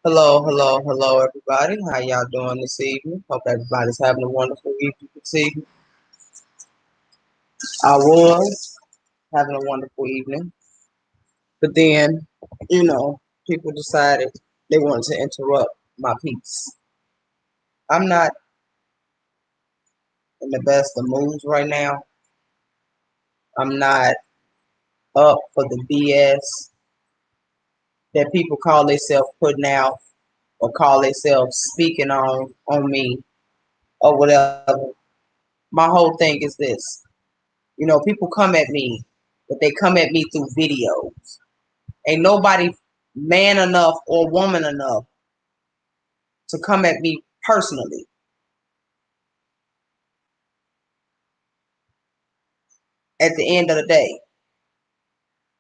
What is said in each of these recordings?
Hello, everybody. How y'all doing this evening? Hope everybody's having a wonderful evening this evening. I was having a wonderful evening, but then, people decided they wanted to interrupt my peace. I'm not in the best of moods right now. I'm not up for the BS that people call themselves putting out or call themselves speaking on me or whatever. My whole thing is this. People come at me, but they come at me through videos. Ain't nobody man enough or woman enough to come at me personally. At the end of the day,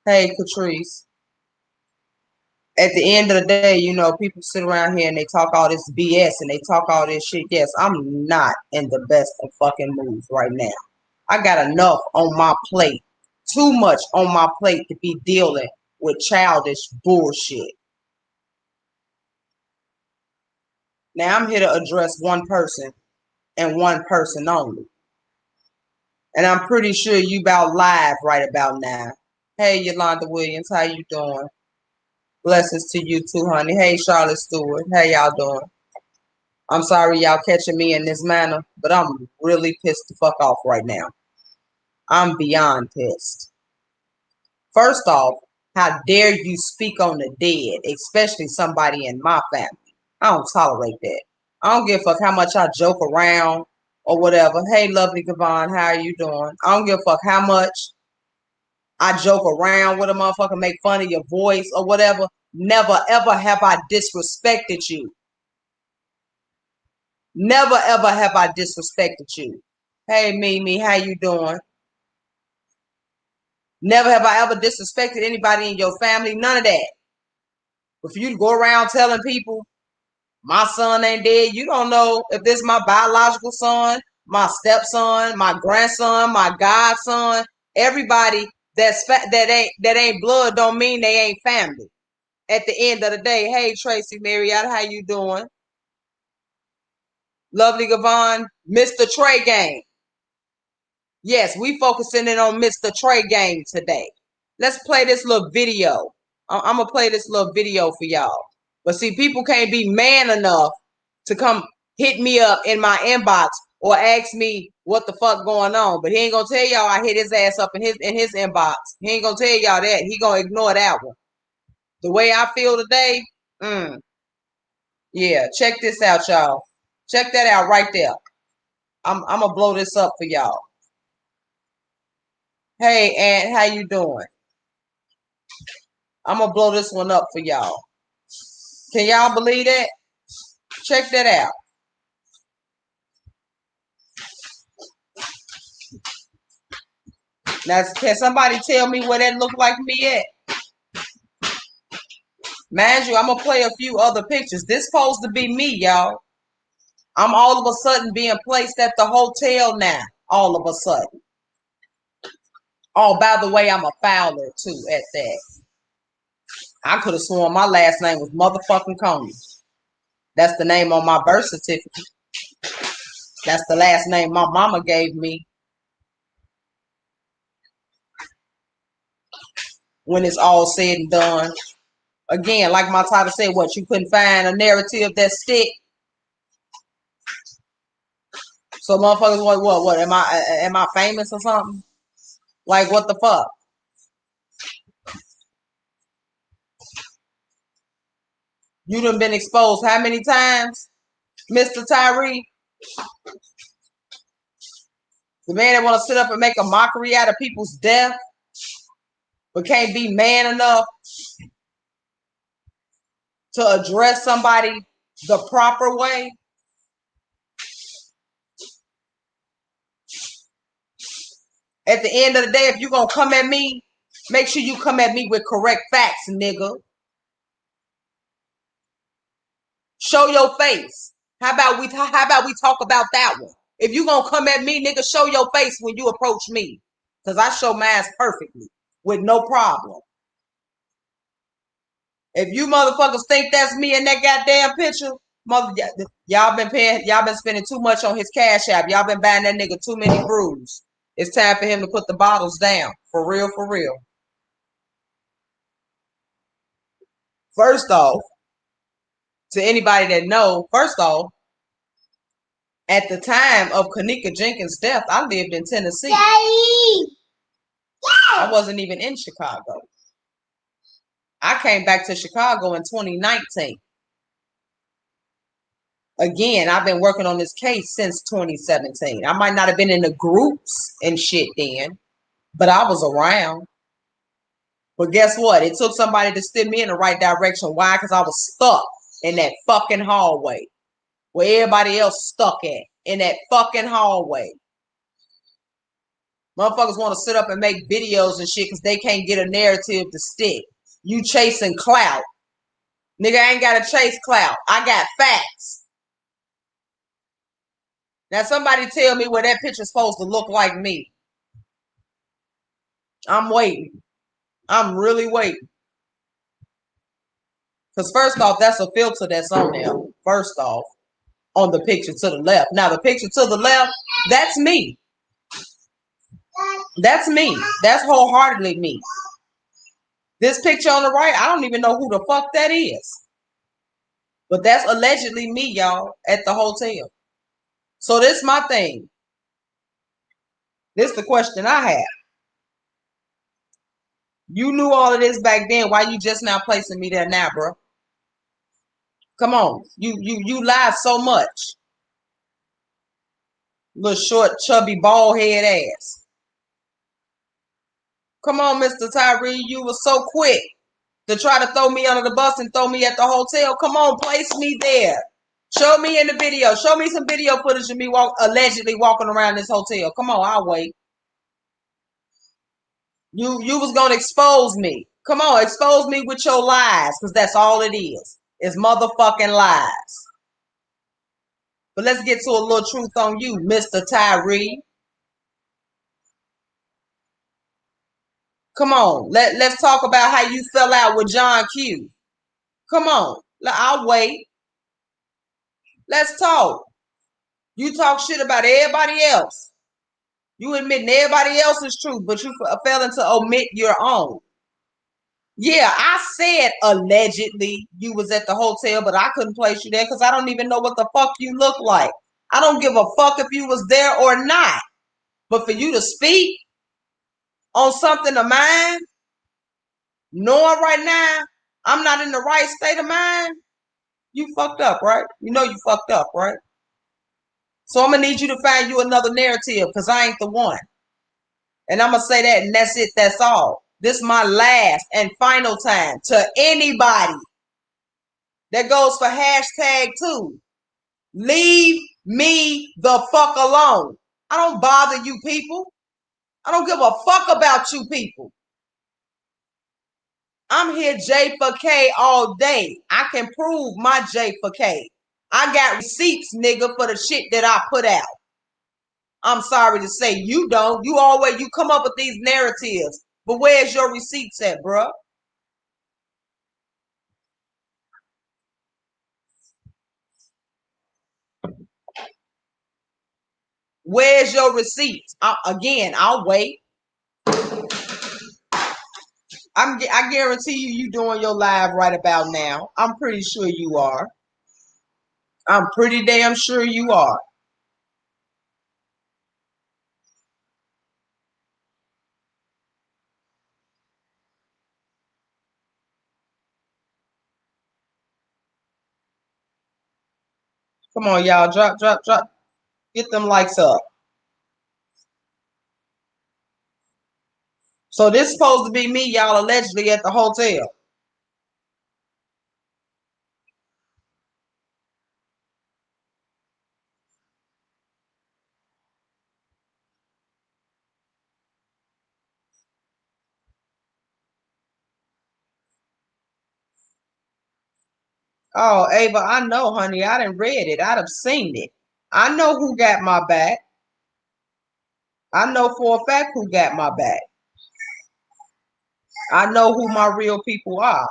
hey, Catrice, at the end of the day, people sit around here and they talk all this BS and they talk all this shit. Yes, I'm not in the best of fucking moods right now. I got enough on my plate, too much on my plate to be dealing with childish bullshit. Now I'm here to address one person and one person only. And I'm pretty sure you about live right about now. Hey, Yolanda Williams, how you doing? Blessings to you too, honey. Hey, Charlotte Stewart, how y'all doing? I'm sorry y'all catching me in this manner, but I'm really pissed the fuck off right now. I'm beyond pissed. First off, how dare you speak on the dead, especially somebody in my family. I don't tolerate that. I don't give a fuck how much I joke around or whatever. Hey, lovely Gavon, how are you doing? I don't give a fuck how much I joke around with a motherfucker, make fun of your voice or whatever. Never ever have I disrespected you. Never ever have I disrespected you. Hey, Mimi, how you doing? Never have I ever disrespected anybody in your family. None of that. But for you to go around telling people my son ain't dead, you don't know if this is my biological son, my stepson, my grandson, my godson. Everybody that ain't blood don't mean they ain't family. At the end of the day, hey Tracy Marriott, how you doing? Lovely Gavon, Mr. Trey Game. Yes, we focusing in on Mr. Trey Game today. Let's play this little video. I'm gonna play this little video for y'all. But see, people can't be man enough to come hit me up in my inbox or ask me what the fuck going on. But he ain't gonna tell y'all I hit his ass up in his inbox. He ain't gonna tell y'all that. He gonna ignore that one. The way I feel today, yeah, check this out, y'all. Check that out right there. I'm gonna blow this up for y'all. Hey, Aunt, how you doing? I'm gonna blow this one up for y'all. Can y'all believe that? Check that out. Now, can somebody tell me where that look like me at? Mind you, I'm gonna play a few other pictures. This supposed to be me, y'all. I'm all of a sudden being placed at the hotel now. All of a sudden. Oh, by the way, I'm a Fowler too at that. I could have sworn my last name was motherfucking Coney. That's the name on my birth certificate. That's the last name my mama gave me when it's all said and done. Again, like my title said, what, you couldn't find a narrative that stick? So motherfuckers like, what, am I famous or something? Like, what the fuck? You done been exposed how many times, Mr. Tyree? The man that want to sit up and make a mockery out of people's death, but can't be man enough to address somebody the proper way. At the end of the day, if you gonna come at me, make sure you come at me with correct facts, nigga. Show your face. How about we talk about that one? If you gonna come at me, nigga, show your face when you approach me. Because I show mine perfectly with no problem. If you motherfuckers think that's me in that goddamn picture, y'all been spending too much on his cash app. Y'all been buying that nigga too many brews. It's time for him to put the bottles down. For real, for real. First off, to anybody that know, first off, at the time of Kanika Jenkins' death, I lived in Tennessee. Daddy! I wasn't even in Chicago. I came back to Chicago in 2019. Again, I've been working on this case since 2017. I might not have been in the groups and shit then, but I was around. But guess what? It took somebody to steer me in the right direction. Why? Because I was stuck in that fucking hallway where everybody else stuck at, in that fucking hallway. Motherfuckers want to sit up and make videos and shit because they can't get a narrative to stick. You chasing clout. Nigga, I ain't got to chase clout. I got facts. Now somebody tell me what that picture's supposed to look like me. I'm waiting. I'm really waiting. Because first off, that's a filter that's on there. First off, on the picture to the left. Now the picture to the left, that's me. That's me. That's wholeheartedly me. This picture on the right, I don't even know who the fuck that is. But that's allegedly me, y'all, at the hotel. So this my thing. This the question I have. You knew all of this back then. Why you just now placing me there now, bro? Come on. You lie so much. Little short, chubby, bald head ass. Come on, Mr. Tyree. You were so quick to try to throw me under the bus and throw me at the hotel. Come on, place me there. Show me in the video. Show me some video footage of me allegedly walking around this hotel. Come on, I'll wait. You was gonna expose me. Come on, expose me with your lies, because that's all it is. It's motherfucking lies. But let's get to a little truth on you, Mr. Tyree. Come on, let's talk about how you fell out with John Q. Come on, I'll wait. Let's talk. You talk shit about everybody else. You admitting everybody else's truth, but you failing to omit your own. Yeah, I said allegedly you was at the hotel, but I couldn't place you there because I don't even know what the fuck you look like. I don't give a fuck if you was there or not. But for you to speak on something of mine, knowing right now I'm not in the right state of mind, you fucked up, right? You know you fucked up, right? So I'm going to need you to find you another narrative because I ain't the one. And I'm going to say that, and that's it. That's all. This is my last and final time to anybody that goes for #2. Leave me the fuck alone. I don't bother you people. I don't give a fuck about you people. I'm here J for K all day. I can prove my J for K. I got receipts, nigga, for the shit that I put out. I'm sorry to say you don't. You come up with these narratives. But where's your receipts at, bruh? Where's your receipts? Again, I'll wait. I guarantee you doing your live right about now. I'm pretty sure you are. I'm pretty damn sure you are. Come on, y'all. Drop. Get them likes up. So this is supposed to be me, y'all, allegedly at the hotel. Oh, Ava, I know, honey. I done read it. I'd have seen it. I know who got my back. I know for a fact who got my back. I know who my real people are.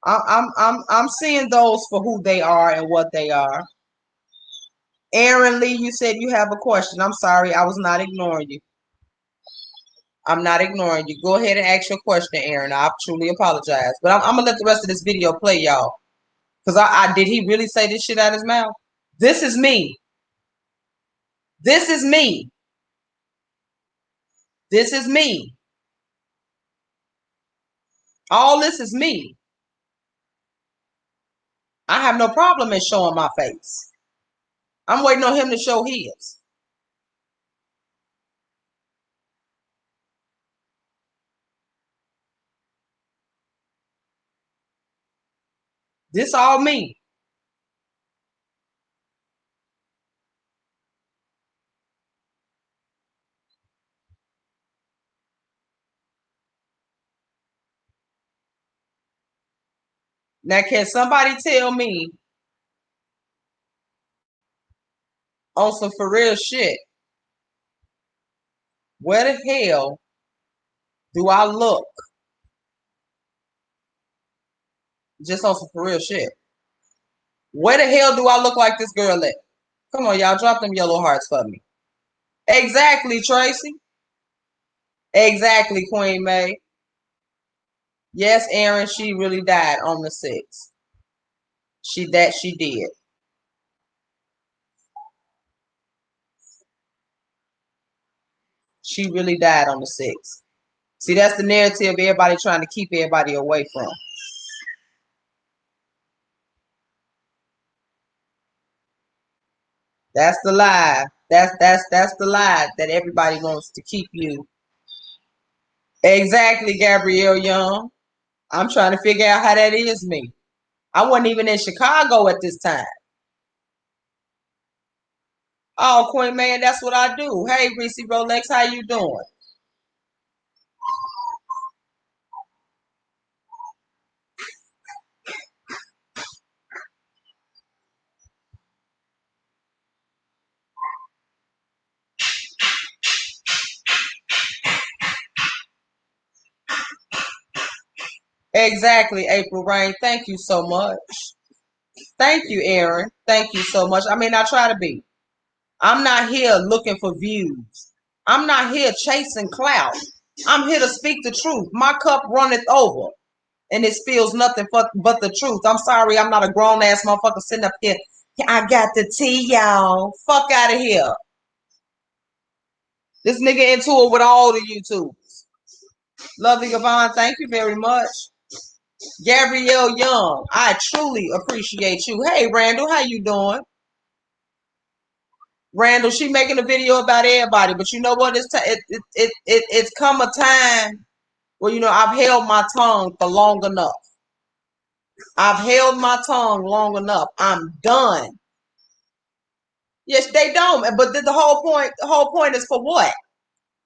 I'm seeing those for who they are and what they are. Aaron Lee, you said you have a question. I'm sorry, I was not ignoring you. I'm not ignoring you. Go ahead and ask your question, Aaron. I truly apologize. But I'm gonna let the rest of this video play, y'all. Because I did he really say this shit out of his mouth? This is me. This is me. This is me. All this is me. I have no problem in showing my face. I'm waiting on him to show his. This all me. Now, can somebody tell me on some for real shit, where the hell do I look? Just on some for real shit. Where the hell do I look like this girl at? Come on, y'all, drop them yellow hearts for me. Exactly, Tracy. Exactly, Queen May. Yes, Aaron, she really died on the 6th. She did. She really died on the 6th. See, that's the narrative everybody trying to keep everybody away from. That's the lie. That's the lie that everybody wants to keep you. Exactly, Gabrielle Young. I'm trying to figure out how that is me. I wasn't even in Chicago at this time. Oh, Queen Man, that's what I do. Hey, Reese Rolex, how you doing? Exactly, April Rain. Thank you so much. Thank you, Aaron. Thank you so much. I mean, I try to be. I'm not here looking for views. I'm not here chasing clout. I'm here to speak the truth. My cup runneth over, and it spills nothing but the truth. I'm sorry, I'm not a grown ass motherfucker sitting up here. I got the tea, y'all. Fuck out of here. This nigga into it with all the YouTubers. Lovely Yvonne, thank you very much. Gabrielle Young, I truly appreciate you. Hey, Randall, how you doing? Randall, she making a video about everybody, but you know what? It's come a time where I've held my tongue for long enough. I've held my tongue long enough. I'm done. Yes, they don't. But the whole point is for what?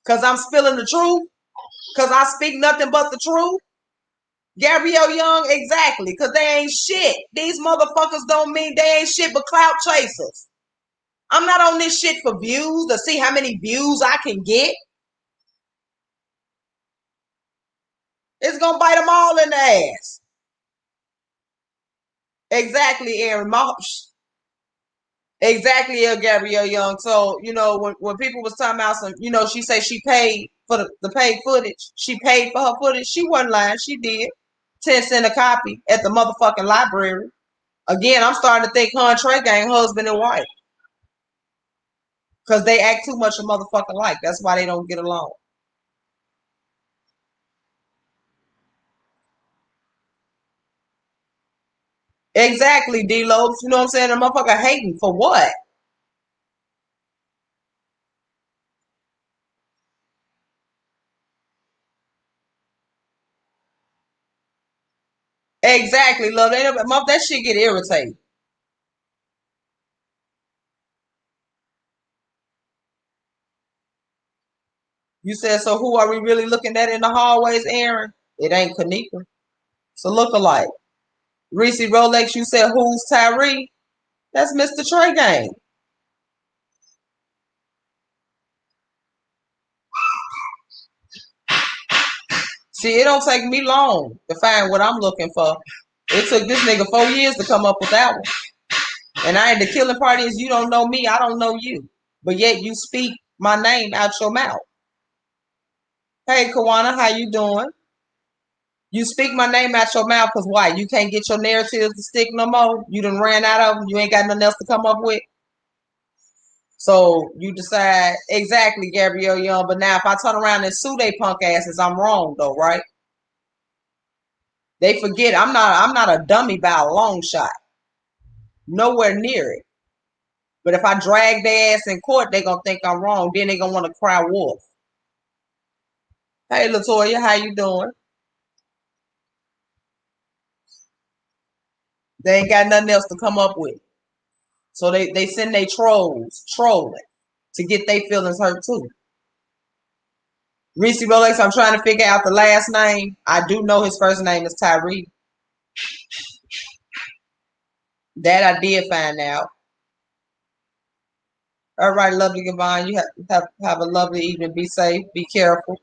Because I'm spilling the truth. Because I speak nothing but the truth. Gabrielle Young, exactly. Because they ain't shit. These motherfuckers don't mean they ain't shit but clout chasers. I'm not on this shit for views to see how many views I can get. It's gonna bite them all in the ass. Exactly, Aaron. Exactly, Gabrielle Young. So, when people was talking about some, she said she paid for the paid footage. She paid for her footage. She wasn't lying. She did. 10 cents a copy at the motherfucking library. Again, I'm starting to think her and Trey Gang husband and wife. Because they act too much a motherfucking like. That's why they don't get along. Exactly, D-Lobes. You know what I'm saying? The motherfucker hating for what? Exactly, love. That shit get irritating. You said, so who are we really looking at in the hallways, Aaron? It ain't Kanika. It's a lookalike. Reese Rolex, you said, who's Tyree? That's Mr. Trey Gang. See, it don't take me long to find what I'm looking for. It took this nigga 4 years to come up with that one. And the killing part is you don't know me, I don't know you. But yet you speak my name out your mouth. Hey, Kawana, how you doing? You speak my name out your mouth because why? You can't get your narratives to stick no more? You done ran out of them? You ain't got nothing else to come up with? So you decide, exactly, Gabrielle Young. But now if I turn around and sue they punk asses, I'm wrong though, right? They forget I'm not a dummy by a long shot. Nowhere near it. But if I drag their ass in court, they gonna think I'm wrong. Then they gonna want to cry wolf. Hey, Latoya, how you doing? They ain't got nothing else to come up with. So they send their trolls trolling to get their feelings hurt too. Reese Rolex, I'm trying to figure out the last name. I do know his first name is Tyree. That I did find out. All right, lovely Gavon. You have a lovely evening. Be safe. Be careful.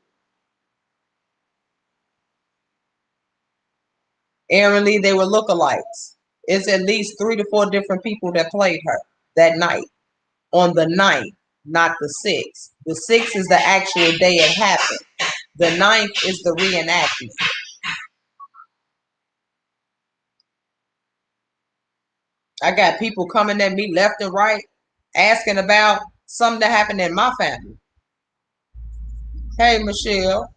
Aaron Lee, they were lookalikes. It's at least 3 to 4 different people that played her that night. On the 9th, not the 6th. The 6th is the actual day it happened. The 9th is the reenactment. I got people coming at me left and right, asking about something that happened in my family. Hey, Michelle.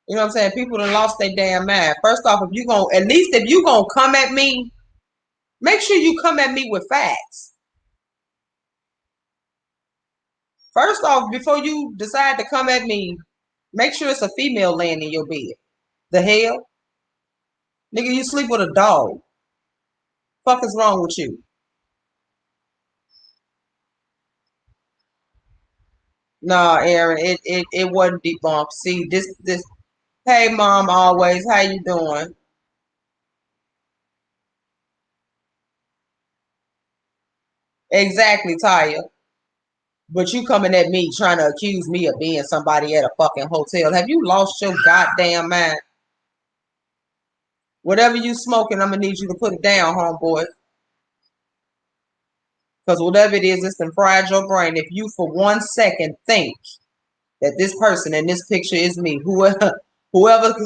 You know what I'm saying? People done lost their damn mind. First off, if you gonna come at me, make sure you come at me with facts. First off, before you decide to come at me, make sure it's a female laying in your bed. The hell? Nigga, you sleep with a dog. Fuck is wrong with you? Nah, Aaron, it wasn't debunked. See, this hey mom always, how you doing? Exactly, Taya. But you coming at me trying to accuse me of being somebody at a fucking hotel. Have you lost your goddamn mind? Whatever you smoking, I'm gonna need you to put it down, homeboy. Because whatever it is, it's been fried your brain. If you for 1 second think that this person in this picture is me, whoever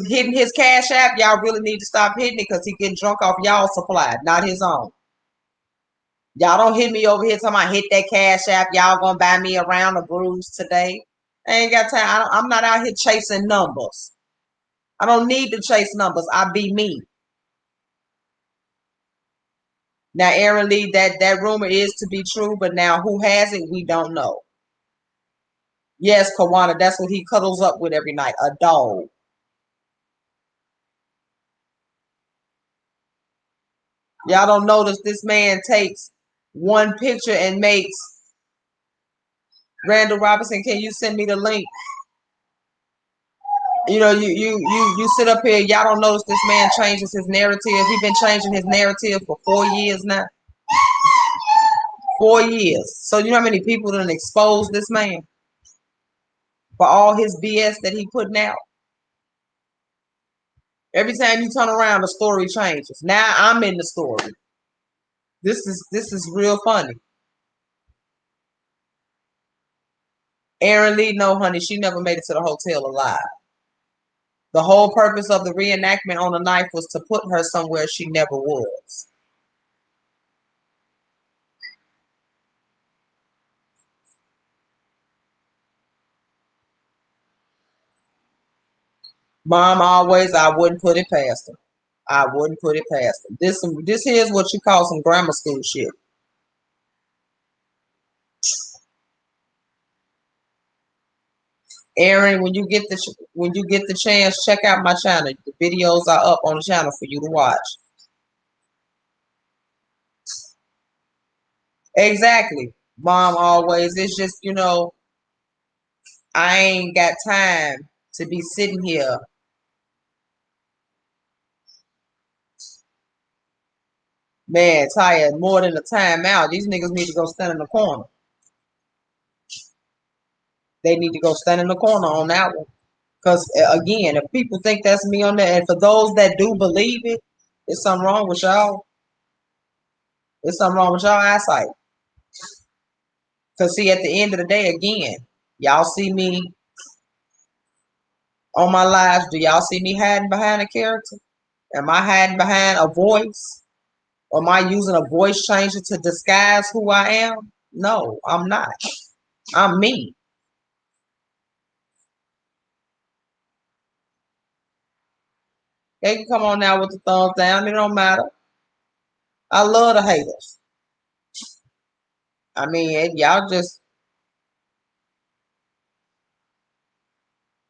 hitting his cash app, y'all really need to stop hitting it because he getting drunk off y'all supply, not his own. Y'all don't hit me over here talking about hit that cash app. Y'all gonna buy me a round of brews today. I ain't got time. I'm not out here chasing numbers. I don't need to chase numbers. I be me. Now, Aaron Lee, that rumor is to be true, but now who has it, we don't know. Yes, Kawana, that's what he cuddles up with every night, a dog. Y'all don't notice this man takes one picture and makes Randall Robinson, can you send me the link? You know, you sit up here, y'all don't notice this man changes his narrative. He's been changing his narrative for 4 years now. 4 years. So you know how many people done exposed this man for all his BS that he putting out? Every time you turn around, the story changes. Now I'm in the story. This is real funny. Aaron Lee, no honey, she never made it to the hotel alive. The whole purpose of the reenactment on the knife was to put her somewhere she never was. Mom always, I wouldn't put it past her. I wouldn't put it past her. This here's what you call some grammar school shit. Aaron, when you get the chance, check out my channel. The videos are up on the channel for you to watch. Exactly. Mom always. It's just, I ain't got time to be sitting here. Man, tired more than a time out. These niggas need to go stand in the corner. They need to go stand in the corner on that one. Because again, if people think that's me on there, and for those that do believe it, there's something wrong with y'all. There's something wrong with y'all eyesight. Because see, at the end of the day, again, y'all see me on my lives. Do y'all see me hiding behind a character? Am I hiding behind a voice? Or am I using a voice changer to disguise who I am? No, I'm not. I'm me. They can come on now with the thumbs down. It don't matter. I love the haters. I mean, y'all just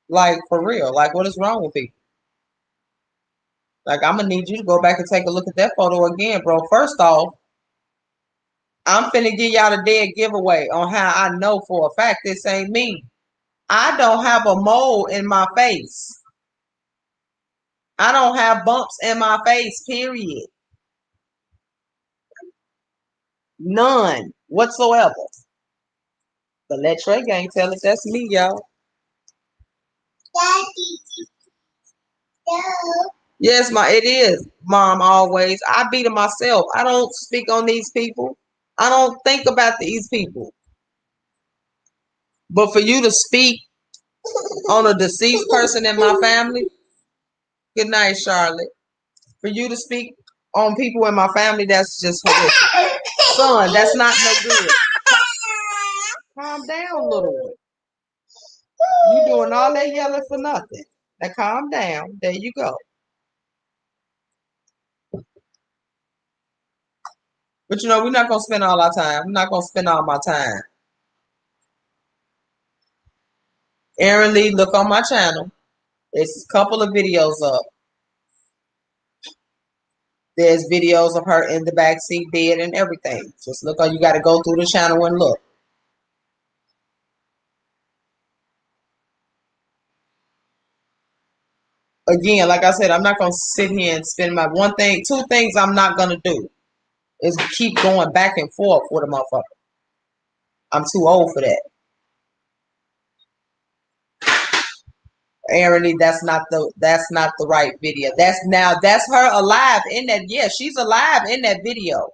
like for real. Like, what is wrong with people? Like, I'm gonna need you to go back and take a look at that photo again, bro. First off, I'm finna give y'all the dead giveaway on how I know for a fact this ain't me. I don't have a mole in my face. I don't have bumps in my face, period. None whatsoever. But let Trey Gang tell us that's me, y'all. Yes, it is, Mom, always. I beat it myself. I don't speak on these people. I don't think about these people. But for you to speak on a deceased person in my family, good night, Charlotte. For you to speak on people in my family, that's just horrific. Son, that's not no good. Calm down, little one. You doing all that yelling for nothing. Now calm down. There you go. But you know, we're not gonna spend all our time. I'm not gonna spend all my time. Aaron Lee, look on my channel. There's a couple of videos up. There's videos of her in the backseat dead and everything. Just look on. You got to go through the channel and look. Again, like I said, I'm not gonna sit here and spend my two things I'm not gonna do is keep going back and forth with a motherfucker. I'm too old for that. Aaron Lee, that's not the right video. That's her alive in that. Yeah, she's alive in that video.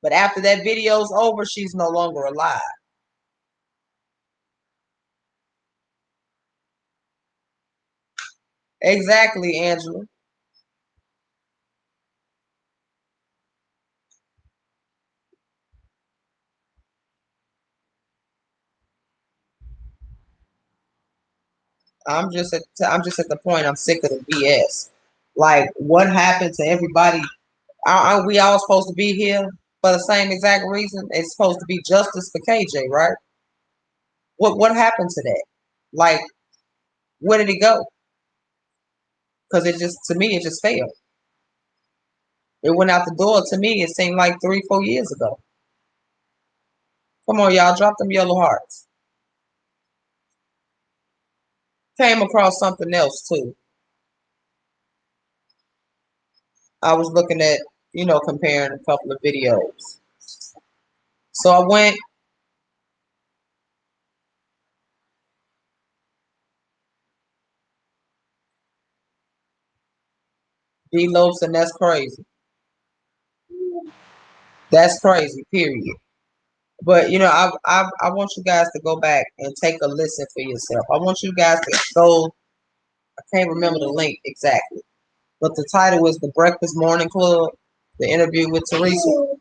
But after that video's over, she's no longer alive. Exactly, Angela. I'm just at the point. I'm sick of the BS. Like, what happened to everybody? Aren't we all supposed to be here for the same exact reason? It's supposed to be justice for KJ, right? What happened to that? Like, where did it go? Because to me, it just failed. It went out the door. To me, it seemed like 3-4 years ago. Come on, y'all, drop them yellow hearts. Came across something else too. I was looking at, comparing a couple of videos. So I went. D-Lopes, and that's crazy. That's crazy, period. But I want you guys to go back and take a listen for yourself. I want you guys to go. I can't remember the link exactly, but the title is "The Breakfast Morning Club," the interview with Teresa.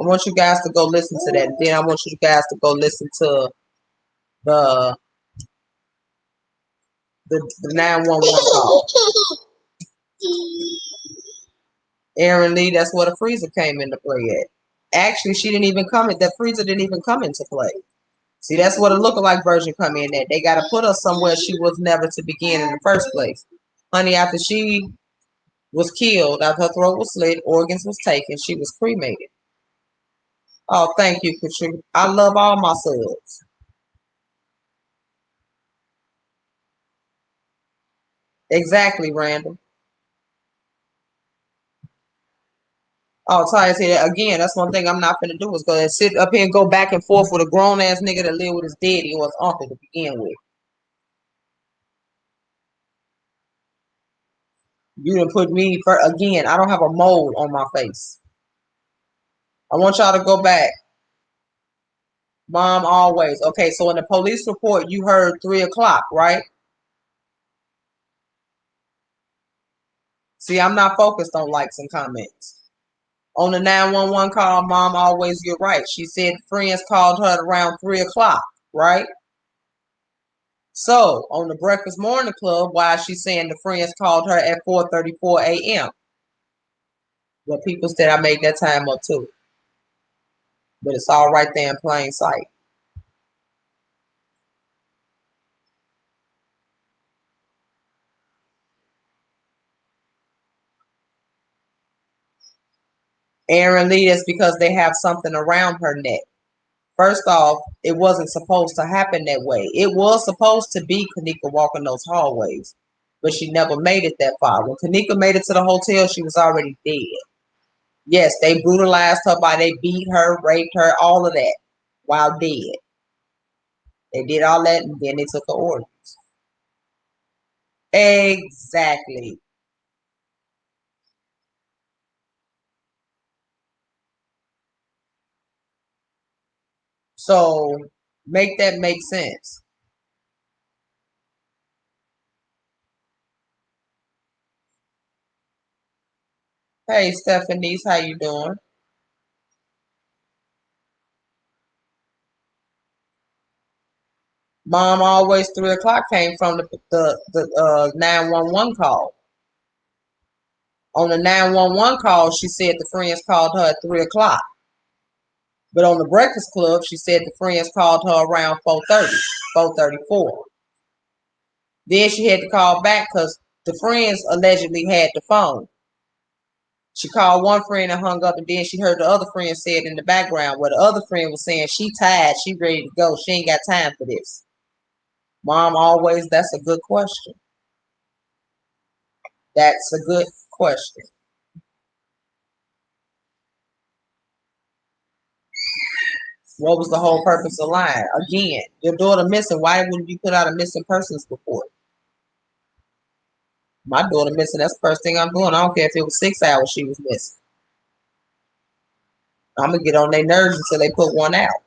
I want you guys to go listen to that. Then I want you guys to go listen to the the 911 call. Aaron Lee, that's where the freezer came into play at. Actually, she didn't even come in. That freezer didn't even come into play. See, that's what a lookalike version come in at. They got to put her somewhere she was never to begin in the first place. Honey, after she was killed, after her throat was slit, organs was taken, she was cremated. Oh, thank you, Katrina. I love all my subs. Exactly, Randall. Oh, Ty said again. That's one thing I'm not gonna do is go and sit up here and go back and forth with a grown ass nigga that lived with his daddy or his uncle to begin with. You done put me for again. I don't have a mole on my face. I want y'all to go back. Mom always. Okay, so in the police report, you heard 3 o'clock, right? See, I'm not focused on likes and comments. On the 911 call, Mom always, you're right. She said friends called her around 3 o'clock, right? So on the Breakfast Morning Club, why is she saying the friends called her at 4:34 a.m.? Well, people said I made that time up too. But it's all right there in plain sight. Aaron Lee, is because they have something around her neck. First off, it wasn't supposed to happen that way. It was supposed to be Kanika walking those hallways, but she never made it that far. When Kanika made it to the hotel, she was already dead. Yes, they brutalized her by they beat her, raped her, all of that while dead. They did all that and then they took her organs. Exactly. So make that make sense. Hey Stephanie, how you doing? Mom always 3 o'clock came from the 911 call. On the 911 call, she said the friends called her at 3 o'clock. But on the Breakfast Club, she said the friends called her around 4:30, 4:34. Then she had to call back because the friends allegedly had the phone. She called one friend and hung up, and then she heard the other friend say it in the background where the other friend was saying she tired, she ready to go, she ain't got time for this. Mom always, that's a good question. That's a good question. What was the whole purpose of lying? Again, your daughter missing. Why wouldn't you put out a missing persons report? My daughter missing. That's the first thing I'm doing. I don't care if it was 6 hours she was missing. I'm gonna get on their nerves until they put one out.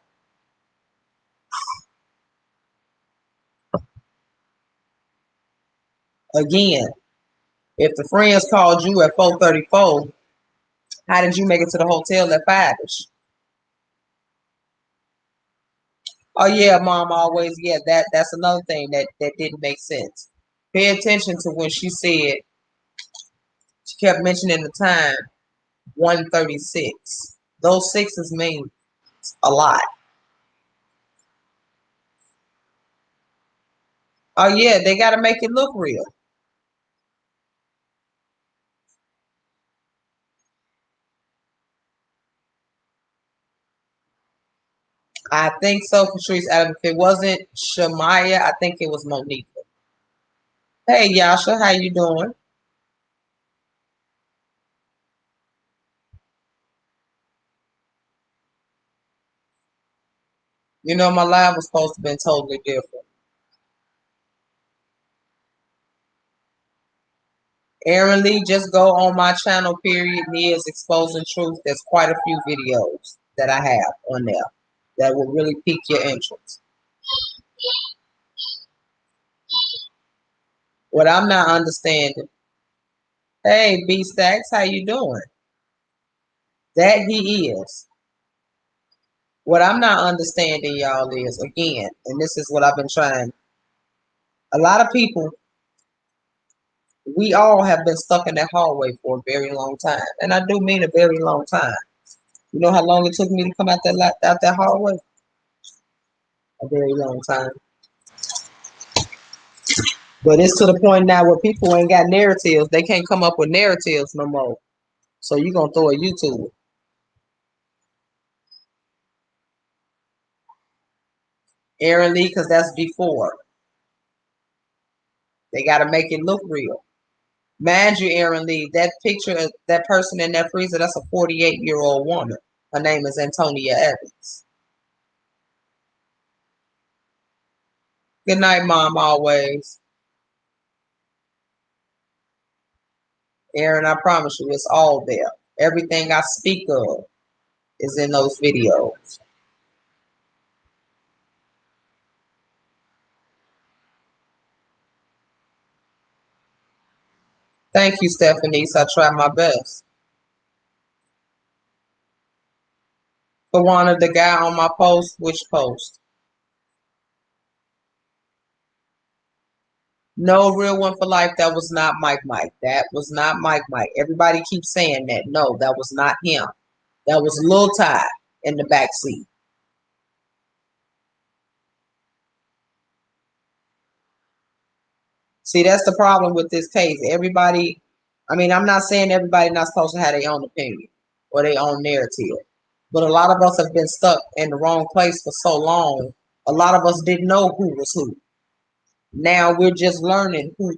Again, if the friends called you at 4:34, how did you make it to the hotel at 5ish? Oh yeah, mom always, yeah, that's another thing that didn't make sense. Pay attention to when she said she kept mentioning the time 1:36. Those sixes mean a lot. Oh yeah, they gotta make it look real. I think so, Patrice. If it wasn't Shamaya, I think it was Monica. Hey Yasha, how you doing? You know my live was supposed to have been totally different. Aaron Lee, just go on my channel, period, Nia's Exposing Truth. There's quite a few videos that I have on there that will really pique your interest. What I'm not understanding, hey B Stacks, how you doing? That he is. What I'm not understanding, y'all, is again, and this is what I've been trying. A lot of people, we all have been stuck in that hallway for a very long time, and I do mean a very long time. You know how long it took me to come out that hallway? A very long time. But it's to the point now where people ain't got narratives. They can't come up with narratives no more. So you're gonna throw a YouTube. Aaron Lee, because that's before. They gotta make it look real. Mind you, Aaron Lee, that picture of that person in that freezer, that's a 48-year-old woman. Her name is Antonia Evans. Good night, Mom, always. Aaron, I promise you, it's all there. Everything I speak of is in those videos. Thank you, Stephanie. I try my best. Kawana, the guy on my post, which post? No, real one for life. That was not Mike Mike. That was not Mike Mike. Everybody keeps saying that. No, that was not him. That was Lil Ty in the back seat. See, that's the problem with this case. Everybody, I mean, I'm not saying everybody not supposed to have their own opinion or their own narrative, but a lot of us have been stuck in the wrong place for so long. A lot of us didn't know who was who. Now we're just learning who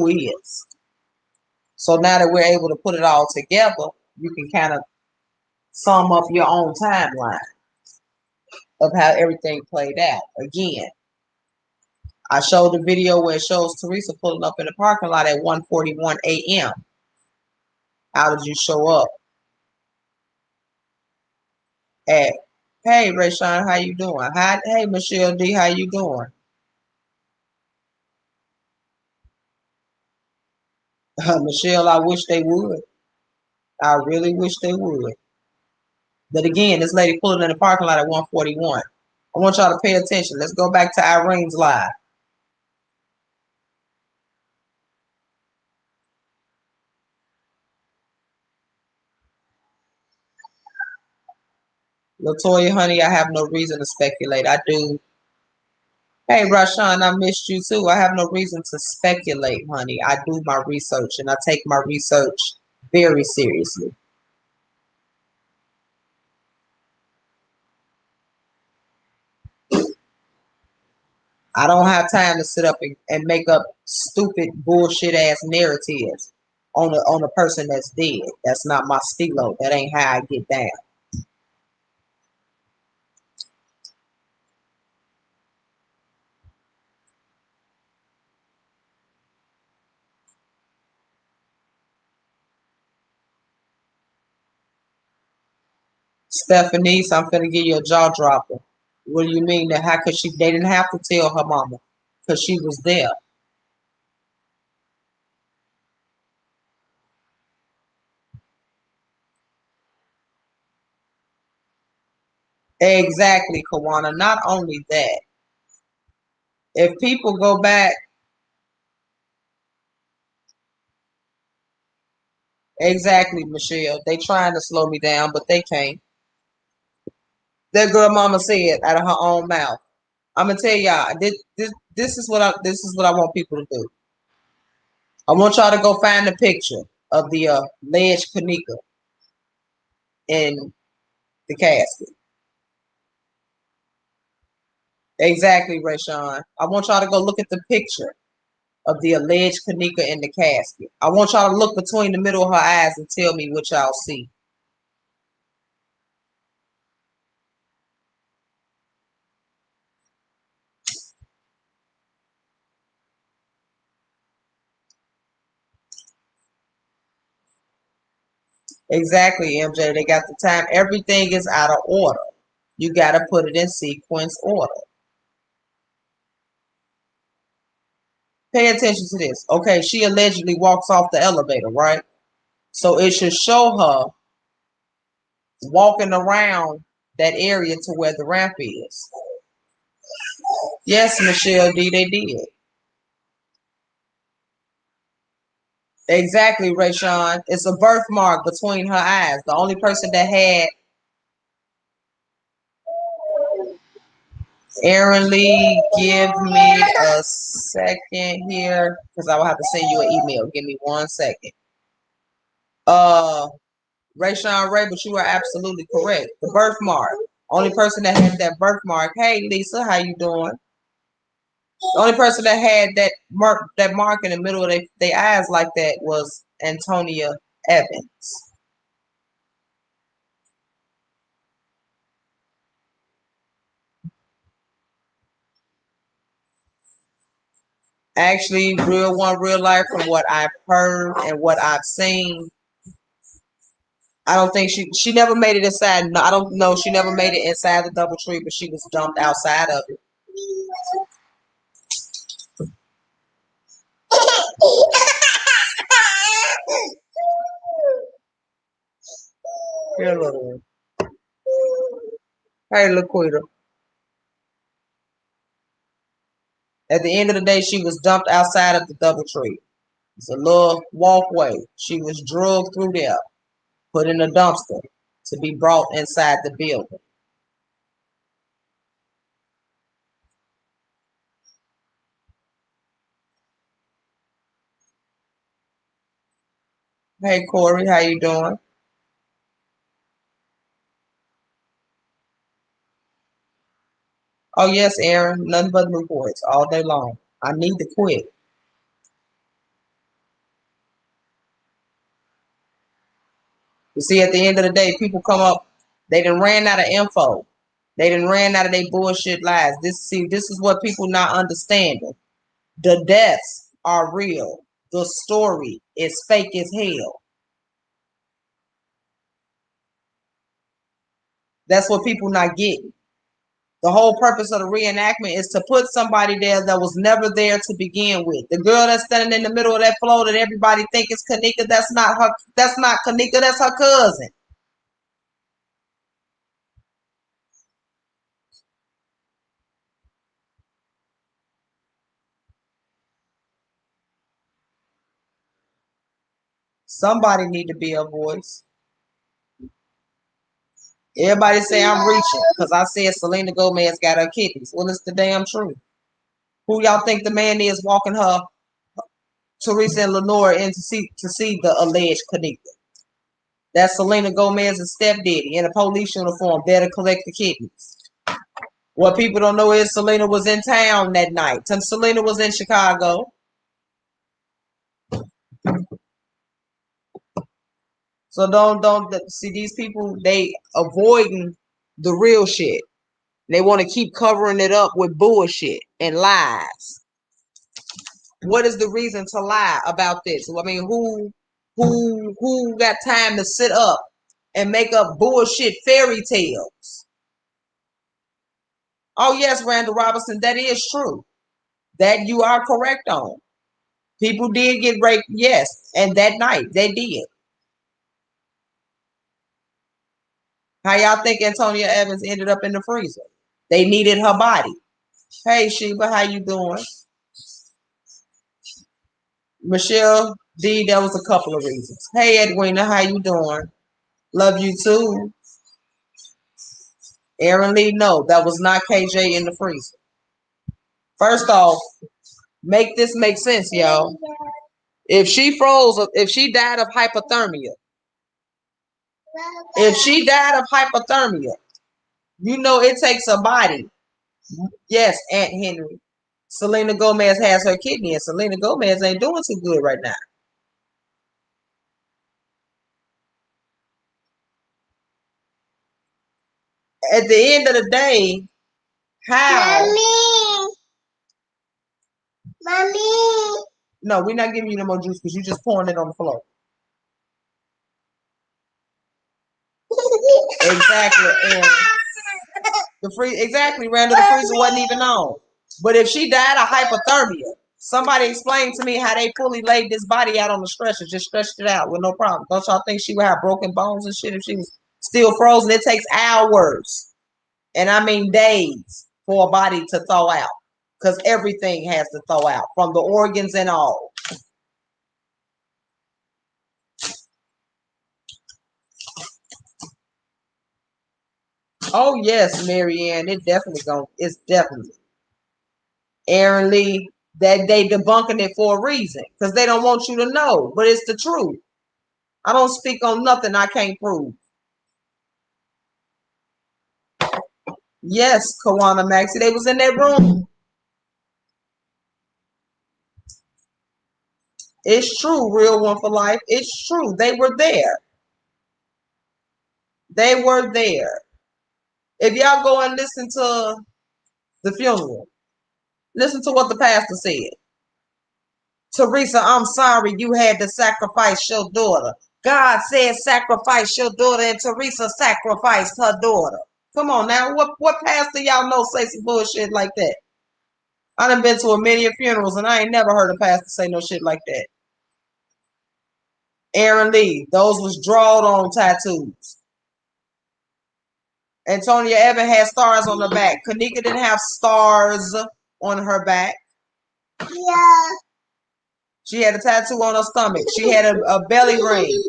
is. So now that we're able to put it all together, you can kind of sum up your own timeline of how everything played out. Again, I showed the video where it shows Teresa pulling up in the parking lot at 1:41 a.m. How did you show up at, hey, Rayshawn, how you doing? Hi, hey, Michelle D, how you doing? Michelle, I wish they would. I really wish they would. But again, this lady pulling in the parking lot at 1:41. I want y'all to pay attention. Let's go back to Irene's live. Latoya, honey, I have no reason to speculate. I do. Hey, Rashawn, I missed you too. I have no reason to speculate, honey. I do my research and I take my research very seriously. I don't have time to sit up and make up stupid bullshit ass narratives on a person that's dead. That's not my stilo. That ain't how I get down. Stephanie, so I'm finna give you a jaw dropper. What do you mean that how could she they didn't have to tell her mama because she was there. Exactly, Kawana. Not only that, if people go back, exactly, Michelle, they trying to slow me down, but they can't. That girl mama said out of her own mouth. I'm gonna tell y'all, this is what I want people to do. I want y'all to go find the picture of the alleged Kanika in the casket. Exactly, Rayshawn. I want y'all to go look at the picture of the alleged Kanika in the casket. I want y'all to look between the middle of her eyes and tell me what y'all see. Exactly, MJ. They got the time. Everything is out of order. You got to put it in sequence order. Pay attention to this. Okay, she allegedly walks off the elevator, right? So it should show her walking around that area to where the ramp is. Yes, Michelle D, they did. Exactly, Rayshawn. It's a birthmark between her eyes. The only person that had Aaron Lee, give me a second here because I will have to send you an email. Give me 1 second. Rayshawn Ray, but you are absolutely correct. The birthmark. Only person that had that birthmark. Hey, Lisa, how you doing? The only person that had that mark in the middle of their eyes like that was Antonia Evans. Actually, real one, real life, from what I've heard and what I've seen, I don't think she never made it inside. No, I don't know. She never made it inside the DoubleTree, but she was dumped outside of it. Here, little one. Hey, Laquita. At the end of the day, she was dumped outside of the DoubleTree. It's a little walkway. She was drugged through there, put in a dumpster to be brought inside the building. Hey, Corey, how you doing? Oh, yes, Aaron. Nothing but reports all day long. I need to quit. You see, at the end of the day, people come up, they done ran out of info. They done ran out of their bullshit lies. This is what people not understanding. The deaths are real. The story is fake as hell. That's what people not getting. The whole purpose of the reenactment is to put somebody there that was never there to begin with. The girl that's standing in the middle of that floor that everybody think is Kanika, that's not her. That's not Kanika. That's her cousin. Somebody need to be a voice. Everybody say I'm reaching because I said Selena Gomez got her kidneys. Well, it's the damn truth. Who y'all think the man is walking her, Teresa and Lenore, in to see the alleged Kanika? That's Selena Gomez's stepdaddy in a police uniform there to collect the kidneys. What people don't know is Selena was in town that night. Selena was in Chicago. So don't see these people, they avoiding the real shit. They want to keep covering it up with bullshit and lies. What is the reason to lie about this? I mean, who got time to sit up and make up bullshit fairy tales? Oh yes, Randall Robinson, that is true. That you are correct on. People did get raped, yes, and that night they did. How y'all think Antonia Evans ended up in the freezer? They needed her body. Hey Sheba, how you doing? Michelle D, that was a couple of reasons. Hey Edwina, how you doing? Love you too. Aaron Lee, no, that was not KJ in the freezer. First off, make this make sense, y'all. If she froze, if she died of hypothermia, you know it takes a body. Yes, Aunt Henry. Selena Gomez has her kidney, and Selena Gomez ain't doing too good right now. At the end of the day, how? Mommy. No, we're not giving you no more juice because you're just pouring it on the floor. Exactly, and Randall, the freezer wasn't even on. But if she died of hypothermia, somebody explain to me how they fully laid this body out on the stretcher, just stretched it out with no problem. Don't y'all think she would have broken bones and shit if she was still frozen? It takes hours, and I mean days, for a body to thaw out, because everything has to thaw out, from the organs and all. Oh yes, Marianne, it's definitely. Aaron Lee, that they debunking it for a reason, because they don't want you to know, but it's the truth. I don't speak on nothing I can't prove. Yes, Kawana Maxie, they was in that room. It's true, real one for life. It's true. They were there. They were there. If y'all go and listen to the funeral, listen to what the pastor said. Teresa, I'm sorry you had to sacrifice your daughter. God said sacrifice your daughter, and Teresa sacrificed her daughter. Come on now. What pastor y'all know say some bullshit like that? I done been to a many funerals, and I ain't never heard a pastor say no shit like that. Aaron Lee, those was drawed on tattoos. Antonia Evan had stars on her back. Kanika didn't have stars on her back. Yeah. She had a tattoo on her stomach. She had a belly ring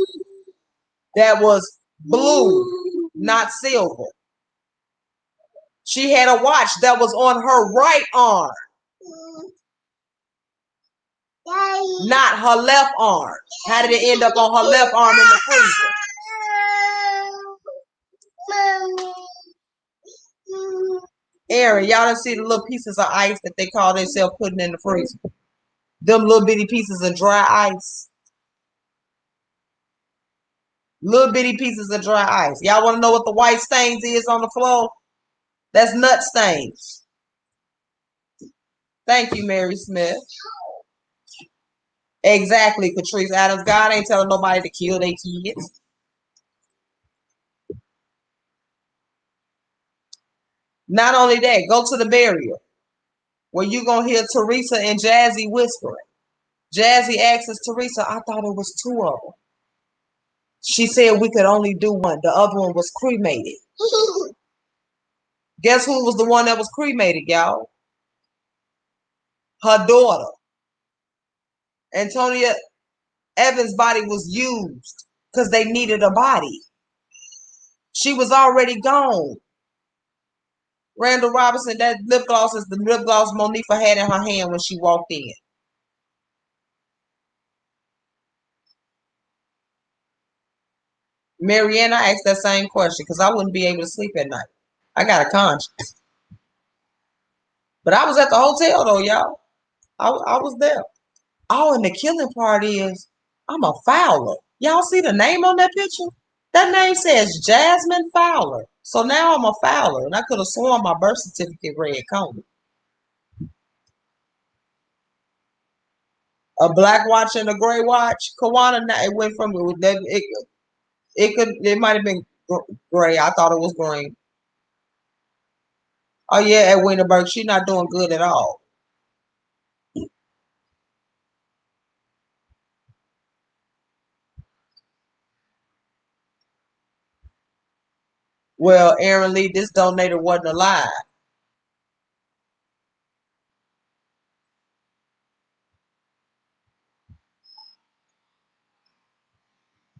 that was blue, not silver. She had a watch that was on her right arm, not her left arm. How did it end up on her left arm in the freezer? Aaron, y'all done see the little pieces of ice that they call themselves putting in the freezer? Them little bitty pieces of dry ice. Little bitty pieces of dry ice. Y'all want to know what the white stains is on the floor? That's nut stains. Thank you, Mary Smith. Exactly, Patrice Adams. God ain't telling nobody to kill their kids. Not only that, go to the burial where you going to hear Teresa and Jazzy whispering. Jazzy asks Teresa, I thought it was two of them. She said we could only do one. The other one was cremated. Guess who was the one that was cremated, y'all? Her daughter. Antonia Evans' body was used because they needed a body. She was already gone. Randall Robinson, that lip gloss is the lip gloss Monifa had in her hand when she walked in. Marianne, I asked that same question because I wouldn't be able to sleep at night. I got a conscience. But I was at the hotel though, y'all. I was there. Oh, and the killing part is I'm a Fowler. Y'all see the name on that picture? That name says Jasmine Fowler. So now I'm a Fowler, and I could have sworn my birth certificate read Coney. A black watch and a gray watch. Kawana, it went from it might have been gray. I thought it was green. Oh yeah, at Wienerberg, she's not doing good at all. Well, Aaron Lee, this donator wasn't alive.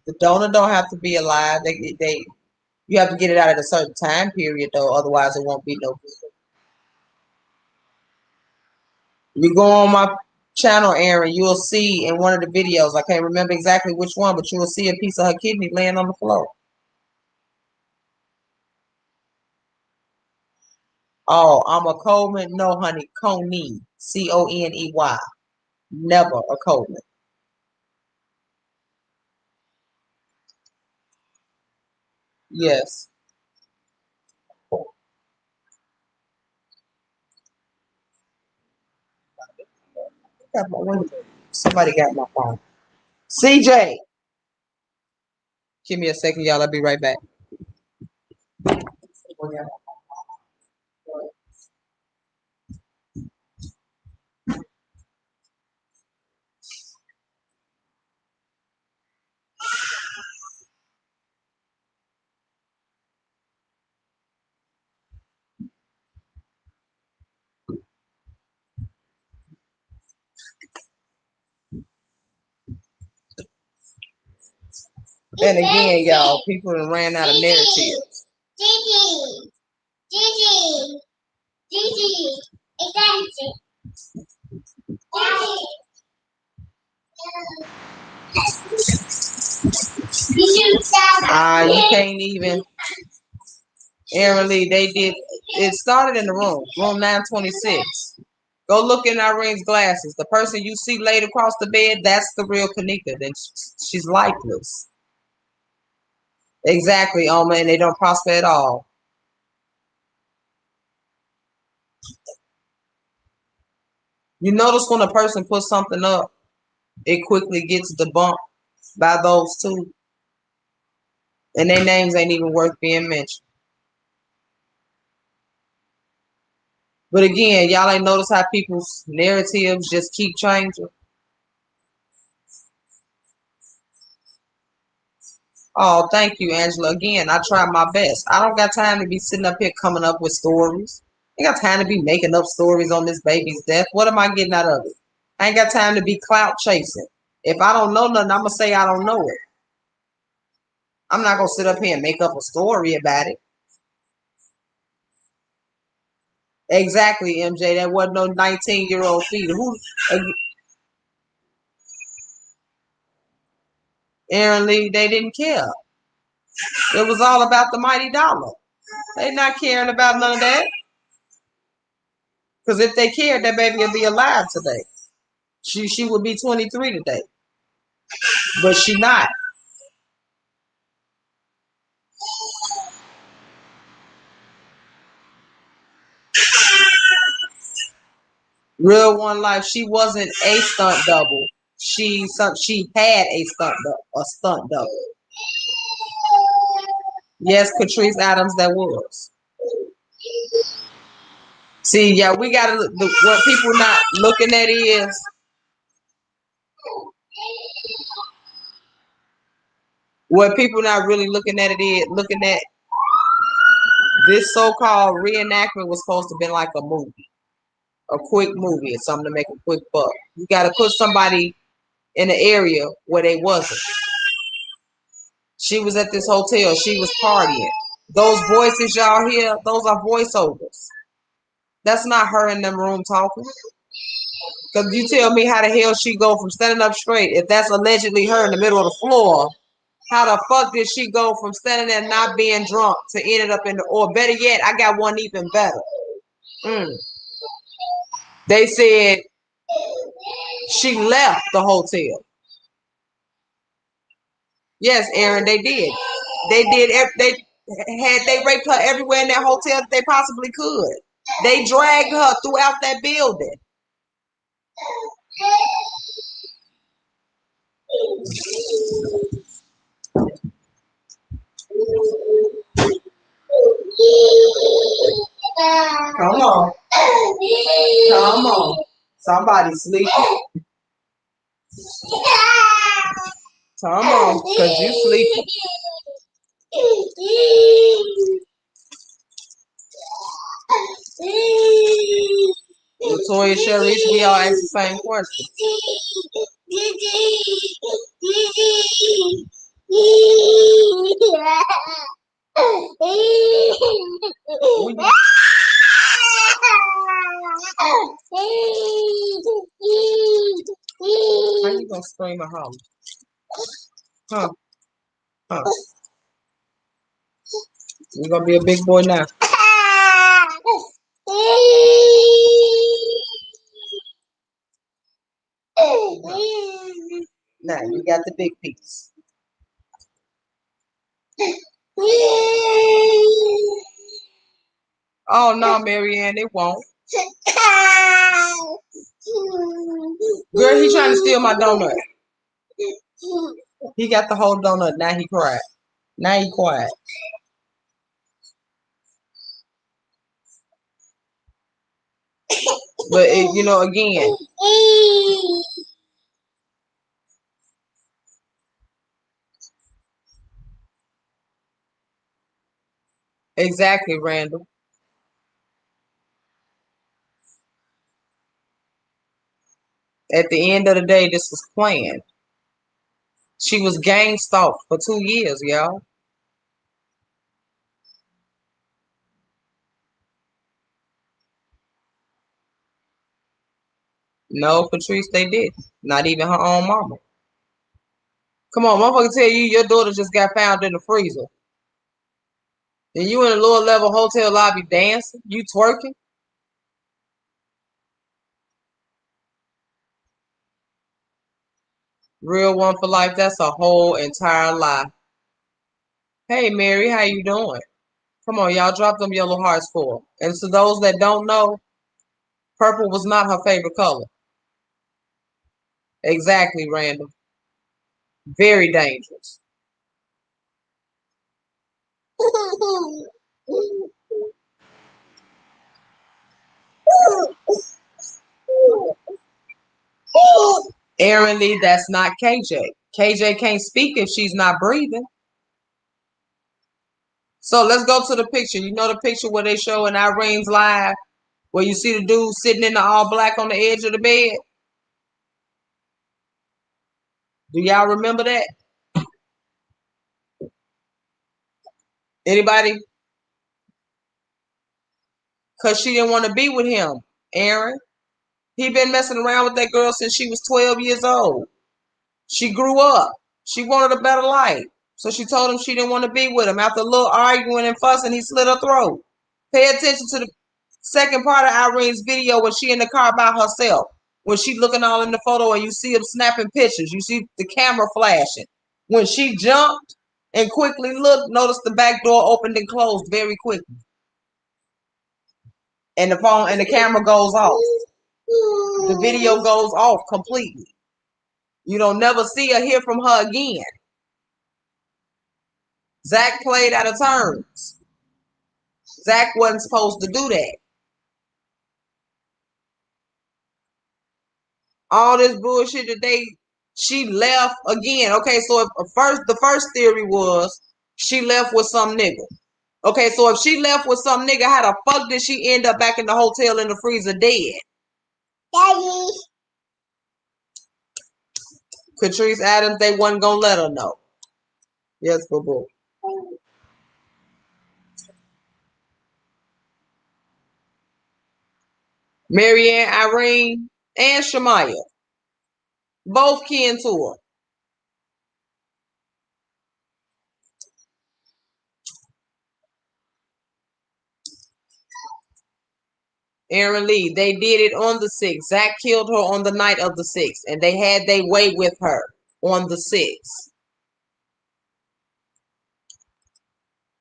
The donor don't have to be alive. You have to get it out at a certain time period though, otherwise it won't be no good. You go on my channel, Aaron, you'll see in one of the videos, I can't remember exactly which one, but you will see a piece of her kidney laying on the floor. Oh, I'm a Coleman? No, honey, Coney. Coney. Never a Coleman. Yes. Somebody got my phone. CJ. Give me a second, y'all. I'll be right back. And again, y'all, people ran out of narratives. You can't even. Aaron Lee, they did. It started in the room 926. Go look in Irene's glasses. The person you see laid across the bed, that's the real Kanika. Then she's lifeless. Exactly, Oma, and they don't prosper at all. You notice when a person puts something up it quickly gets debunked by those two. And their names ain't even worth being mentioned. But again, y'all ain't notice how people's narratives just keep changing? Oh, thank you, Angela. Again, I try my best. I don't got time to be sitting up here coming up with stories. I ain't got time to be making up stories on this baby's death. What am I getting out of it? I ain't got time to be clout chasing. If I don't know nothing, I'm going to say I don't know it. I'm not going to sit up here and make up a story about it. Exactly, MJ. That wasn't no 19-year-old feeder. Aaron Lee, they didn't care. It was all about the mighty dollar. They not caring about none of that. Because if they cared, that baby would be alive today. She would be 23 today. But she not. Real one life, she wasn't a stunt double. She had a stunt double. Yes, Catrice Adams, that was. See, yeah, we gotta what people not looking at is what people not really looking at it is looking at this so-called reenactment was supposed to be like a movie, a quick movie, or something to make a quick buck. You gotta put somebody in the area where they wasn't. She was at this hotel. She was partying. Those voices y'all hear, those are voiceovers. That's not her in them room talking. Because you tell me how the hell she go from standing up straight, if that's allegedly her in the middle of the floor, how the fuck did she go from standing there not being drunk to ended up in the, or better yet, I got one even better. They said she left the hotel. Yes, Aaron, they did. They did. They raped her everywhere in that hotel that they possibly could. They dragged her throughout that building. Come on. Come on. Somebody sleeping. Come on, because you sleeping. Latoya Sharice, we all ask the same question. How you gonna scream at home? Huh? Huh? You gonna be a big boy now? Now you got the big piece. Oh no, Marianne, it won't. Girl, he trying to steal my donut. He got the whole donut. Now he cried. Now he quiet. But you know, again, exactly, Randall. At the end of the day, this was planned. She was gang stalked for 2 years, y'all. No, Patrice, they did. Not even her own mama. Come on, motherfucker tell you your daughter just got found in the freezer. And you in a lower level hotel lobby dancing? You twerking? Real one for life, that's a whole entire lie. Hey, Mary, how you doing? Come on, y'all, drop them yellow hearts for her. And to those that don't know, purple was not her favorite color. Exactly, Randall. Very dangerous. Aaron Lee, that's not KJ. KJ can't speak if she's not breathing. So let's go to the picture. You know the picture where they show in Irene's live, where you see the dude sitting in the all black on the edge of the bed? Do y'all remember that? Anybody? Because she didn't want to be with him, Aaron. He been messing around with that girl since she was 12 years old. She grew up. She wanted a better life. So she told him she didn't want to be with him. After a little arguing and fussing, he slit her throat. Pay attention to the second part of Irene's video when she in the car by herself. When she looking all in the photo and you see him snapping pictures. You see the camera flashing. When she jumped and quickly looked, notice the back door opened and closed very quickly. And the phone and the camera goes off. The video goes off completely. You don't never see or hear from her again. Zach played out of turns. Zach wasn't supposed to do that. All this bullshit that she left again. Okay, so if the first theory was she left with some nigga. Okay, so if she left with some nigga, how the fuck did she end up back in the hotel in the freezer dead? Daddy. Catrice Adams, they wasn't gonna let her know. Yes, boo. Marianne, Irene, and Shamaya, both kin to her. Aaron Lee, they did it on the 6th. Zach killed her on the night of the 6th, and they had their way with her on the 6th.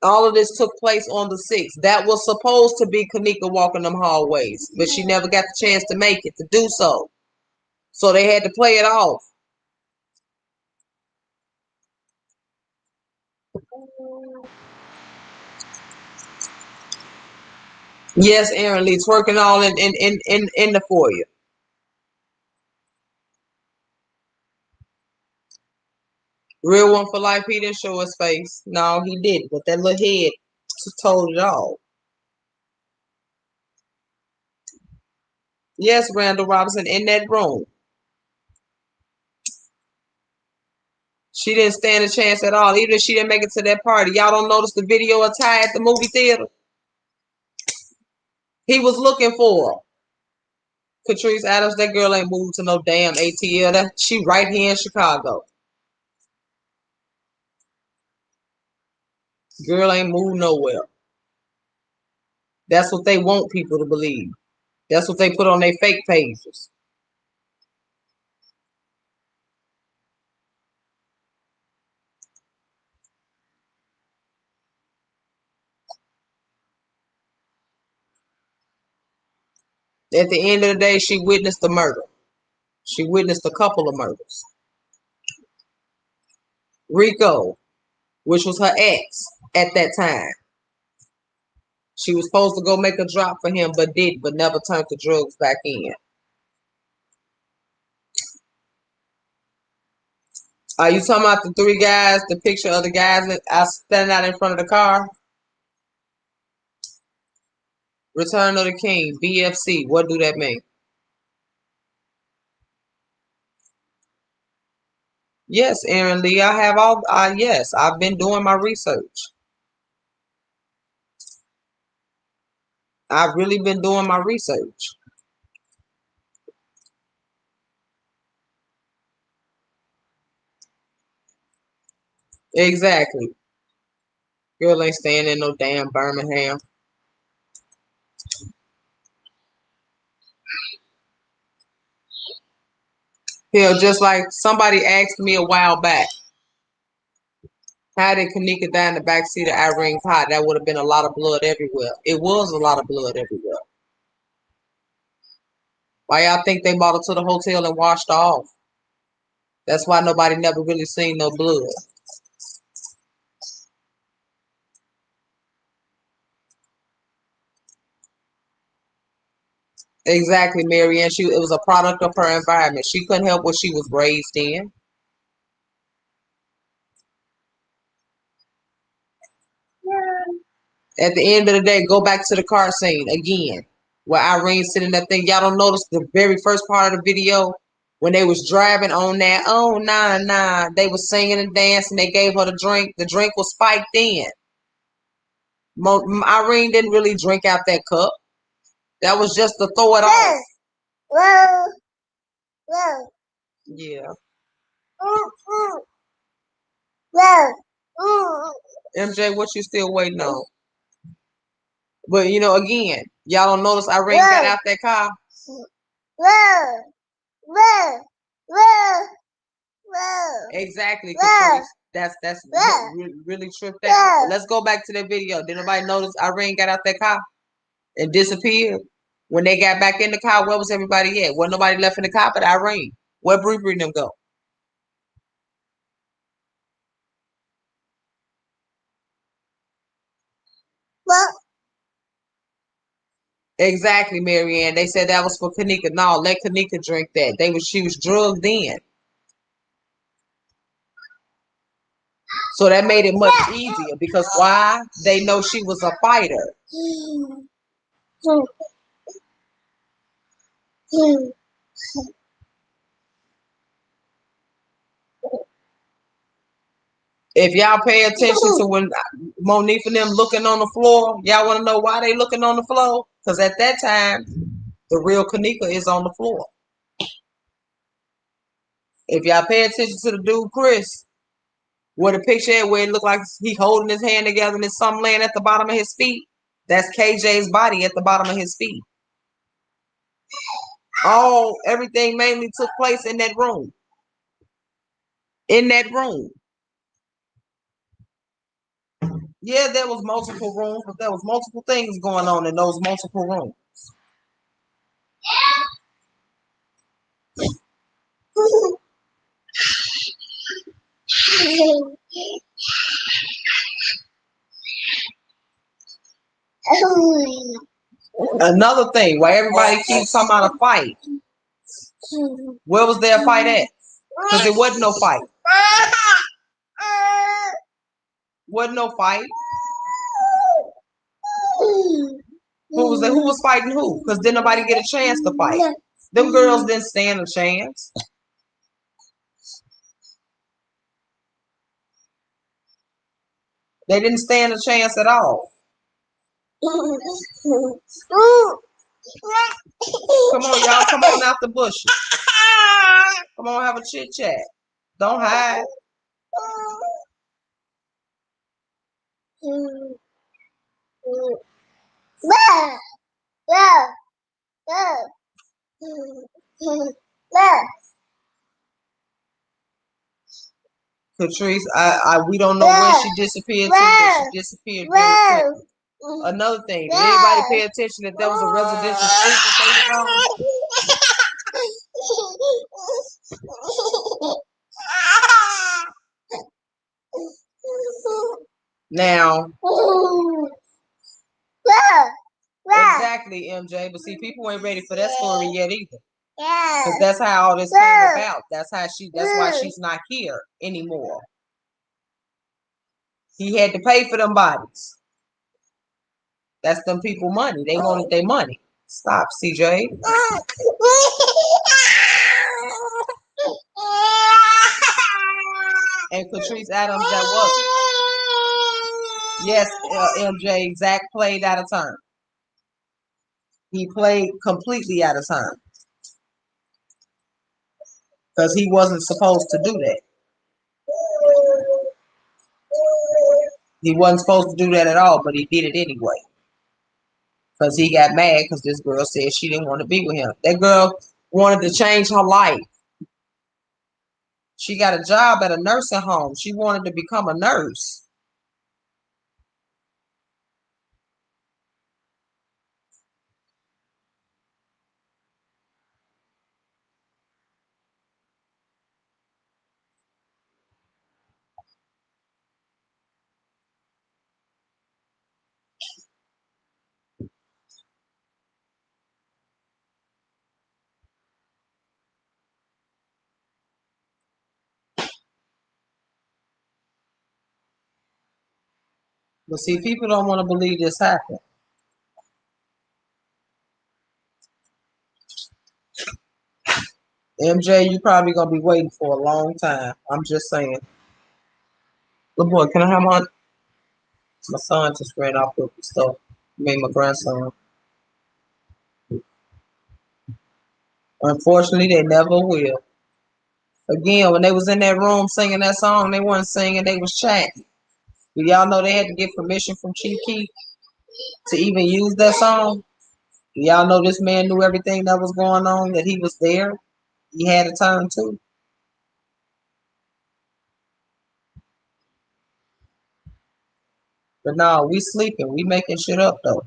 All of this took place on the 6th. That was supposed to be Kanika walking them hallways, but she never got the chance to make it to do so. So they had to play it off. Yes, Aaron Lee, twerking all in the foyer. Real one for life, he didn't show his face. No, he didn't. But that little head told it all. Yes, Randall Robinson in that room. She didn't stand a chance at all. Even if she didn't make it to that party. Y'all don't notice the video of Ty at the movie theater? He was looking for her. Catrice Adams, that girl ain't moved to no damn ATL. She right here in Chicago. Girl ain't moved nowhere. That's what they want people to believe. That's what they put on their fake pages. At the end of the day, she witnessed the murder. She witnessed a couple of murders. Rico, which was her ex at that time. She was supposed to go make a drop for him, but never turned the drugs back in. Are you talking about the three guys, the picture of the guys that are standing out in front of the car? Return of the King, BFC. What do that mean? Yes, Aaron Lee, I have all, yes, I've been doing my research. I've really been doing my research. Exactly. Girl ain't staying in no damn Birmingham. Hell, just like somebody asked me a while back, how did Kanika die in the backseat of Irene's car? That would have been a lot of blood everywhere. It was a lot of blood everywhere. Why y'all think they brought her to the hotel and washed her off? That's why nobody never really seen no blood. Exactly, Marianne. It was a product of her environment. She couldn't help what she was raised in. At the end of the day, go back to the car scene again, where Irene sitting in that thing. Y'all don't notice the very first part of the video when they was driving on that. Oh nah nah, they was singing and dancing. They gave her the drink. The drink was spiked in. Irene didn't really drink out that cup. That was just to throw it off. Yeah. MJ, what you still waiting on? But you know, again, y'all don't notice Irene got out that car. Exactly, Catrice. That's really tripped out. Let's go back to that video. Did nobody notice Irene got out that car and disappeared? When they got back in the car, where was everybody at? Wasn't nobody left in the car but Irene. Where Bree and them go? Exactly, Marianne. They said that was for Kanika. No, let Kanika drink that. She was drugged in. So that made it much easier because why? They know she was a fighter. If y'all pay attention to when Monique and them looking on the floor, y'all want to know why they looking on the floor? Because at that time, the real Kanika is on the floor. If y'all pay attention to the dude Chris, where the picture at where it looked like he holding his hand together and there's something laying at the bottom of his feet, that's KJ's body at the bottom of his feet. Everything mainly took place in that room. In that room. Yeah, there was multiple rooms, but there was multiple things going on in those multiple rooms. Another thing, why everybody keeps talking about a fight. Where was their fight at? Because there wasn't no fight. Wasn't no fight. Who was fighting who? Because didn't nobody get a chance to fight. Them girls didn't stand a chance. They didn't stand a chance at all. Come on, y'all. Come on out the bushes. Come on, have a chit chat. Don't hide. Catrice, we don't know where she disappeared to, but she disappeared very quickly. Another thing, did anybody pay attention that there was a residential street that they was on? Now, exactly, MJ. But see, people ain't ready for that story yet either. Because that's how all this came about. That's why she's not here anymore. He had to pay for them bodies. That's them people money. They wanted their money. Stop, CJ. And Catrice Adams, that wasn't. Yes, MJ, Zach played out of turn. He played completely out of turn. Because he wasn't supposed to do that. He wasn't supposed to do that at all, but he did it anyway. Because he got mad because this girl said she didn't want to be with him. That girl wanted to change her life. She got a job at a nursing home. She wanted to become a nurse. But see, people don't want to believe this happened. MJ, you probably gonna be waiting for a long time. I'm just saying. Good boy, can I have my son just ran off with the stuff? I mean, my grandson. Unfortunately, they never will. Again, when they was in that room singing that song, they weren't singing, they was chanting. Do y'all know they had to get permission from Chief Keef to even use that song? Do y'all know this man knew everything that was going on, that he was there? He had a turn too. But no, we sleeping. We making shit up though.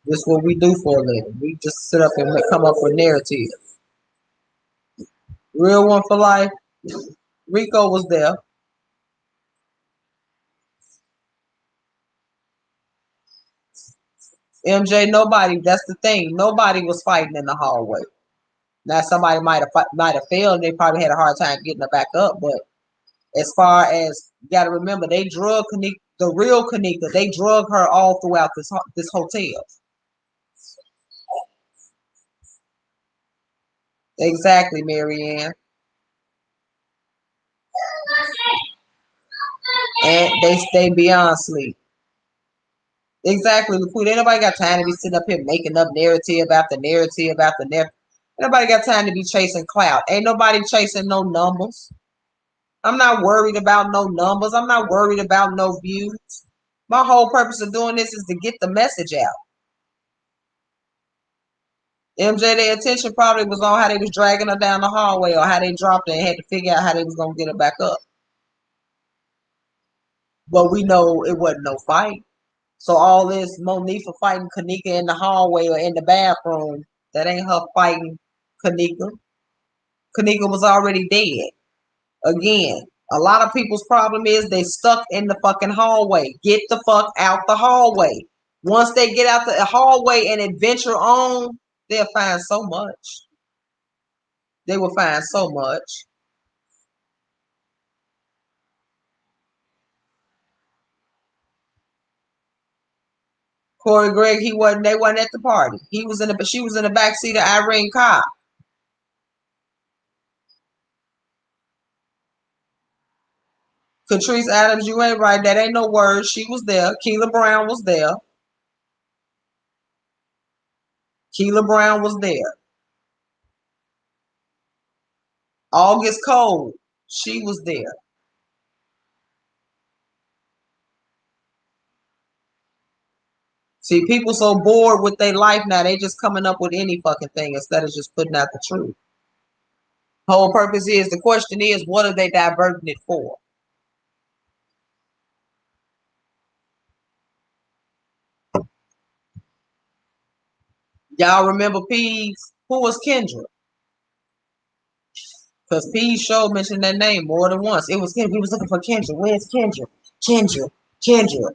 This is what we do for a living. We just sit up and come up with narratives. Real one for life. Rico was there. MJ, nobody. That's the thing. Nobody was fighting in the hallway. Now somebody might have failed. They probably had a hard time getting her back up. But as far as you got to remember, they drug Kanika, the real Kanika. They drug her all throughout this hotel. Exactly, Marianne. And they stay beyond sleep. Exactly, Laquita. Ain't nobody got time to be sitting up here making up narrative after narrative after narrative. Ain't nobody got time to be chasing clout. Ain't nobody chasing no numbers. I'm not worried about no numbers. I'm not worried about no views. My whole purpose of doing this is to get the message out. MJ, their attention probably was on how they was dragging her down the hallway or how they dropped her and had to figure out how they was going to get her back up. But we know it wasn't no fight. So all this Monifa fighting Kanika in the hallway or in the bathroom, that ain't her fighting Kanika. Kanika was already dead. Again, a lot of people's problem is they stuck in the fucking hallway. Get the fuck out the hallway. Once they get out the hallway and adventure on, they'll find so much. They will find so much. Corey Gregg, they wasn't at the party. She was in the back seat of Irene car. Catrice Adams, you ain't right. That ain't no word. She was there. Keela Brown was there. Keela Brown was there. August Cole, she was there. See, people so bored with their life now, they just coming up with any fucking thing instead of just putting out the truth. Whole purpose is, the question is, what are they diverting it for? Y'all remember Pease? Who was Kendra? Because Pease show mentioned that name more than once. It was him. He was looking for Kendra. Where's Kendra? Kendra.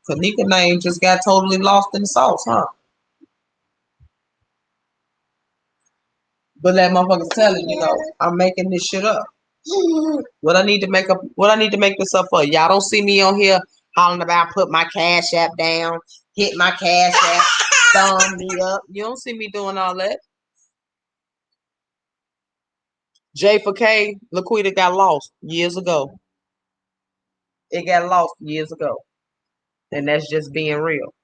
Kanika name just got totally lost in the sauce, huh? But that motherfucker's telling I'm making this shit up. What I need to make this up for? Y'all don't see me on here hollering about put my cash app down, hit my cash app, thumb me up. You don't see me doing all that. J for K, Laquita got lost years ago. It got lost years ago. And that's just being real.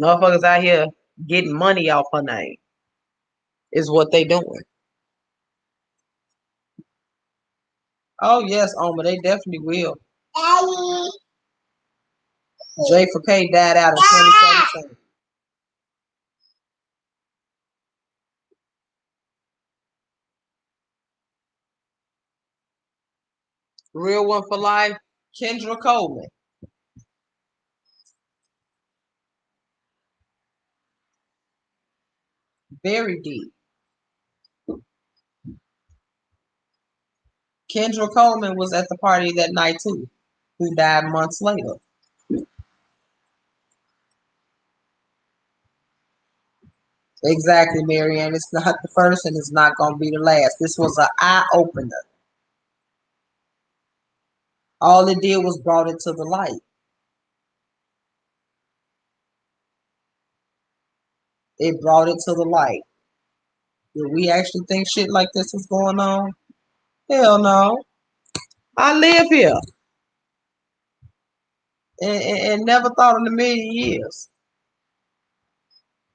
Motherfuckers out here getting money off her name is what they doing. Oh yes, Oma, they definitely will. J for K died out in 2017. Real one for life, Kendra Coleman. Very deep. Kendra Coleman was at the party that night too, who died months later. Exactly, Marianne. It's not the first and it's not going to be the last. This was an eye-opener. All it did was brought it to the light. It brought it to the light. Did we actually think shit like this was going on? Hell no. I live here and never thought in a million years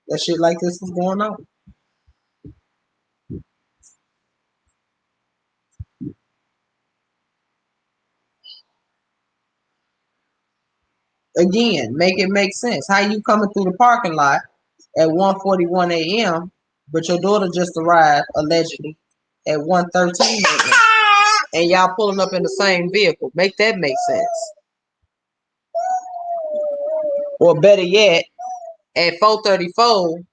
that shit like this was going on. Again, make it make sense. How you coming through the parking lot at 1:41 a.m., but your daughter just arrived, allegedly, at 1:13 a.m., and y'all pulling up in the same vehicle? Make that make sense. Or better yet, at 4:34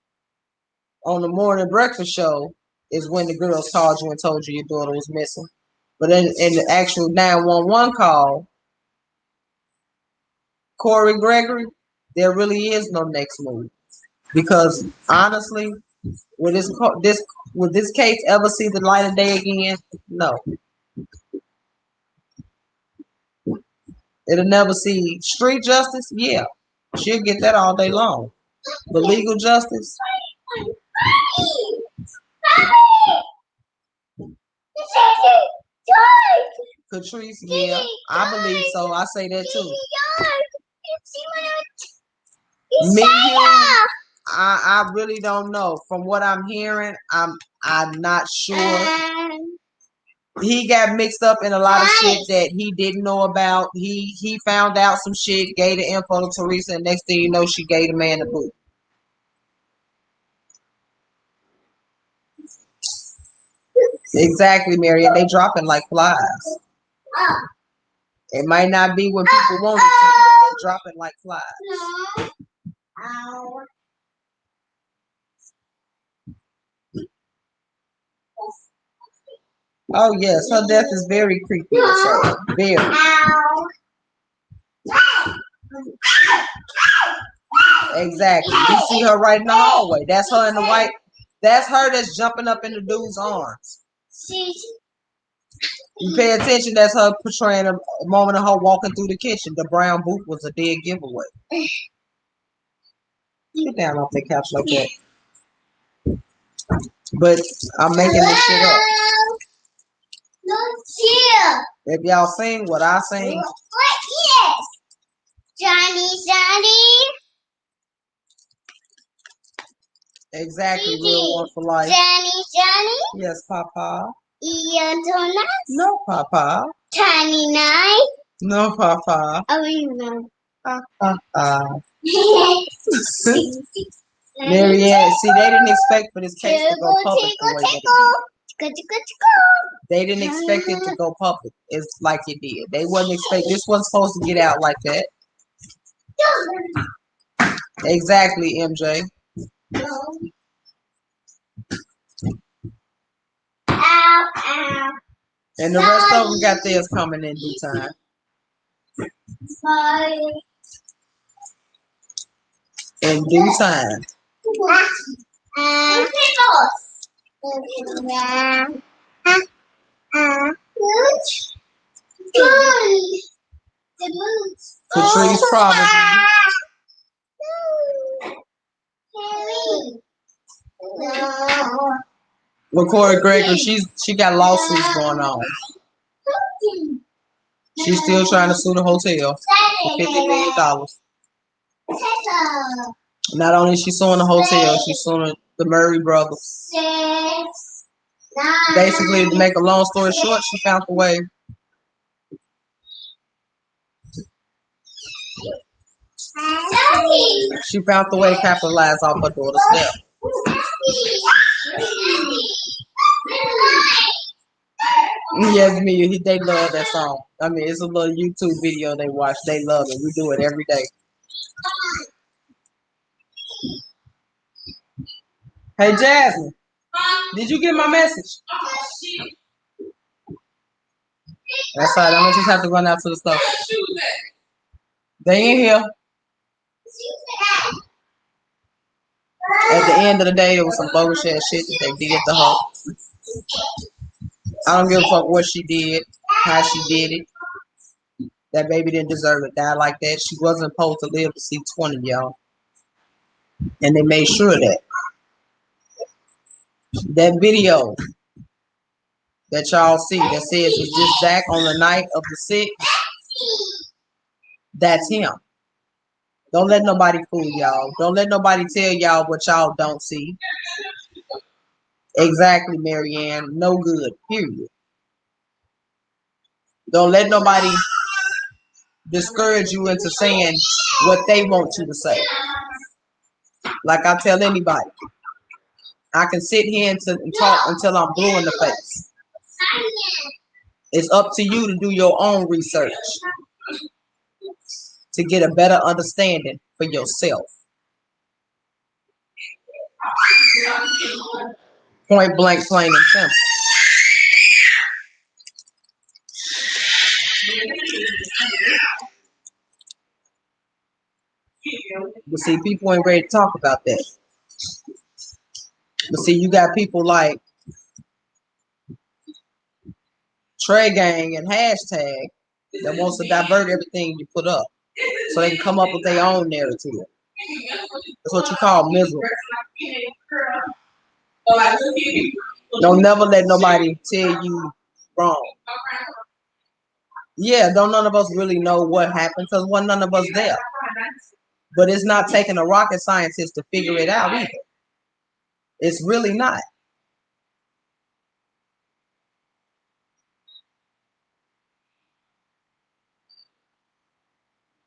on the morning breakfast show is when the girls called you and told you your daughter was missing. But in the actual 911 call, Corey Gregory, there really is no next move. Because honestly, will this case ever see the light of day again? No. It'll never see street justice. Yeah, she'll get that all day long. But legal justice, Catrice, yeah, I believe so. I say that too. Me, I really don't know. From what I'm hearing, I'm not sure. He got mixed up in a lot of shit that he didn't know about. He found out some shit, gave the info to Teresa, and next thing you know, she gave the man the boot. Exactly, Mariette. They dropping like flies. It might not be when people want it to, but they dropping like flies. Oh yes, her death is very creepy. So very. Exactly. You see her right in the hallway. That's her in the white. That's her that's jumping up in the dude's arms. You pay attention, that's her portraying a moment of her walking through the kitchen. The brown boot was a dead giveaway. Get down off the couch like that. But I'm making this shit up. If y'all sing what I sing. Yes. Johnny. Exactly, real one for life. Johnny. Yes, Papa. Donuts? No, Papa. Tiny Night? No, Papa. Oh, you know. Marianne, see, they didn't expect for this case to go public the way that it did. They didn't expect it to go public. It's like it did. They wasn't expect. This wasn't supposed to get out like that. Exactly, MJ. Ow. And the rest of them got theirs coming in due time. In due time. Catrice probably. With Corey Gregory, she got lawsuits going on. She's still trying to sue the hotel for $50 million. Not only is she suing the hotel, she's suing the Murray brothers. Basically, to make a long story short, she found the way. She found the way to capitalize off her daughter's death. Yes, me. They love that song. I mean, it's a little YouTube video they watch. They love it. We do it every day. Hey, Jasmine. Did you get my message? That's all right. I'm gonna just have to run out to the store. They in here. At the end of the day, it was some bogus ass shit that they did to her. I don't give a fuck what she did, how she did it. That baby didn't deserve to die like that. She wasn't supposed to live to see 20, y'all. And they made sure of that. That video that y'all see that says it's just Zach on the night of the 6th, that's him. Don't let nobody fool y'all. Don't let nobody tell y'all what y'all don't see. Exactly, Marianne. No good, period. Don't let nobody discourage you into saying what they want you to say. Like I tell anybody, I can sit here and talk until I'm blue in the face. It's up to you to do your own research to get a better understanding for yourself. Point blank, plain and simple. But see, people ain't ready to talk about that. But see, you got people like Trey Gang and Hashtag that wants to divert everything you put up so they can come up with their own narrative. That's what you call miserable. Don't never let nobody tell you wrong. Yeah, don't none of us really know what happened because wasn't none of us there. But it's not taking a rocket scientist to figure it out either. It's really not.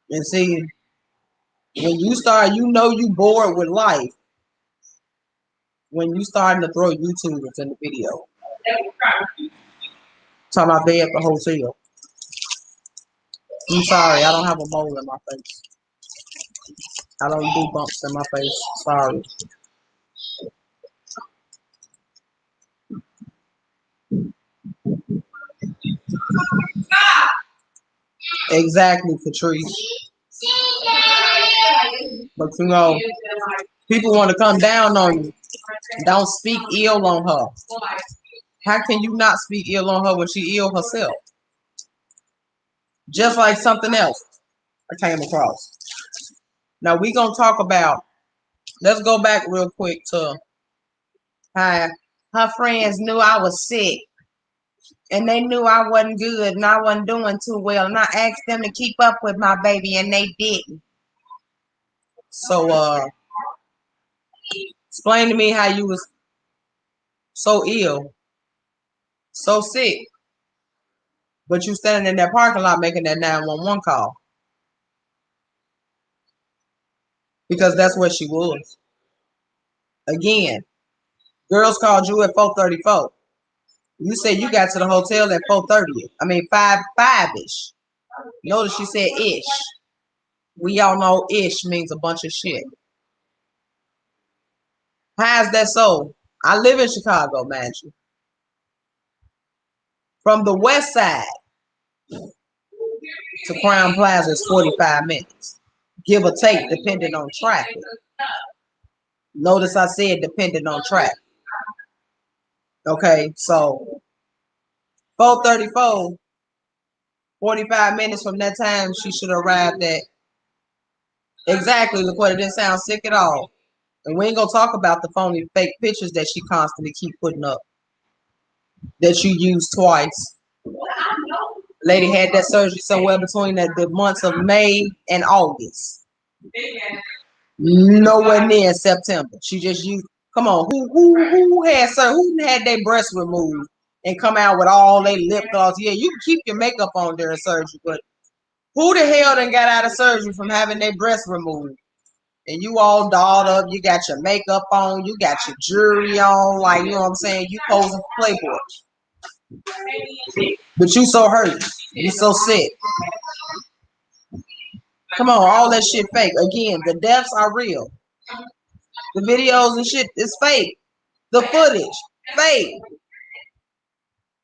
And see, when you start, you know you bored with life when you starting to throw YouTubers in the video. Talking about they at the hotel. I'm sorry, I don't have a mole in my face. I don't do bumps in my face. Sorry. Exactly, Patrice. But you know, people want to come down on you. Don't speak ill on her. How can you not speak ill on her when she ill herself? Just like something else I came across. Now we gonna talk about. Let's go back real quick to how her friends knew I was sick, and they knew I wasn't good, and I wasn't doing too well, and I asked them to keep up with my baby, and they didn't. So, explain to me how you was so ill, so sick, but you standing in that parking lot making that 911 call because that's what she was. Again, girls called you at 4:34. You said you got to the hotel at 4:30. I mean 5-ish. Notice she said ish. We all know ish means a bunch of shit. How is that so? I live in Chicago, man. From the west side to Crown Plaza is 45 minutes. Give or take, depending on traffic. Notice I said depending on traffic. Okay, so 4:34, 45 minutes from that time, she should have arrived at. Exactly, LaQuetta didn't sound sick at all. And we ain't gonna talk about the phony fake pictures that she constantly keep putting up. That you used twice. Lady had that surgery somewhere between the months of May and August. Nowhere near September. She just used. Come on, who had their breasts removed and come out with all their lip gloss? Yeah, you can keep your makeup on during surgery, but who the hell done got out of surgery from having their breasts removed? And you all dolled up, you got your makeup on, you got your jewelry on, like, you know what I'm saying? You posing for Playboy. But you so hurt. You so sick. Come on, all that shit fake. Again, the deaths are real. The videos and shit is fake. The footage, fake.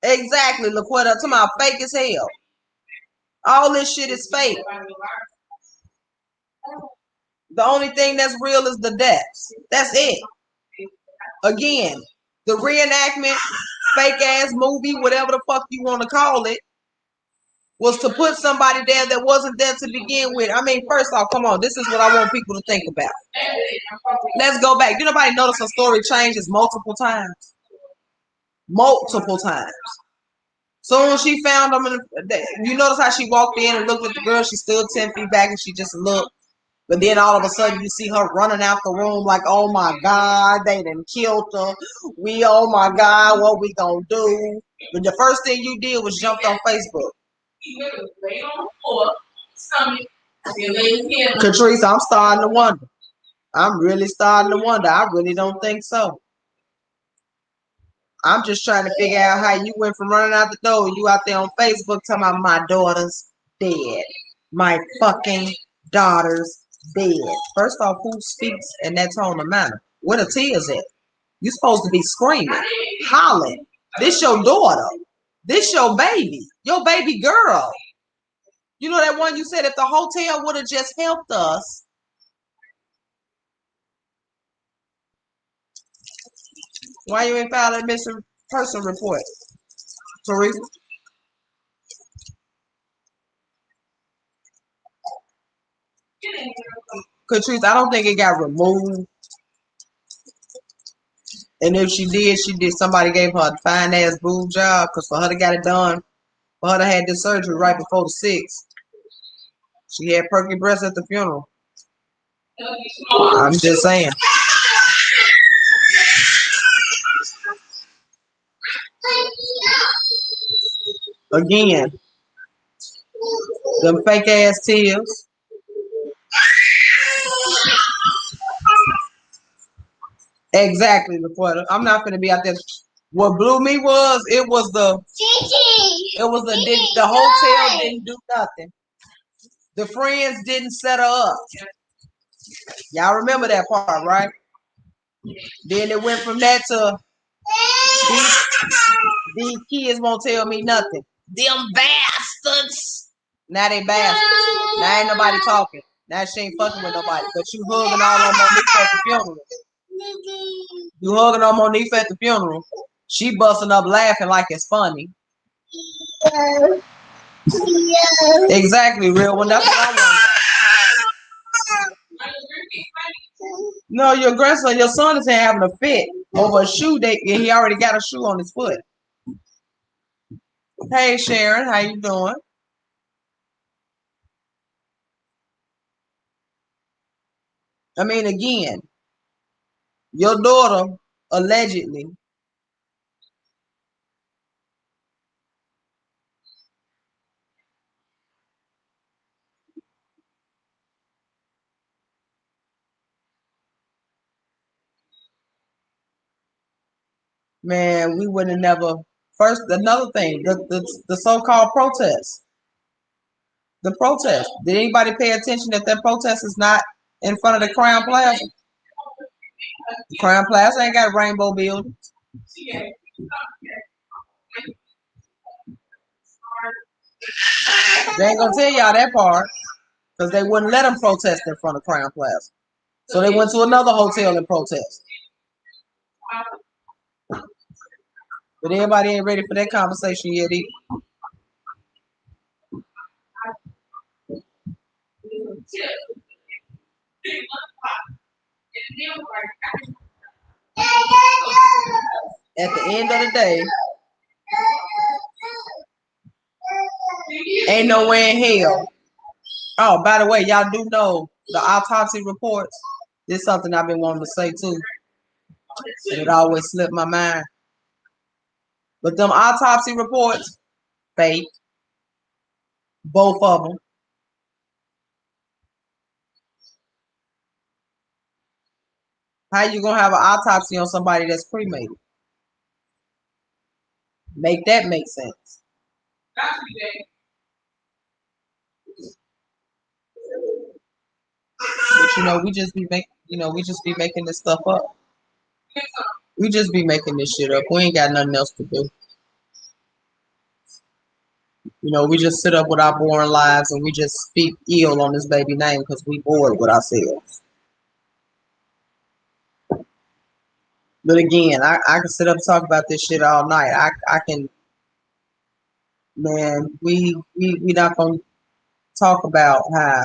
Exactly, look what I'm talking about, fake as hell. All this shit is fake. The only thing that's real is the deaths. That's it. Again, the reenactment, fake ass movie, whatever the fuck you want to call it, was to put somebody there that wasn't there to begin with. I mean, first off, come on, this is what I want people to think about. Let's go back. Did nobody notice her story changes multiple times? Multiple times. So when she found them, you notice how she walked in and looked at the girl, she stood 10 feet back and she just looked. But then all of a sudden you see her running out the room like, oh my God, they done killed her. Oh my God, what we gonna do? But the first thing you did was jumped on Facebook. Catrice, I'm starting to wonder. I'm really starting to wonder. I really don't think so. I'm just trying to figure out how you went from running out the door, you out there on Facebook talking about my daughter's dead. My fucking daughter's dead. First off, who speaks in that tone of manner? Where the tears at? You supposed to be screaming, hollering. This your daughter. This your baby girl. You know that one you said if the hotel would have just helped us. Why you ain't filed a missing person report, Teresa? Catrice, I don't think it got removed. And if she did, somebody gave her a fine ass boob job because for her to get it done, for her to have this surgery right before the 6th, she had perky breasts at the funeral. I'm just saying. Again, them fake ass tears. Exactly, LaQuetta. I'm not gonna be out there. What blew me was the hotel didn't do nothing. The friends didn't set her up. Y'all remember that part, right? Then it went from that to these kids won't tell me nothing. Them bastards. Now they bastards. Now ain't nobody talking. Now she ain't fucking with nobody. But you hugging all on Monique at the funeral. You hugging on Monique at the funeral. She busting up laughing like it's funny. Exactly, real one. That's what I want. No, your grandson, your son is having a fit over a shoe date, and he already got a shoe on his foot. Hey, Sharon, how you doing? I mean, again, your daughter allegedly man, we would have never. First, another thing, the so-called protest. The protest. Did anybody pay attention that protest is not in front of the Crown Plaza? The Crown Plaza ain't got rainbow buildings. They ain't gonna tell y'all that part because they wouldn't let them protest in front of Crown Plaza. So they went to another hotel and protest. But everybody ain't ready for that conversation yet either. At the end of the day, ain't nowhere in hell. Oh, by the way, y'all do know the autopsy reports. This is something I've been wanting to say too. And it always slipped my mind. But them autopsy reports, fake. Both of them. How you gonna have an autopsy on somebody that's cremated? Make that make sense. But we just be making this stuff up. We just be making this shit up. We ain't got nothing else to do. You know, we just sit up with our boring lives and we just speak ill on this baby name because we bored with ourselves. But again, I can sit up and talk about this shit all night. I can, man, we not gonna talk about how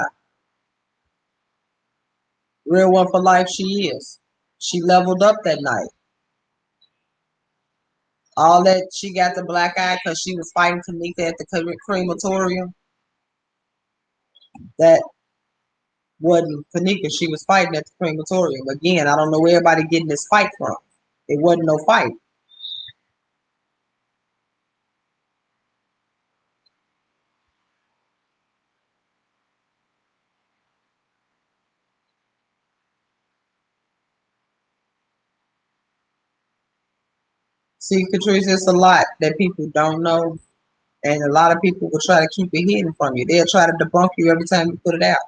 real one for life she is. She leveled up that night. All that she got the black eye because she was fighting Tanika at the crematorium. That wasn't Tanika. She was fighting at the crematorium. Again, I don't know where everybody getting this fight from. It wasn't no fight. See, Catrice, it's a lot that people don't know, and a lot of people will try to keep it hidden from you. They'll try to debunk you every time you put it out.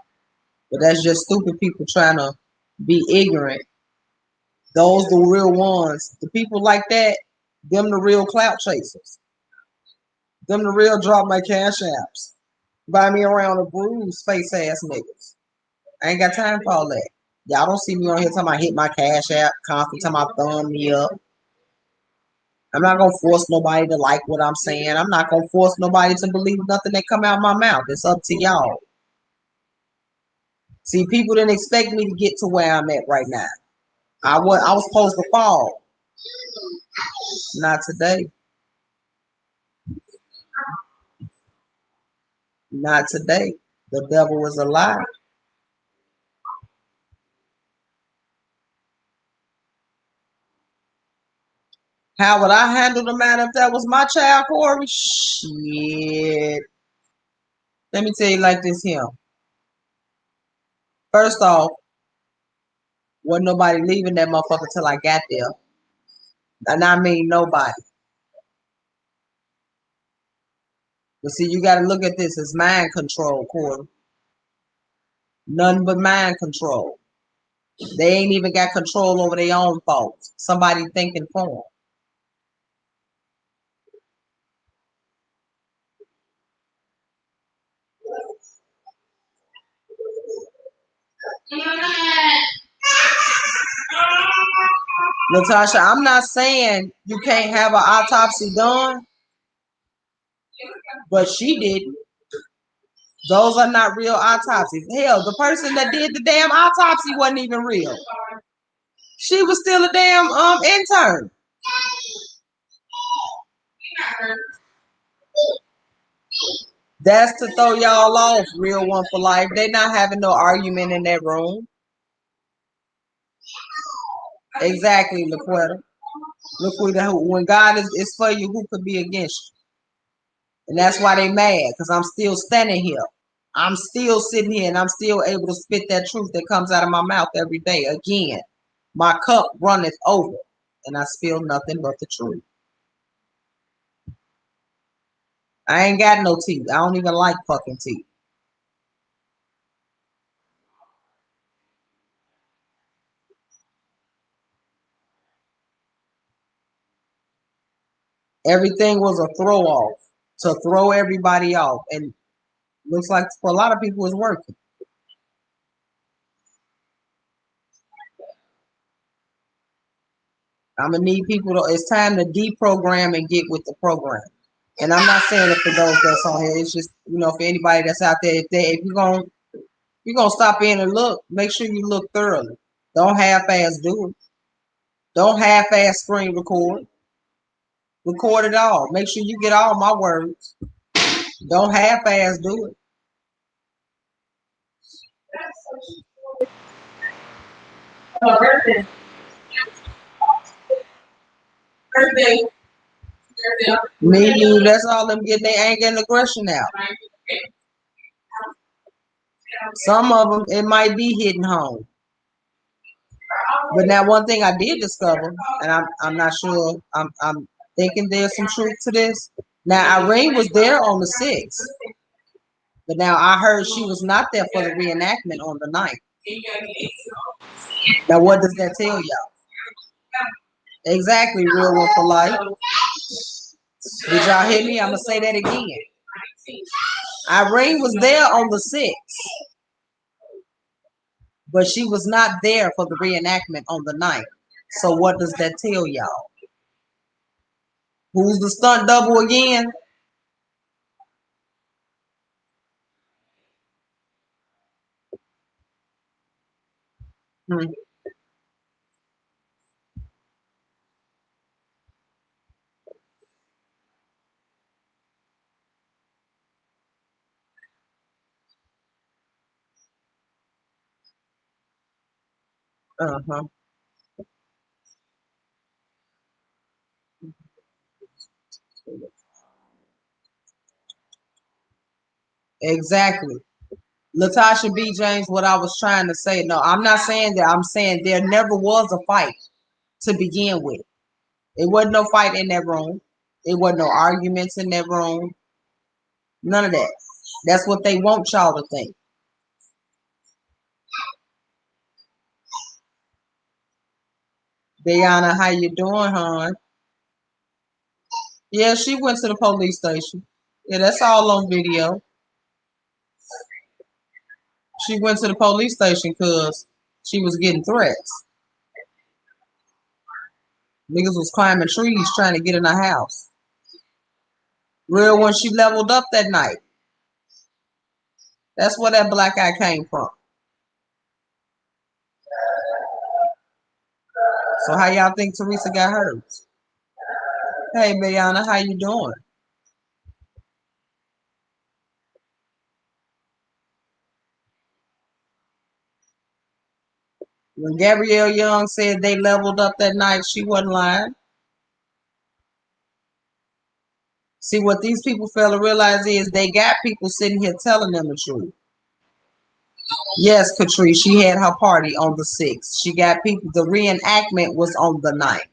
But that's just stupid people trying to be ignorant. Those the real ones. The people like that, them the real clout chasers. Them the real drop my cash apps. Buy me around a bruise, face ass niggas. I ain't got time for all that. Y'all don't see me on here talking about hit my cash app, constantly talking about thumb me up. I'm not gonna force nobody to like what I'm saying. I'm not gonna force nobody to believe nothing that come out my mouth. It's up to y'all. See, people didn't expect me to get to where I'm at right now. I was supposed to fall. Not today. Not today. The devil was a lie. How would I handle the matter if that was my child, Corey? Shit. Let me tell you like this here. First off, wasn't nobody leaving that motherfucker till I got there. And I mean nobody. But see, you got to look at this as mind control, Corey. Nothing but mind control. They ain't even got control over their own thoughts. Somebody thinking for them. Natasha, I'm not saying you can't have an autopsy done, but she didn't. Those are not real autopsies. Hell, the person that did the damn autopsy wasn't even real. She was still a damn intern. That's to throw y'all off, real one for life. They not having no argument in that room. Exactly, LaQuetta. LaQuetta, when God is for you, who could be against you? And that's why they mad, because I'm still standing here. I'm still sitting here and I'm still able to spit that truth that comes out of my mouth every day. Again, my cup runneth over and I spill nothing but the truth. I ain't got no teeth. I don't even like fucking teeth. Everything was a throw off to throw everybody off. And looks like for a lot of people it's working. I'm gonna need people to, it's time to deprogram and get with the program. And I'm not saying it for those that's on here. It's just, you know, for anybody that's out there, if you're gonna stop in and look, make sure you look thoroughly. Don't half-ass do it. Don't half-ass screen record. Record it all. Make sure you get all my words. Don't half-ass do it. Me, you, that's all them getting their anger and aggression out. Some of them, it might be hitting home. But now one thing I did discover, and I'm not sure, I'm thinking there's some truth to this. Now Irene was there on the 6th. But now I heard she was not there for the reenactment on the 9th. Now what does that tell y'all? Exactly, real one for life. Did y'all hear me? I'm gonna say that again. Irene was there on the 6th, but she was not there for the reenactment on the 9th. So what does that tell y'all? Who's the stunt double again? Hmm. Uh-huh. Exactly. Latasha B. James, what I was trying to say. No, I'm not saying that. I'm saying there never was a fight to begin with. It wasn't no fight in that room. It wasn't no arguments in that room. None of that. That's what they want y'all to think. Diana, how you doing, hon? Yeah, she went to the police station. Yeah, that's all on video. She went to the police station because she was getting threats. Niggas was climbing trees trying to get in her house. Real when she leveled up that night. That's where that black eye came from. So how y'all think Teresa got hers? Hey, Bayana, how you doing? When Gabrielle Young said they leveled up that night, she wasn't lying. See, what these people fail to realize is they got people sitting here telling them the truth. Yes, Catrice, she had her party on the 6th. She got people, the reenactment was on the 9th.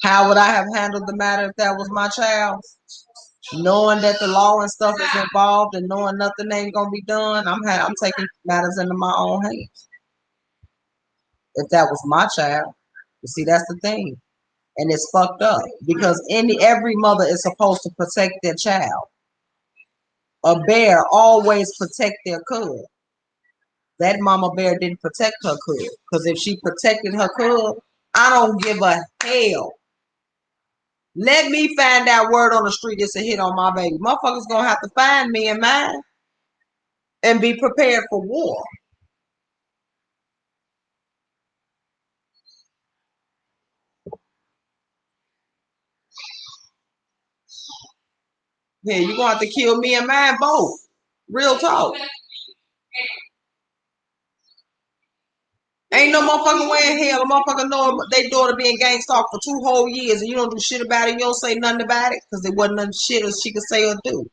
How would I have handled the matter if that was my child? Knowing that the law and stuff is involved and knowing nothing ain't gonna be done, I'm taking matters into my own hands. If that was my child, you see, that's the thing, and it's fucked up because every mother is supposed to protect their child. A bear always protect their cub. That mama bear didn't protect her cub because if she protected her cub, I don't give a hell. Let me find out word on the street it's a hit on my baby. Motherfuckers gonna have to find me and mine and be prepared for war. Yeah, you gonna have to kill me and mine both. Real talk. Ain't no motherfucking way in hell a motherfucker know they daughter being gang stalked for 2 whole years and you don't do shit about it. You don't say nothing about it because there wasn't nothing shit as she could say or do.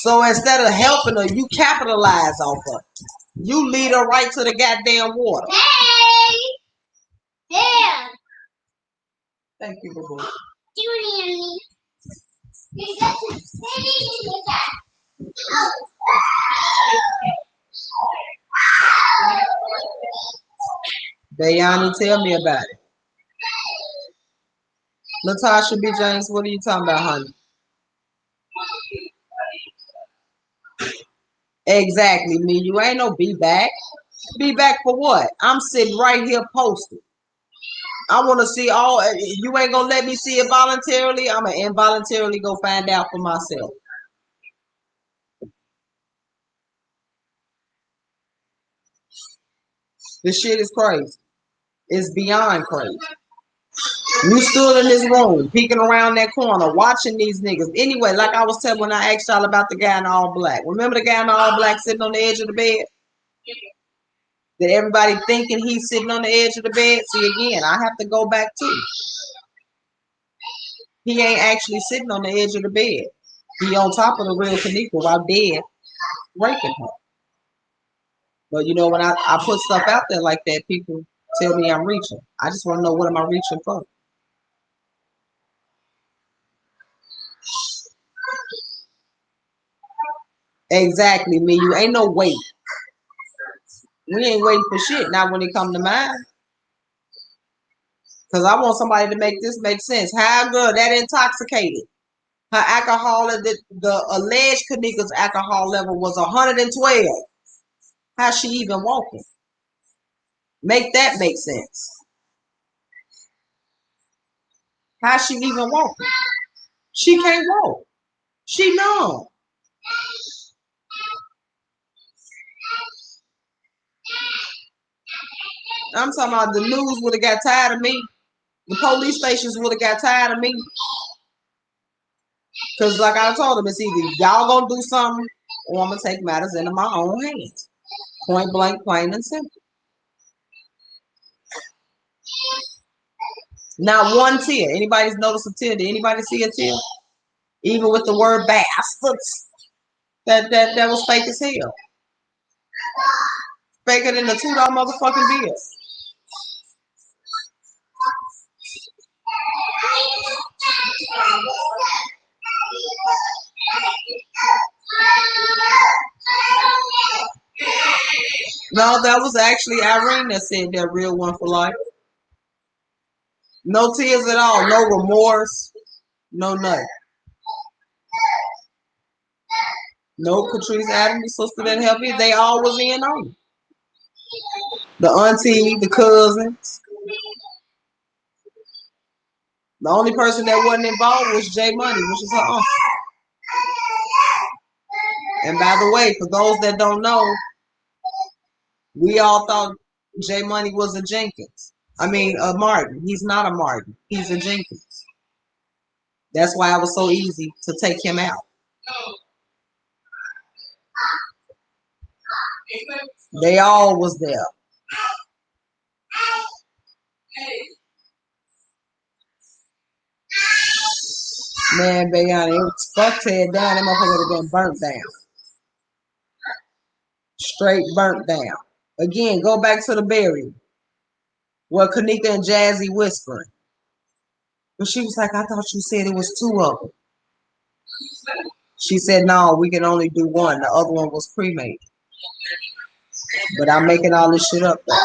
So instead of helping her, you capitalize off her. You lead her right to the goddamn water. Hey! Dad! Thank you, boo boo. Dayani, tell me about it. Latasha B. James, what are you talking about, honey? Exactly, me. You ain't no be back. Be back for what? I'm sitting right here posted. I want to see all. You ain't gonna let me see it voluntarily. I'm gonna involuntarily go find out for myself. This shit is crazy. It's beyond crazy. You stood in this room, peeking around that corner, watching these niggas. Anyway, like I was telling when I asked y'all about the guy in all black. Remember the guy in all black sitting on the edge of the bed? That everybody thinking he's sitting on the edge of the bed? See, again, I have to go back to. He ain't actually sitting on the edge of the bed. He on top of the real Kanika while dead, raping her. But you know, when I put stuff out there like that, people tell me I'm reaching. I just want to know what am I reaching for? Exactly, me. You ain't no wait. We ain't waiting for shit. Not when it come to mine. Because I want somebody to make this make sense. How girl that intoxicated? Her alcohol, the alleged Kanika's alcohol level was 112. How's she even walking? Make that make sense. How's she even walking? She can't walk. She numb. I'm talking about the news would have got tired of me. The police stations would have got tired of me. Because like I told them, it's either y'all gonna do something or I'm gonna take matters into my own hands. Point blank, plain and simple. Not one tear. Anybody's noticed a tear? Did anybody see a tear? Even with the word bastards. That was fake as hell. Faker than the $2 motherfucking bill. No, that was actually Irene that said that real one for life. No tears at all. No remorse. No nothing. No Patrice Adams, the sister that helped me. They all was in on it. The auntie, the cousins. The only person that wasn't involved was J Money, which is her uncle. And by the way, for those that don't know, we all thought J Money was a Jenkins. I mean, a Martin. He's not a Martin. He's a Jenkins. That's why it was so easy to take him out. They all was there. Man, Bayani, it was fucked head down. That motherfucker would have been burnt down. Straight burnt down. Again, go back to the burial where Kanika and Jazzy whispering. But she was like, I thought you said it was 2 of them. She said, no, we can only do one. The other one was cremated. But I'm making all this shit up, though.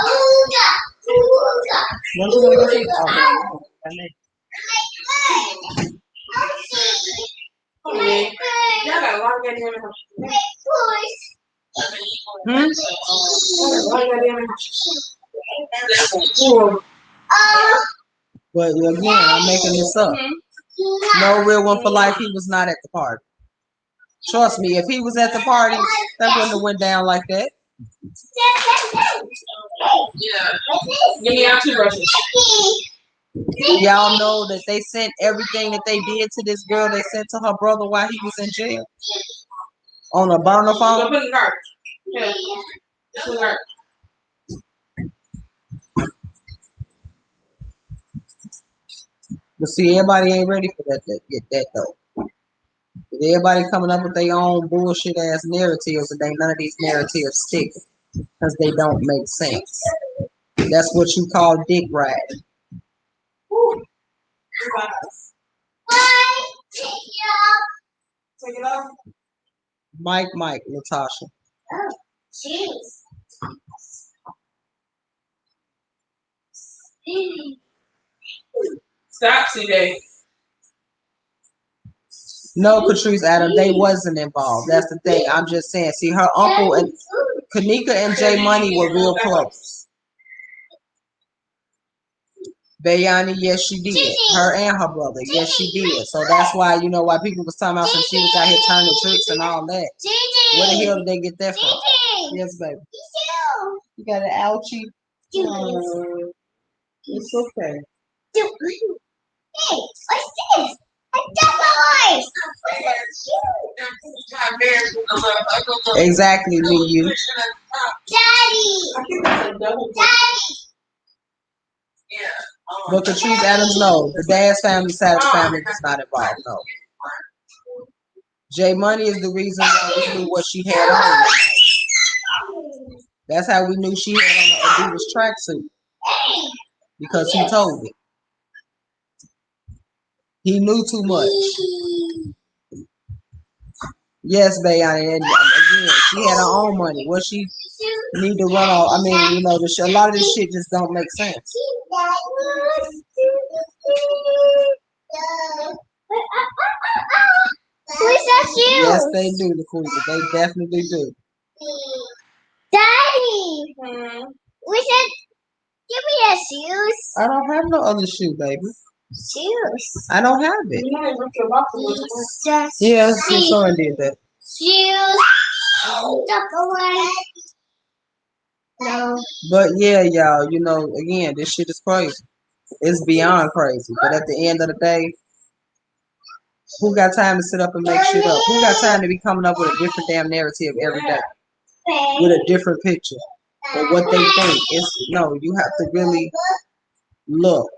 But again, I'm making this up. No real one for life. He was not at the party. Trust me, if he was at the party, that wouldn't have went down like that. Yeah. Give me out 2 brushes. Y'all know that they sent everything that they did to this girl. They sent to her brother while he was in jail on a burner phone. Put it in her. But see, everybody ain't ready for that. Get that though. Everybody coming up with their own bullshit ass narratives, and none of these narratives stick because they don't make sense. That's what you call dick riding. Take it off. Mike, Natasha. Oh, jeez. Stop, CJ. No, Patrice Adams, they wasn't involved. That's the thing. I'm just saying. See, her uncle and Kanika and J Money were real close. Bayani, yes, she did. Her and her brother, yes, she did. So that's why, you know, why people was talking about some she was out here turning tricks and all that. Where the hell did they get that from? Yes, baby. You got an ouchie? It's okay. Hey, what's this? Exactly, me, you. Daddy. Yeah. But Patrice Adams, no. The dad's family, Savage family is not involved, no. J Money is the reason why we knew what she had on. That's how we knew she had on an Adidas tracksuit. Because he told it. He knew too much. Yes, Bayani. And again, she had her own money. What she need to run off? I mean, you know, a lot of this shit just don't make sense. Yes, they do, LaQuisha. They definitely do. Daddy, we said, give me the shoes. I don't have no other shoe, baby. Shoes. I don't have it. Yeah, someone did that. Shoes. No. But yeah, y'all, you know, again, this shit is crazy. It's beyond crazy. But at the end of the day, who got time to sit up and make shit up? Who got time to be coming up with a different damn narrative every day? With a different picture. Or what they think. No, you have to really look.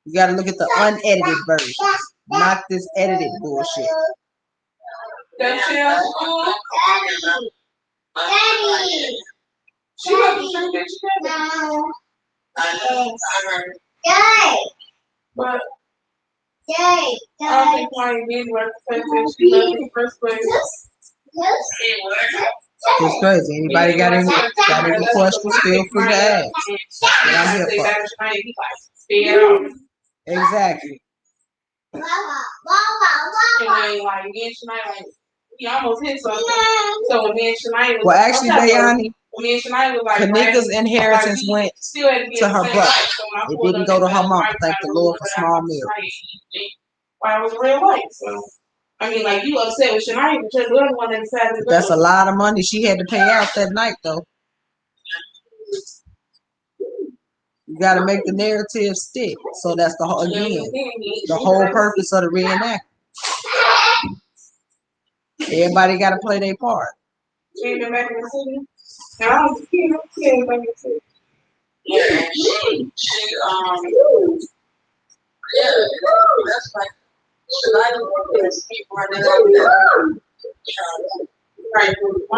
You gotta look at the unedited version. Not this edited bullshit. Daddy. No. But I don't think Maya did work because she left in the first place. It's crazy. Anybody got any questions? Feel free to ask. That's what I'm here for. Exactly. And then, like, me and Shania, like, he almost hit something. So when me and Shania was, well, actually, Bayani, me and Shania was like, Kanika's inheritance went to her brother. It didn't go to her mom. Thank the Lord for small miracles. I was real white, so. I mean, like, you upset with Shania, but you're the one that decided to go. That's a lot of money she had to pay out that night, though. You got to make the narrative stick. So that's the whole, again, the whole purpose of the reenactment. Everybody got to play their part. She ain't been back in the city? I don't see her. She ain't back in the city. Yeah, that's like,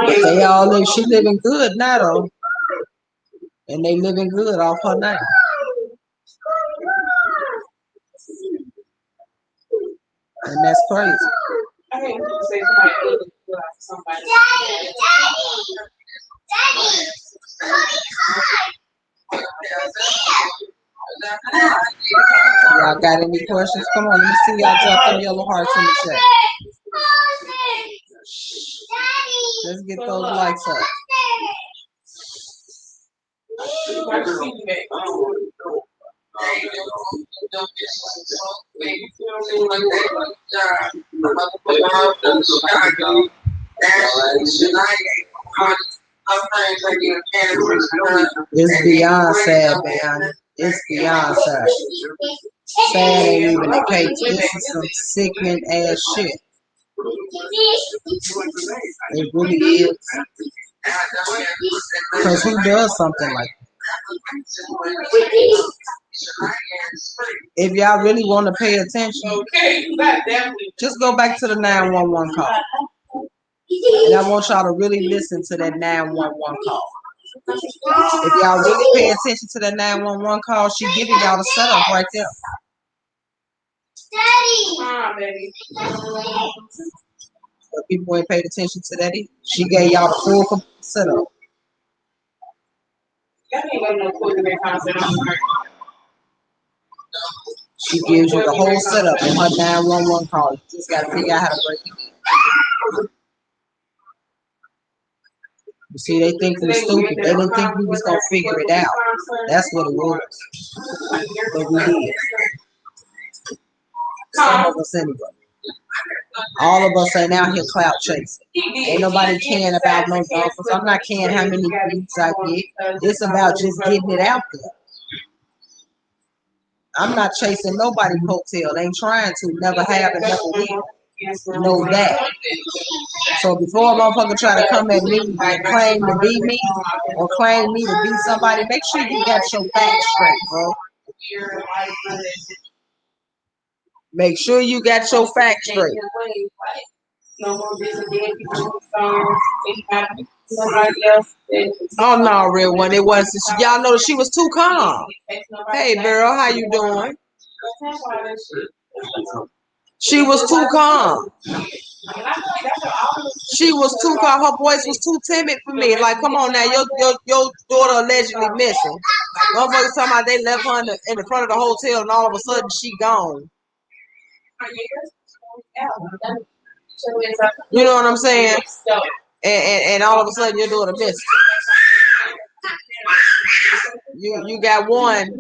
they all live, she living good now, though. And they living good off her name. And that's crazy. I hate to say somebody. Y'all got any questions? Come on, let me see y'all drop them yellow hearts in the chat. Let's get those likes up. It's beyond sad, man. It's beyond sad. Sad ain't even the case. This is some sickening ass shit. It really is. Because who does something like that? If y'all really want to pay attention, just go back to the 911 call. And I want y'all to really listen to that 911 call. If y'all really pay attention to that 911 call, she giving y'all the setup right there. Daddy. But people ain't paid attention to that either. She gave y'all the full setup. She gives you the whole setup on her 911 call. You just got to figure out how to break it. You see, they think we're stupid. They didn't think we was going to figure it out. That's what it was. But we did. Some of us anyway. All of us ain't out here clout chasing. Ain't nobody caring about no numbers. I'm not caring how many views I get. It's about just getting it out there. I'm not chasing nobody coattail. Ain't trying to. Never have and never will. Know that. So before a motherfucker try to come at me and claim to be me or claim me to be somebody, make sure you got your facts straight, bro. Make sure you got your facts straight. Oh no, real one. It wasn't. Y'all know she was too calm. Hey girl, how you doing? She was too calm. She was too calm. Her voice was too timid for me. Like, come on now, your daughter allegedly missing. Motherfuckers talking about they left her in the front of the hotel and all of a sudden she gone. You know what I'm saying? And all of a sudden you're doing a miss. You got one.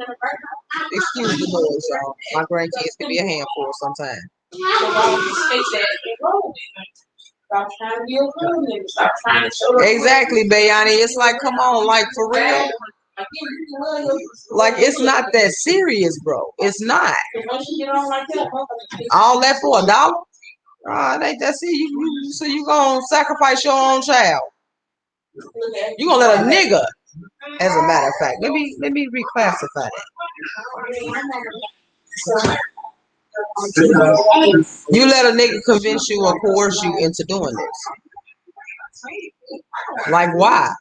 Excuse the noise, y'all. My grandkids can be a handful sometimes. Exactly, Bayani. It's like, come on, like for real. Like it's not that serious, bro. It's not. All that for $1? That's it. So you gonna sacrifice your own child? You gonna let a nigga? As a matter of fact, let me reclassify that. You let a nigga convince you or coerce you into doing this. Like why?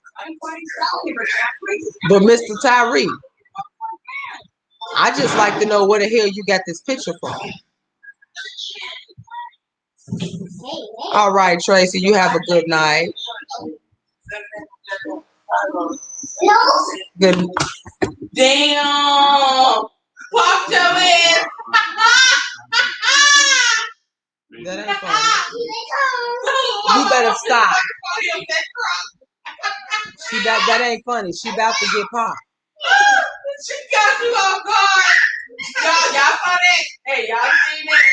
But Mr. Tyree, I just like to know where the hell you got this picture from. All right, Tracy, you have a good night. Good. Damn! Pop your ass! That ain't funny. You better stop. That ain't funny. She about to get popped. She got you off guard. Y'all saw that? Hey, y'all seen that?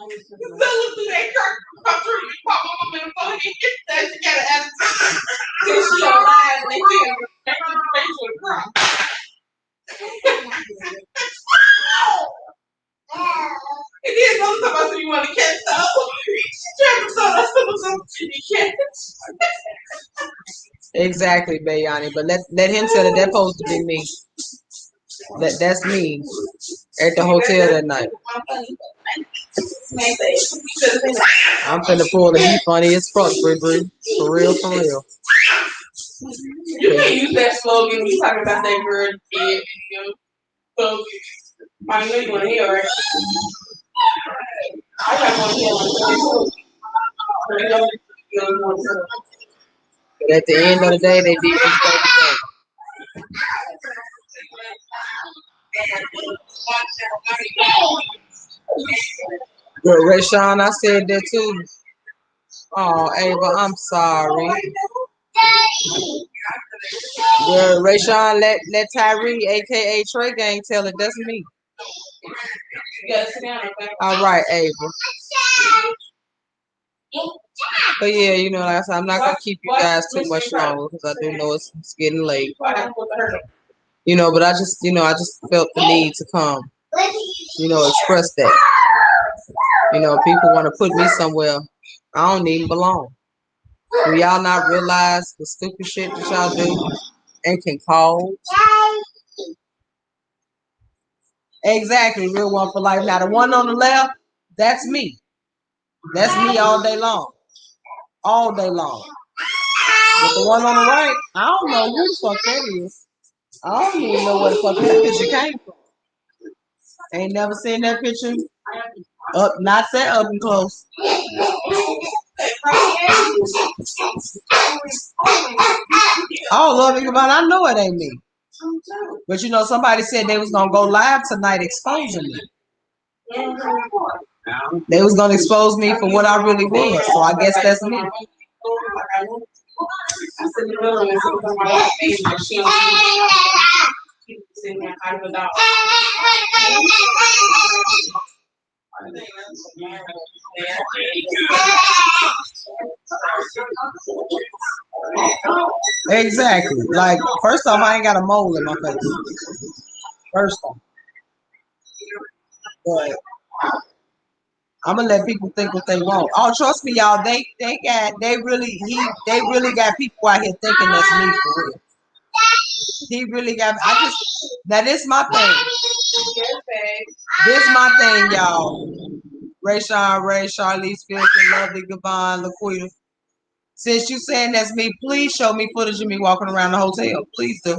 Look through that curtain. Pop her up in the phone. She got an attitude. She don't lie and they feel her face with a cry. It is something you want to catch up. She tried to tell us something you can't. Exactly, Bayani. But let him tell it. That's supposed to be me. That's me at the hotel that night. I'm finna pull the heat funny as fuck, Bri. For real, for real. You can use that slogan when you talking about that girl kid. I know you want to hear, right? I got one here. But at the end of the day, they did this Girl, Rayshawn, I said that too. Oh, Ava, I'm sorry. Girl, Rayshawn, let Tyree, aka Trey Gang, tell it. That's me. All right, Ava. But yeah, you know, like I said, I'm not gonna keep you guys too much longer because I do know it's getting late. You know, but I just felt the need to come. You know, express that. You know, people want to put me somewhere I don't even belong. Do y'all not realize the stupid shit that y'all do and can cause? Exactly, real one for life. Now the one on the left, that's me. That's me all day long. All day long. But the one on the right, I don't know who the fuck that is. I don't even know where the fuck that picture came from. Ain't never seen that picture. Not that up and close. Oh, Lord, I know it ain't me. But you know, somebody said they was gonna go live tonight exposing me. They was gonna expose me for what I really was. So I guess that's me. Exactly. Like, first off, I ain't got a mole in my face. First off. But I'm gonna let people think what they want. Oh, trust me, y'all. They really got people out here thinking that's me for real. He really got. Now this my thing. This my thing, y'all. Rayshawn, Ray, Charlize, Filson, Lovely, Gavon, Laquita. Since you saying that's me, please show me footage of me walking around the hotel. Please do.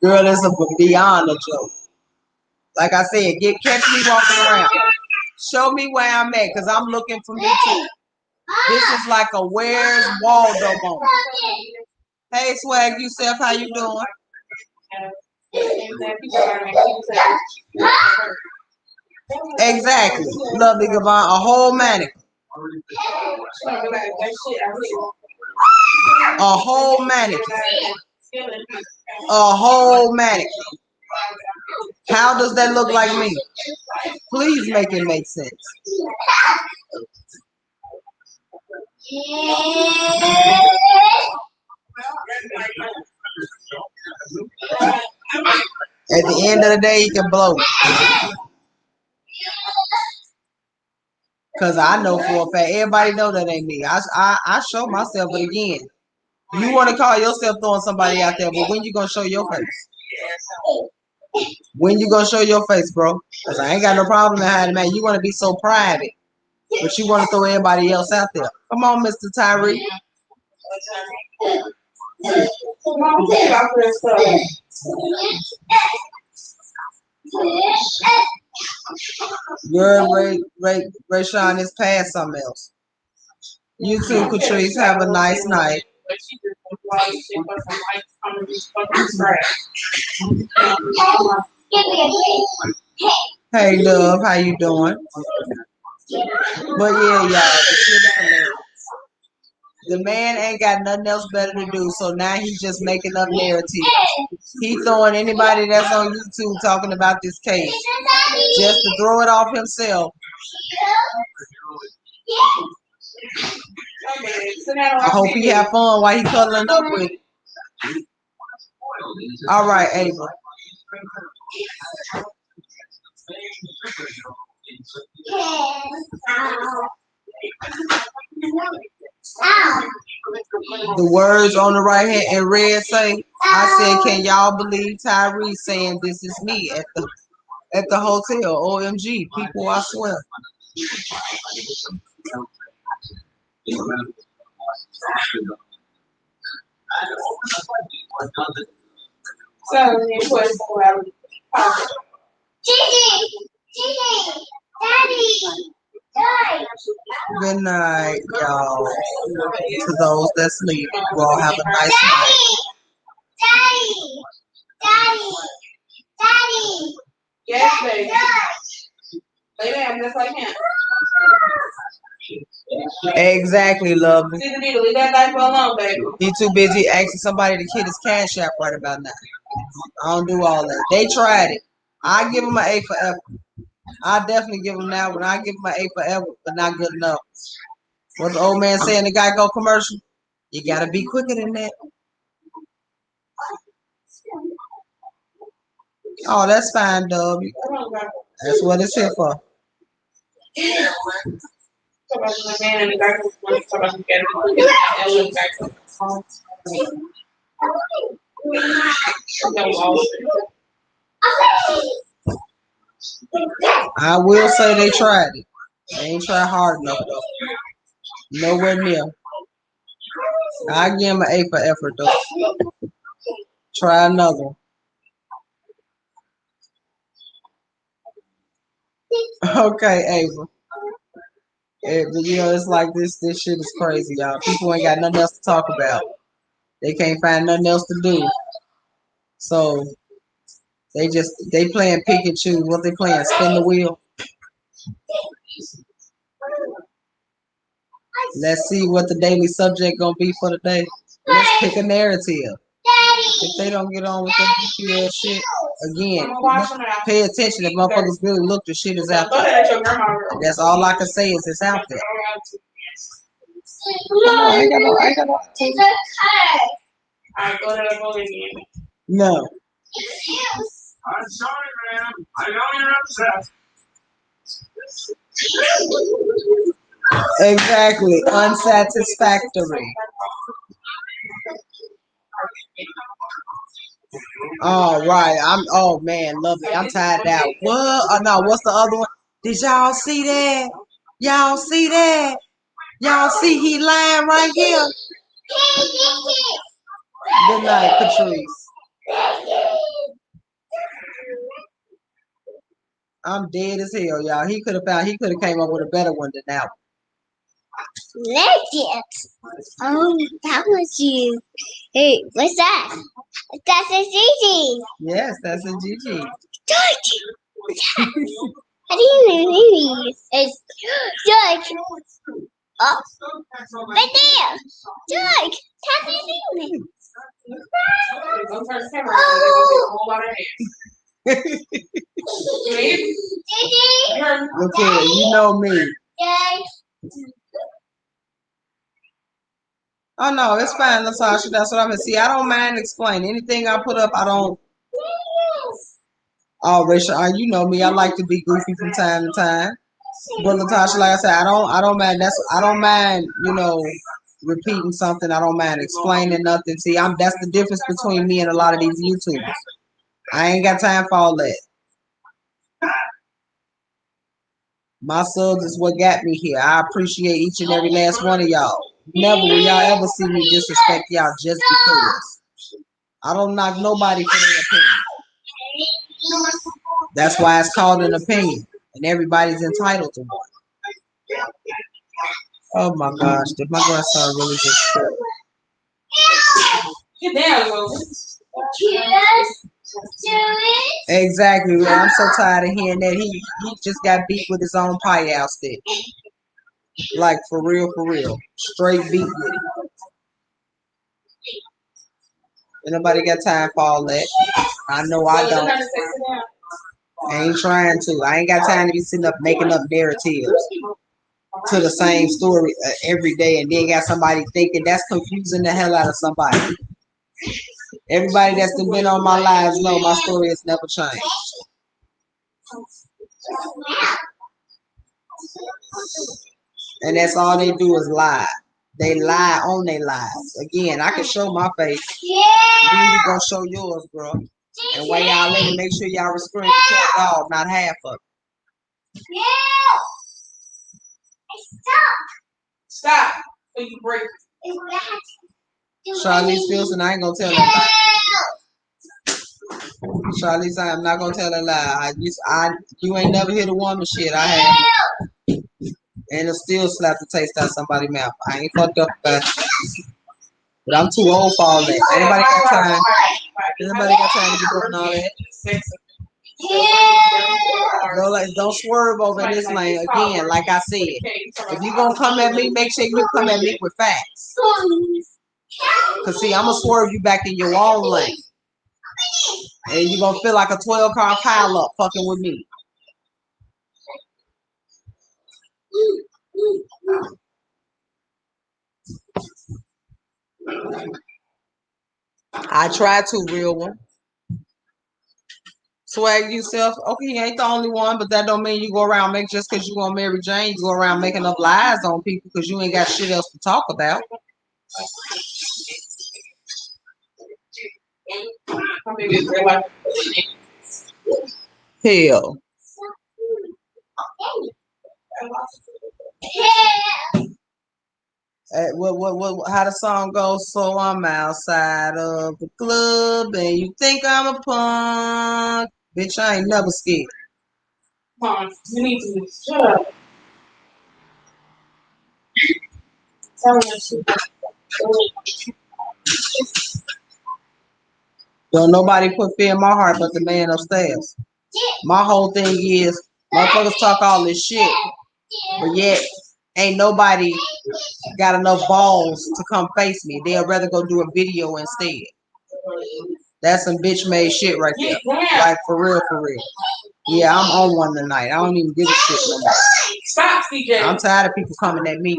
Girl, that's beyond a joke. Like I said, catch me walking around. Show me where I'm at, because I'm looking for me too. This is like a Where's Waldo moment. Hey, Swag yourself, how you doing? Exactly. Lovely Gavon, a whole mannequin. A whole mannequin. A whole mannequin. How does that look like me? Please make it make sense. At the end of the day, you can blow me. Because I know for a fact, everybody know that ain't me. I show myself, but again, you want to call yourself throwing somebody out there, but when you going to show your face? When you going to show your face, bro? Because I ain't got no problem in hiding, man. You want to be so private, but you want to throw everybody else out there. Come on, Mr. Tyree. Your Rayshawn is past something else. You too, Catrice. Have a nice night. Hey, love. How you doing? But yeah, y'all. The man ain't got nothing else better to do, so now he's just making up narratives. He throwing anybody that's on YouTube talking about this case just to throw it off himself. I hope he have fun while he cuddling up with it. All right, Ava. The words on the right hand in red say, I said, can y'all believe Tyree saying this is me at the hotel? OMG, people, I swear. Good night, y'all. To those that sleep, you all have a nice night. Daddy. Yes, baby. Lay down just like him. Exactly, lovely. Leave that life alone, baby. He too busy asking somebody to hit his cash app right about now. I don't do all that. They tried it. I give them an A for effort. I definitely give them that one. I give them an A for effort, but not good enough. What the old man saying, the Geico commercial? You gotta be quicker than that. Oh, that's fine, Dub. That's what it's here for. I will say they tried it. They ain't tried hard enough though. Nowhere near. I give them an A for effort though. Try another one. Okay, Ava. But you know, it's like this shit is crazy, y'all. People ain't got nothing else to talk about. They can't find nothing else to do. So they playing pick and choose. What they playing? Spin the wheel. Let's see what the daily subject gonna be for the day. Let's pick a narrative. If they don't get on with that BQL shit, again, pay attention. If motherfuckers really look, the shit is out there. That's all I can say is it's out there. I ain't got no. No. I'm sorry, man. I know you're upset. Exactly. Unsatisfactory. All right. Oh man, lovely. I'm tired out. What? Oh no, what's the other one? Did y'all see that? Y'all see that? Y'all see he lying right here? Good night, Patrice. I'm dead as hell, y'all. He could have came up with a better one than that one. Legend. That was you. Hey, what's that? That's a Gigi. Yes, that's a Gigi. George. How do you know it's George? Oh, right there. George, tap his name. Look here, you know me. Oh no, it's fine, Natasha. That's what I'm gonna see. I don't mind explaining anything I put up. I don't. Oh, Rachel, you know me. I like to be goofy from time to time. But Natasha, like I said, I don't mind. I don't mind. Repeating something. I don't mind explaining nothing. See, that's the difference between me and a lot of these YouTubers. I ain't got time for all that. My subs is what got me here. I appreciate each and every last one of y'all. Never will y'all ever see me disrespect y'all just because. I don't knock nobody for their opinion. That's why it's called an opinion. And everybody's entitled to one. Oh my gosh, did my grandson really just trip? Get down, Exactly. I'm so tired of hearing that. He just got beat with his own pie out stick. Like for real, for real. Straight beat with it. Ain't nobody got time for all that. I know I don't. I ain't trying to. I ain't got time to be sitting up making up narratives to the same story every day and then got somebody thinking. That's confusing the hell out of somebody. Everybody that's been on my lives know my story has never changed. And that's all they do is lie. They lie on their lives. Again, I can show my face. You gonna show yours, bro. And while y'all let it, make sure y'all restrain the dog, not half of it. Stop. Or you break it. Charlize Wilson, I ain't gonna tell that lie. Charlize, I am not gonna tell that lie. You ain't never hit a woman shit. I have. And it still slap the taste out of somebody's mouth. I ain't fucked up about it. But I'm too old for all that. Anybody got time? Anybody got time to be doing all that? Don't swerve over this lane again. Like I said, if you gonna come at me, make sure you come at me with facts. Cause see, I'm gonna swerve you back in your own lane, and you gonna feel like a 12-car pileup fucking with me. I tried to, real one. Swag yourself. Okay, he ain't the only one, but that don't mean you go around just because you want Mary Jane, you go around making up lies on people because you ain't got shit else to talk about. Hell. How the song goes? So I'm outside of the club and you think I'm a punk. Bitch, I ain't never scared. Come on, you need to shut up. Tell me Don't nobody put fear in my heart but the man upstairs. My whole thing is, motherfuckers talk all this shit, but yet ain't nobody got enough balls to come face me. They'll rather go do a video instead. That's some bitch made shit right there. Like for real, for real. Yeah, I'm on one tonight. I don't even give a shit no more. Stop, CJ. I'm tired of people coming at me.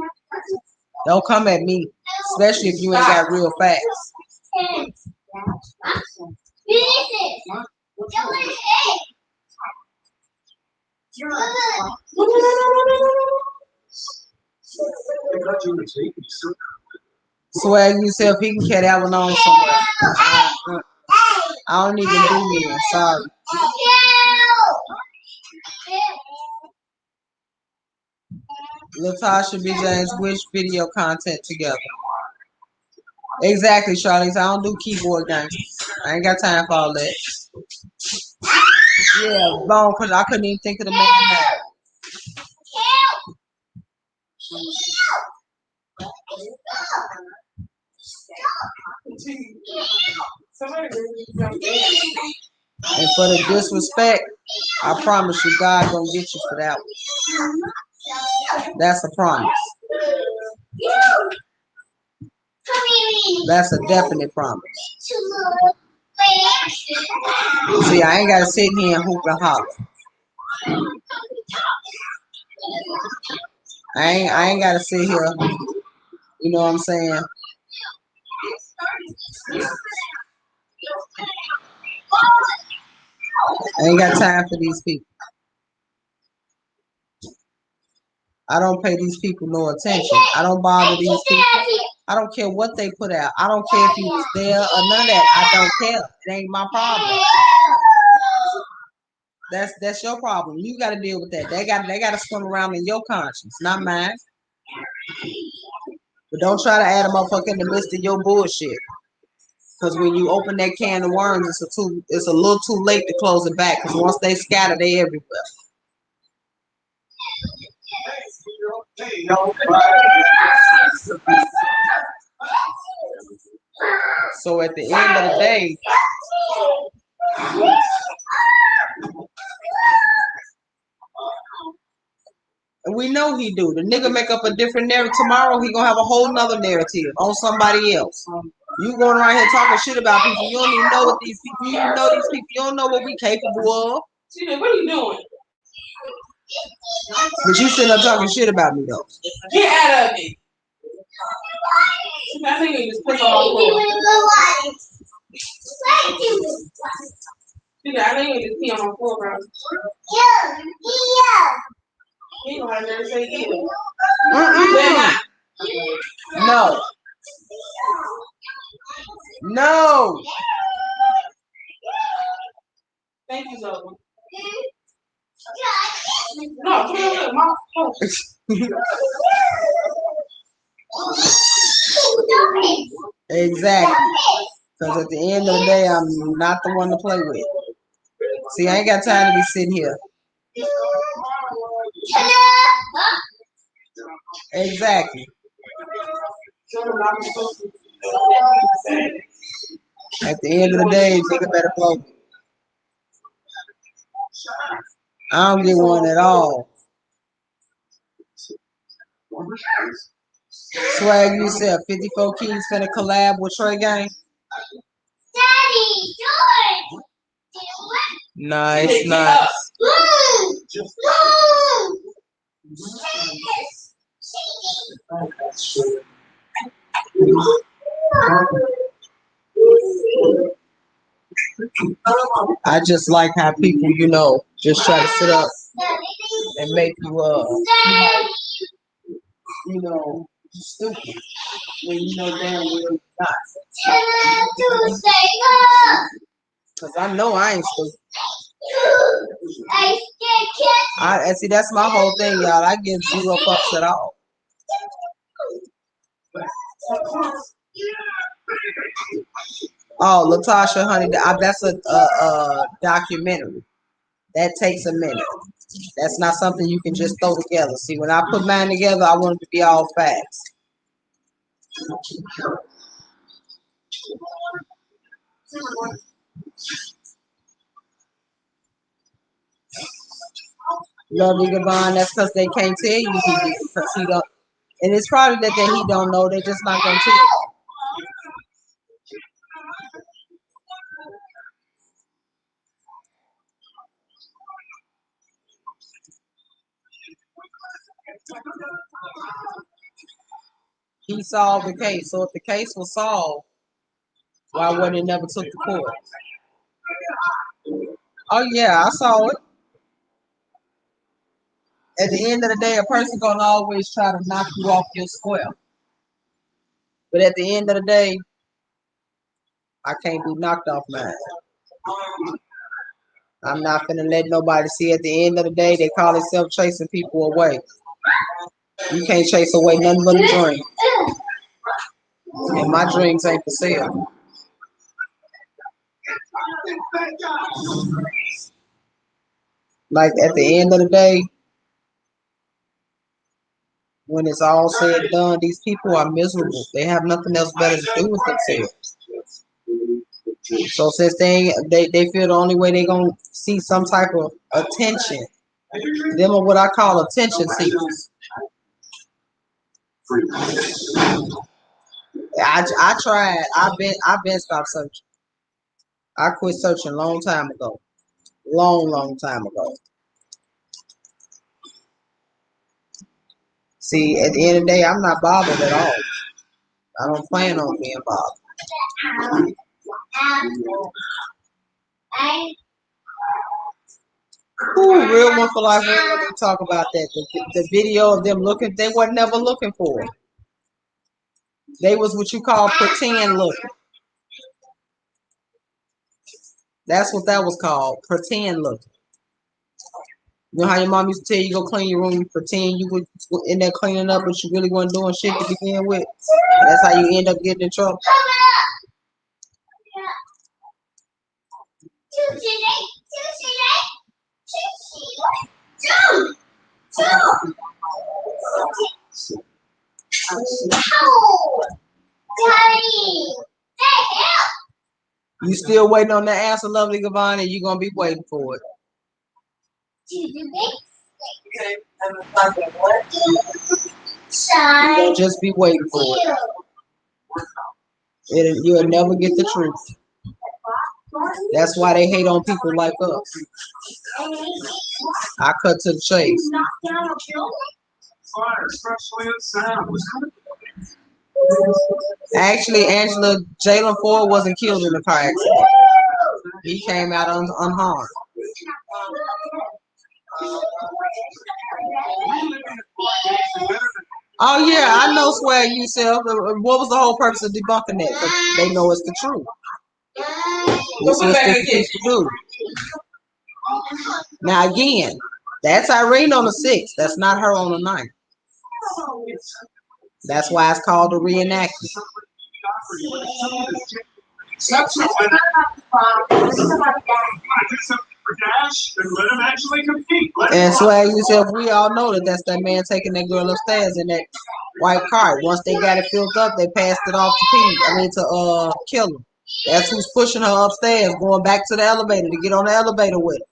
Don't come at me, especially if you ain't got real facts. Swag yourself, he can carry that one on somewhere. I don't even do me. I'm sorry. Latasha B. James, which video content together? Exactly, Charlize. I don't do keyboard games. I ain't got time for all that. Yeah, bone, because I couldn't even think of the man's name. And for the disrespect, I promise you, God gonna get you for that one. That's a promise. That's a definite promise. See, I ain't gotta sit here and hoop and holler. I ain't gotta sit here. You know what I'm saying? I ain't got time for these people. I don't pay these people no attention. I don't bother these people. I don't care what they put out. I don't care if you was there or none of that. I don't care. It ain't my problem. That's your problem. You got to deal with that. They got to swim around in your conscience, not mine. But don't try to add a motherfucker in the midst of your bullshit. Because when you open that can of worms, it's a little too late to close it back. Because once they scatter, they everywhere. So at the end of the day, and we know he do. The nigga make up a different narrative. Tomorrow he gonna have a whole nother narrative on somebody else. You going around here talking shit about people. You don't even know what these people. You don't know these people. You don't know what we capable of. What are you doing? But you sitting up talking shit about me though. Get out of it. I think you just put on my floor. I think you just pee on my floor, bro. You don't have to say either. No. No. Thank you, Zoe. No, come here, Mom. Exactly. Because at the end of the day, I'm not the one to play with. See, I ain't got time to be sitting here. Exactly. At the end of the day, nigga better blow me. I don't get one at all. Swag, you said 54 Keys finna collab with Trey Gang? Daddy, do it! Nice, nice. I just like how people, you know, just try to sit up and make you, you know, stupid when you know damn well you're not. Because I know I ain't stupid. I see, that's my whole thing, y'all. I give zero fucks at all. Oh, Latasha, honey, that's a documentary. That takes a minute. That's not something you can just throw together. See, when I put mine together, I want it to be all facts. Lovely Gavon, that's because they can't tell you he did, because he don't. And it's probably that he don't know. They're just not gonna tell you. He solved the case. So if the case was solved, why wasn't it never took to court? Oh yeah, I saw it. At the end of the day, a person gonna always try to knock you off your square. But at the end of the day, I can't be knocked off mine. I'm not gonna let nobody see. At the end of the day, they call themselves chasing people away. You can't chase away nothing but a dream. And my dreams ain't for sale. Like at the end of the day, when it's all said and done, these people are miserable. They have nothing else better to do with themselves. So since they feel the only way they're gonna see some type of attention, them are what I call attention seekers. I tried. I've been stopped searching. I quit searching a long time ago. Long time ago. See, at the end of the day, I'm not bothered at all. I don't plan on being bothered. Ooh, real one for life. When they talk about that, the video of them looking, they were never looking for it. They was what you call pretend looking. That's what that was called, pretend looking. You know how your mom used to tell you go clean your room, you pretend you were in there cleaning up, but you really weren't doing shit to begin with. And that's how you end up getting in trouble. You still waiting on the answer, lovely Gavon, and you're gonna be waiting for it. You'll just be waiting for it. You'll never get the truth. That's why they hate on people like us. I cut to the chase. Actually, Angela, Jalen Ford wasn't killed in the car accident. He came out unharmed. Oh yeah, I know Swag yourself. What was the whole purpose of debunking that? Because they know it's the truth. This is what people do. Now again, that's Irene on the 6th. That's not her on the 9th. That's why it's called a reenactment. And Swag yourself, we all know that that's that man taking that girl upstairs in that white car. Once they got it filled up, they passed it off to kill him. That's who's pushing her upstairs, going back to the elevator to get on the elevator with her.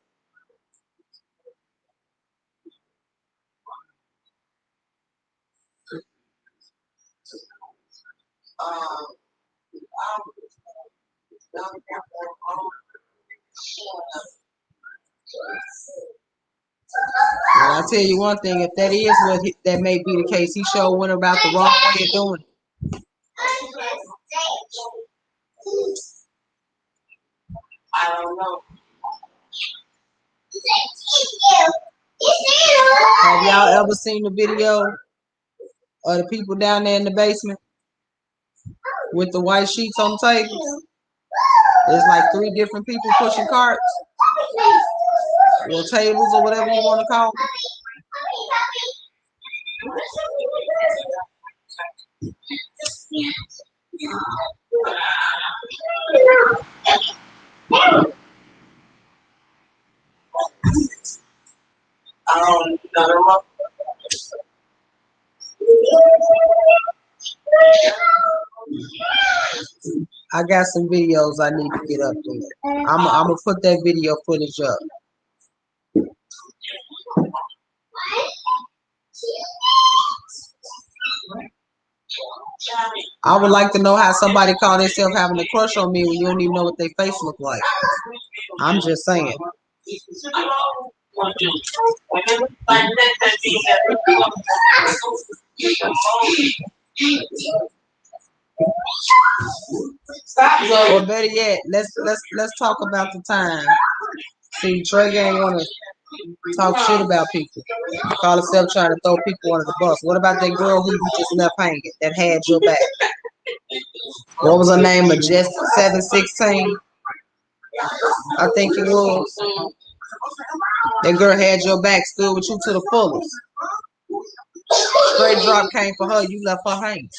Well, I tell you one thing, if that is that may be the case, he sure went about the wrong way of doing it. I don't know. Have y'all ever seen the video of the people down there in the basement with the white sheets on the tables? There's like 3 different people pushing carts or tables or whatever you want to call them. I got some videos I need to get up there. I'm gonna put that video footage up. I would like to know how somebody call themselves having a crush on me when you don't even know what their face look like. I'm just saying. Or better yet, let's talk about the time. See, Trey ain't wanna talk shit about people. Call himself trying to throw people under the bus. What about that girl who you just left hanging that had your back? What was her name? Majestic 716? I think it was. That girl had your back, stood with you to the fullest. Straight drop came for her, you left her hanging.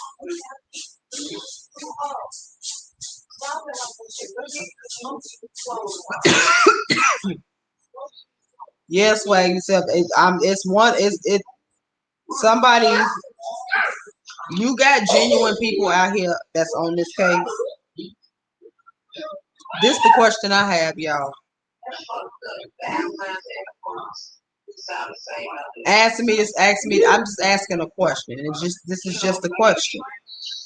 Yes, swag yourself. It's somebody. You got genuine people out here that's on this case. This the question I have, y'all. Ask me. I'm just asking a question. This is just a question.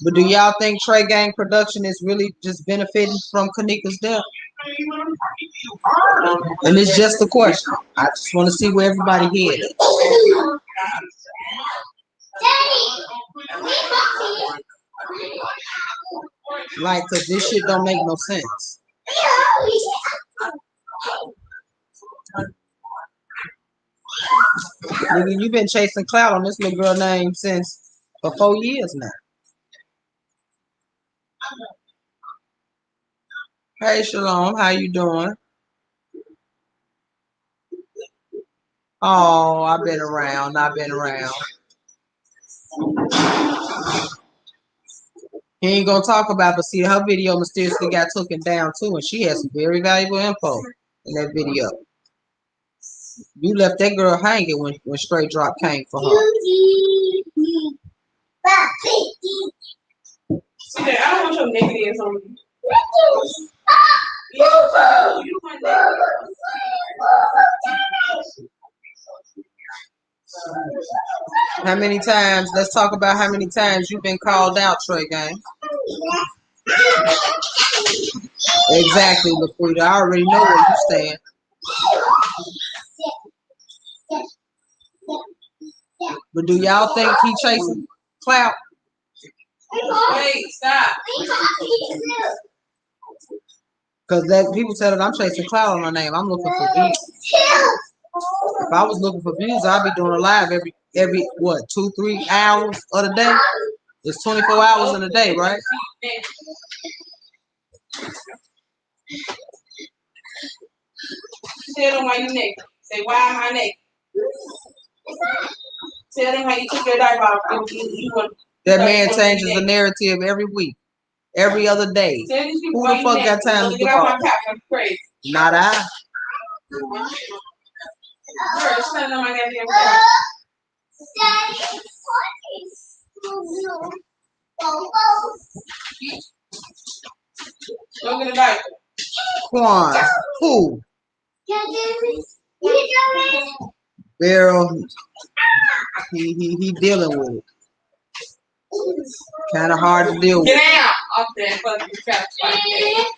But do y'all think Trey Gang Production is really just benefiting from Kanika's death? And it's just a question. I just want to see where everybody headed. Like, cause this shit don't make no sense. Nigga, you been chasing clout on this little girl name for 4 years now. Hey, Shalom, how you doing? Oh, I've been around. He ain't gonna talk about, but see, her video mysteriously got taken down too, and she has some very valuable info in that video. You left that girl hanging when Straight Drop came for her. I don't want your naked ass on me. How many times? Let's talk about how many times you've been called out, Trey Gang. Exactly, LaQuita. I already know where you stand. But do y'all think he chasing clout? Wait, stop. Because that people tell that I'm chasing clout on my name. I'm looking for views. If I was looking for views, I'd be doing a live every what 2-3 hours of the day. It's 24 hours in a day, right? Tell them why you naked. Say, why am I naked? Tell them how you took your diaper off. That man changes the narrative every week, every other day. Who the fuck got time to do all that? Not I. Go get a diaper. Quan, who? Beryl, he dealing with it. Kind of hard to deal with. Get out off that fucking couch like that.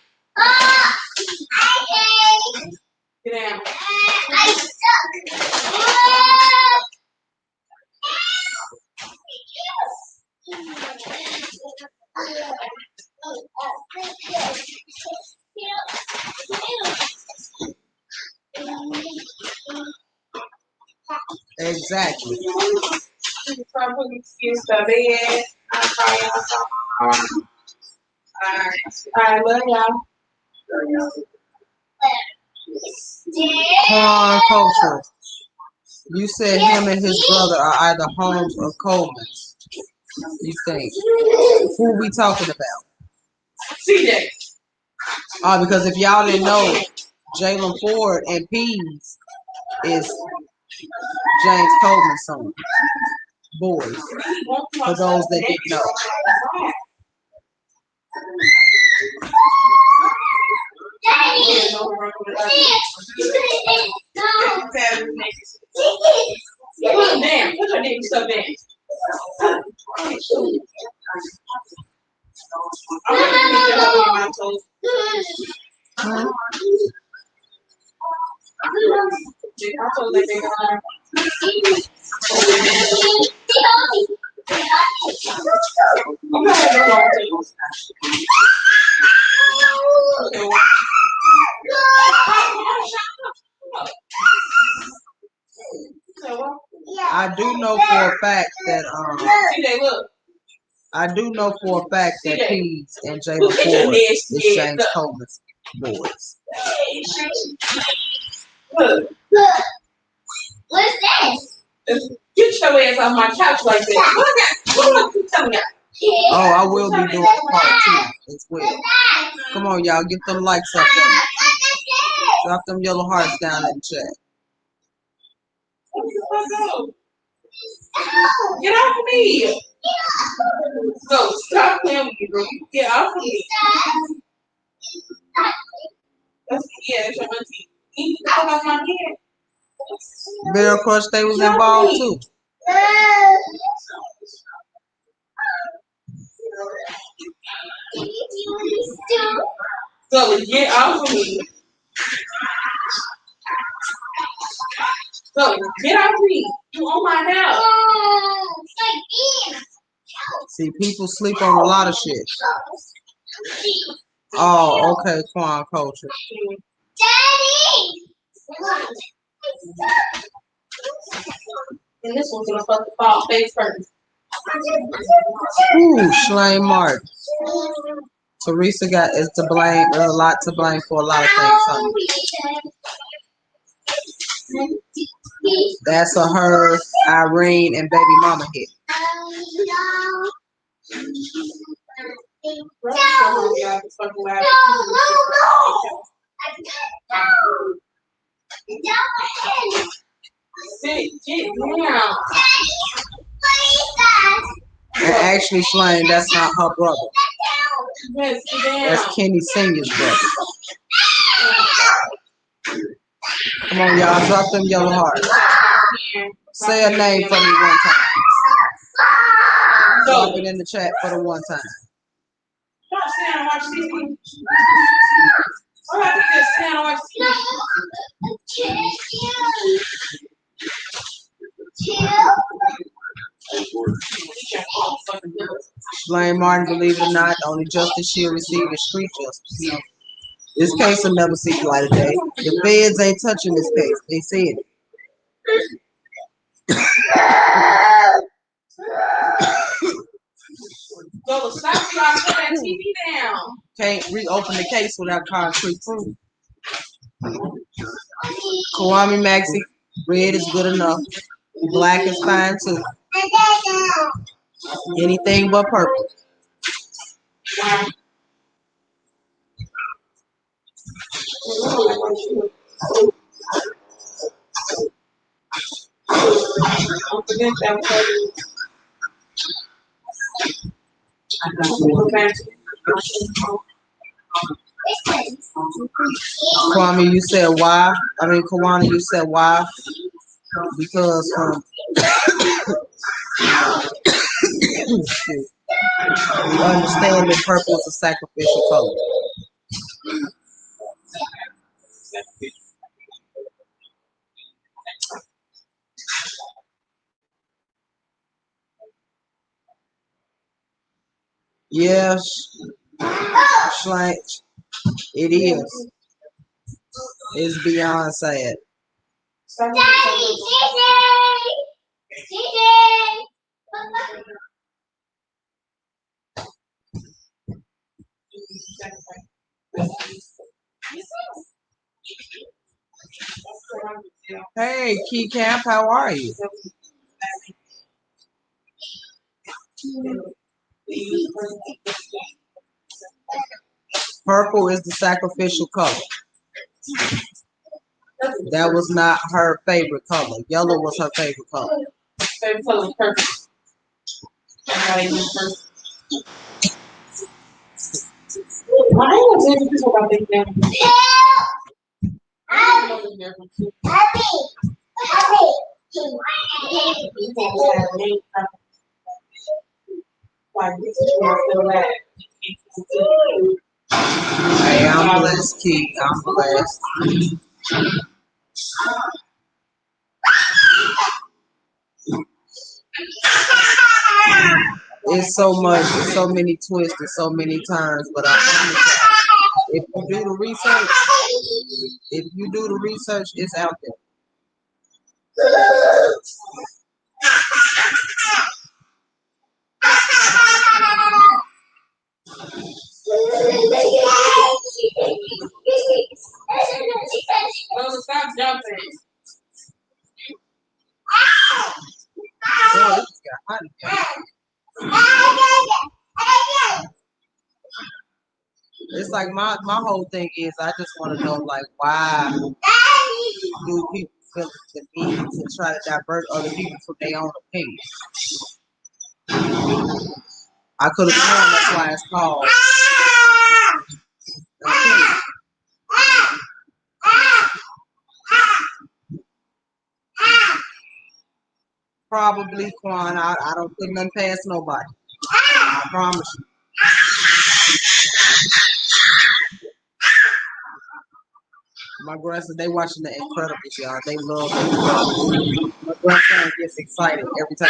Get out. Exactly. Start putting excuse to bed. I'm sorry, y'all. I love y'all. Quan Culture. You said him and his brother are either Holmes or Coleman's. You think? Who we talking about? CJ. Because if y'all didn't know, Jalen Ford and Pease is James Coleman's son. Boys. For those that didn't know. Damn, put your nigga stuff in. I do know for a fact that Pease and Jalen Ford is James Coleman's boys. Look. What's this? Get your ass off my couch like that. What am I telling you? Oh, I will be doing part 2 as well. Come on, y'all, get them likes up there. Drop them yellow hearts down in the chat. Get off of me. Go, stop playing with me, bro. Get off of me. That's your auntie. You need to come off my head. Bear Crush, they was involved too. So get off of me. So get off of me. You on my house. See, people sleep on a lot of shit. Oh, okay, Quan Culture. Daddy! And this one's gonna fuck the fall face first. Ooh, Shlain Martin. Teresa got is to blame, a lot to blame for a lot of things. Honey. That's a her, Irene, and baby mama hit. Get down. And actually, Shlain, that's not her brother. Yes, get down. That's Kenny Senior's brother. Come on, y'all, drop them yellow hearts. Say a name for me one time. Drop it in the chat for the one time. Don't stand and watch TV. Why do I just stand and watch Shlain Martin, believe it or not, the only justice she'll receive is street justice. This case will never see the light of day. The feds ain't touching this case. They said it. Go stop y'all, put that TV down. Can't reopen the case without concrete proof. Kwame Maxey, red is good enough. Black is fine too. Anything but purple. Don't forget that. Kwame, you said why? Kawana, you said why? Because we understand that purple is a sacrificial color. Yes, Slank, it is. It's beyond sad. Daddy, Hey, Key Camp, how are you? Purple is the sacrificial color. That was not her favorite color. Yellow was her favorite color. Favorite color is purple. Why are you people about this now? Hey, I'm blessed, Key. I'm blessed. It's so much, so many twists and so many turns, but I promise you, if you do the research, it's out there. Oh, stop jumping. Oh, this got hot again. It's like my whole thing is I just want to know like why do people feel the need to try to divert other people from their own opinion? I could have sworn that's why it's called opinion. Probably, Quan. I don't put nothing past nobody. I promise you. My grandson, they watching The Incredibles, y'all. They love The Incredibles. My grandson gets excited every time.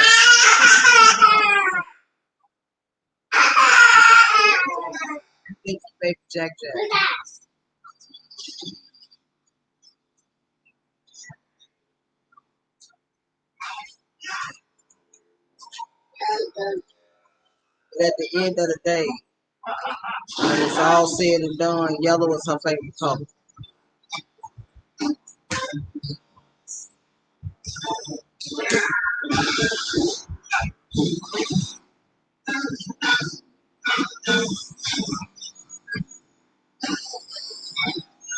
Thank you, baby Jack Jack. But at the end of the day, when it's all said and done, yellow is her favorite color.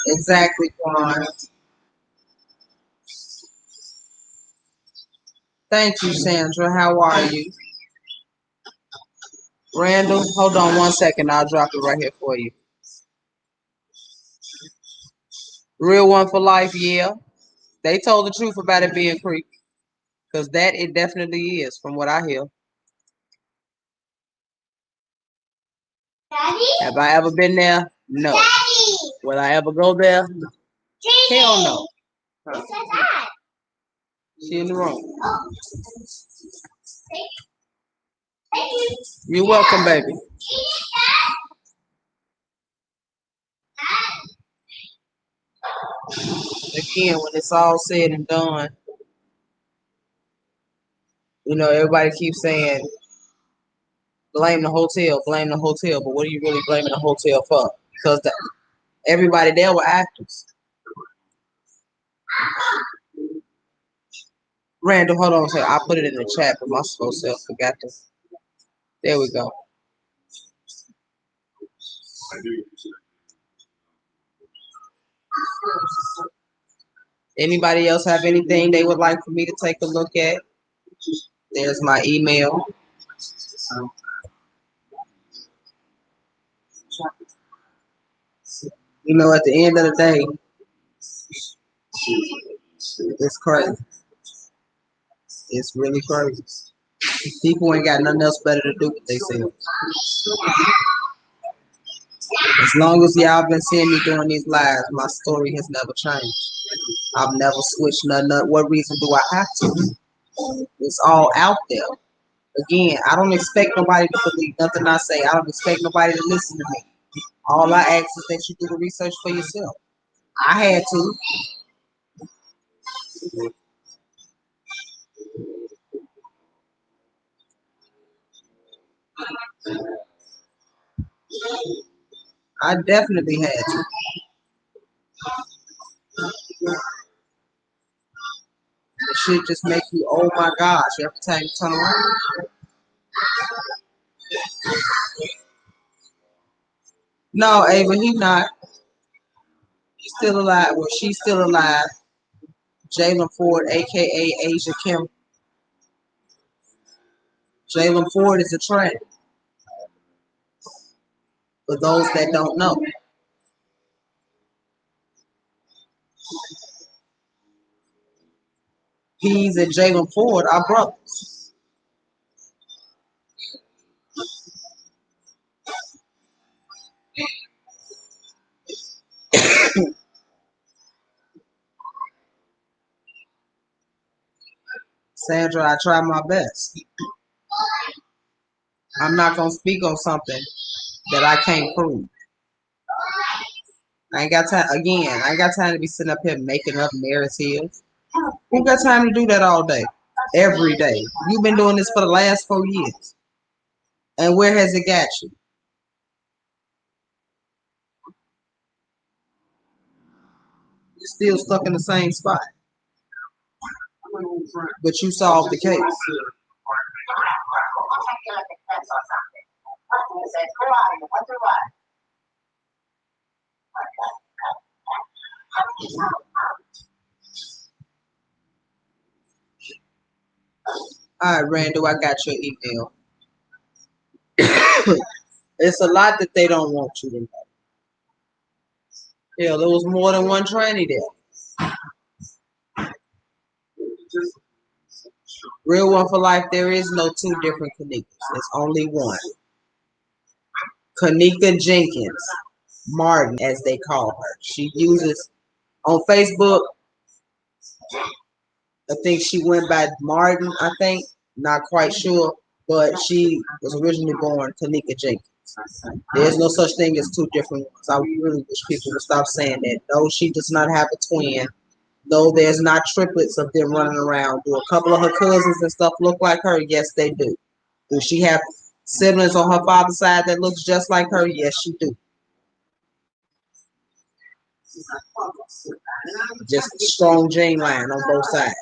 Exactly, Quan. Thank you, Sandra. How are you? Randall, hold on one second. I'll drop it right here for you. Real one for life, yeah. They told the truth about it being creepy. Because that it definitely is, from what I hear. Daddy? Have I ever been there? No. Daddy? Will I ever go there? Hell no. What's that? She in the room. Oh. Thank you. You're welcome, baby. Again, when it's all said and done, you know, everybody keeps saying, blame the hotel, blame the hotel. But what are you really blaming the hotel for? Because everybody there were actors. Randall, hold on a second. I put it in the chat, but my slow self forgot to. There we go. Anybody else have anything they would like for me to take a look at? There's my email. You know, at the end of the day, it's crazy. It's really crazy. People ain't got nothing else better to do with themselves. As long as y'all been seeing me doing these lives, my story has never changed. I've never switched nothing up. What reason do I have to? It's all out there. Again, I don't expect nobody to believe nothing I say. I don't expect nobody to listen to me. All I ask is that you do the research for yourself. I had to. I definitely had to. The shit just make you, oh my gosh, every time you turn around. No, Ava, he not. He's still alive. Well, she's still alive. Jalen Ford, aka Asia Kim. Jalen Ford is a trend. For those that don't know. He's and Jalen Ford are brothers. Sandra, I try my best. I'm not going to speak on something that I can't prove. I ain't got time, again, I ain't got time to be sitting up here making up narratives. Who got time to do that all day? Every day. You've been doing this for the last 4 years. And where has it got you? You're still stuck in the same spot. But you solved the case. All right, Randall, I got your email. It's a lot that they don't want you to know. Hell, there was more than one tranny there. Real One for Life, there is no two different Kanikas. It's only one. Kanika Jenkins Martin, as they call her. She uses on Facebook, I think she went by Martin, I think. Not quite sure. But she was originally born Kanika Jenkins. There's no such thing as two different ones. I really wish people would stop saying that. No, she does not have a twin. No, there's not triplets of them running around. Do a couple of her cousins and stuff look like her? Yes, they do. Does she have siblings on her father's side that looks just like her? Yes, she do. Just a strong gene line on both sides.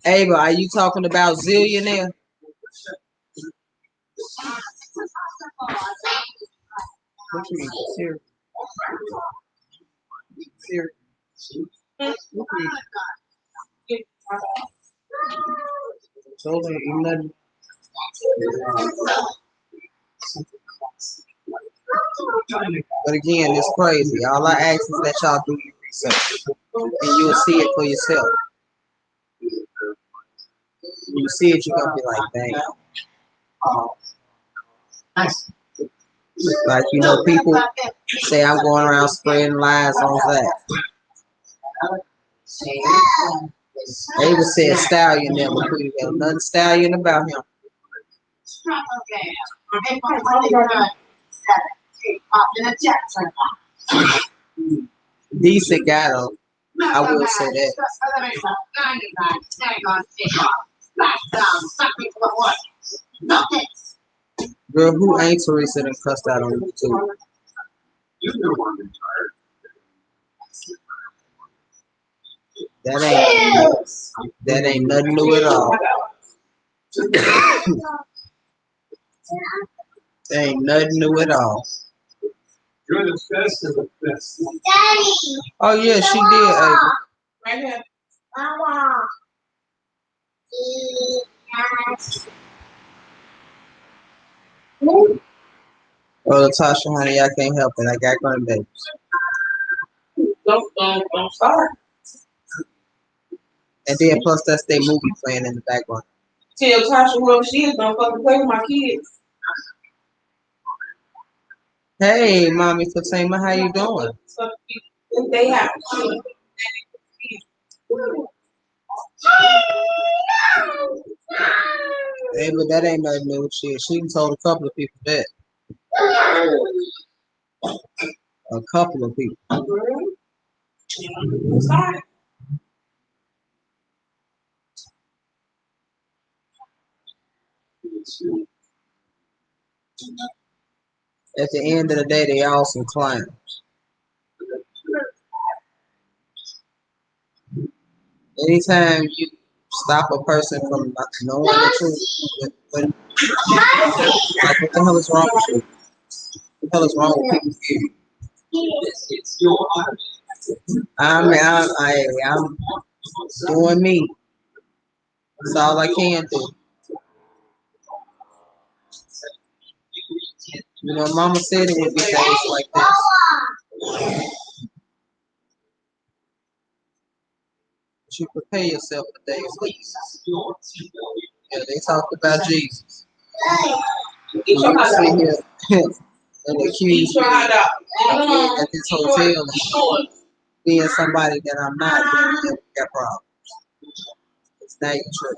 Ava, are you talking about Zillionaire? What you mean, Siri? Siri. Told her you nothing. But again, it's crazy. All I ask is that y'all do your research, and you'll see it for yourself. When you see it, you're gonna be like, "Dang!" Like people say I'm going around spreading lies on that. Ava said Stallion never tweeted him. Nothing Stallion about him. Decent guy though. I will say that. Girl, who ain't Teresa and cussed out on YouTube? That ain't nothing new at all. That ain't nothing new at all. You're the best of the best. Daddy. Oh yeah, she did. Right here. Mama. Oh, Latasha, honey, I can't help it. I got grandbabies. Don't start. And then plus that's their movie playing in the background. Tell Tasha whoever she is, don't fucking play with my kids. Hey, Mommy Fatima, how you doing? They have. Hey, but that ain't nothing new shit. She told a couple of people that. A couple of people. At the end of the day, they all some clowns. Anytime you stop a person from knowing the truth, like what the hell is wrong with you? What the hell is wrong with people here? I'm doing me. That's all I can do. Mama said it would be days like this. But you prepare yourself for days like this. Yeah, they talked about Jesus. You sit here and accuse me at this hotel and being somebody that I'm not, then we got problems. It's not true.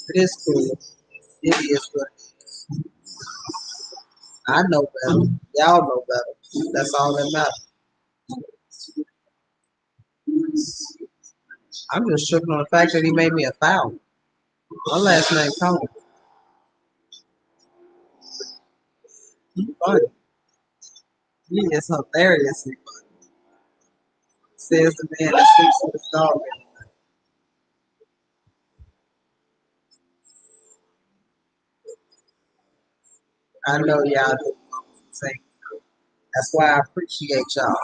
It is cool. It is what it is. I know better. Y'all know better. That's all that matters. I'm just tripping on the fact that he made me 1,000. My last name Tony. He's funny. He is hilariously funny. Says the man that sleeps with his dog. I know y'all do. That's why I appreciate y'all.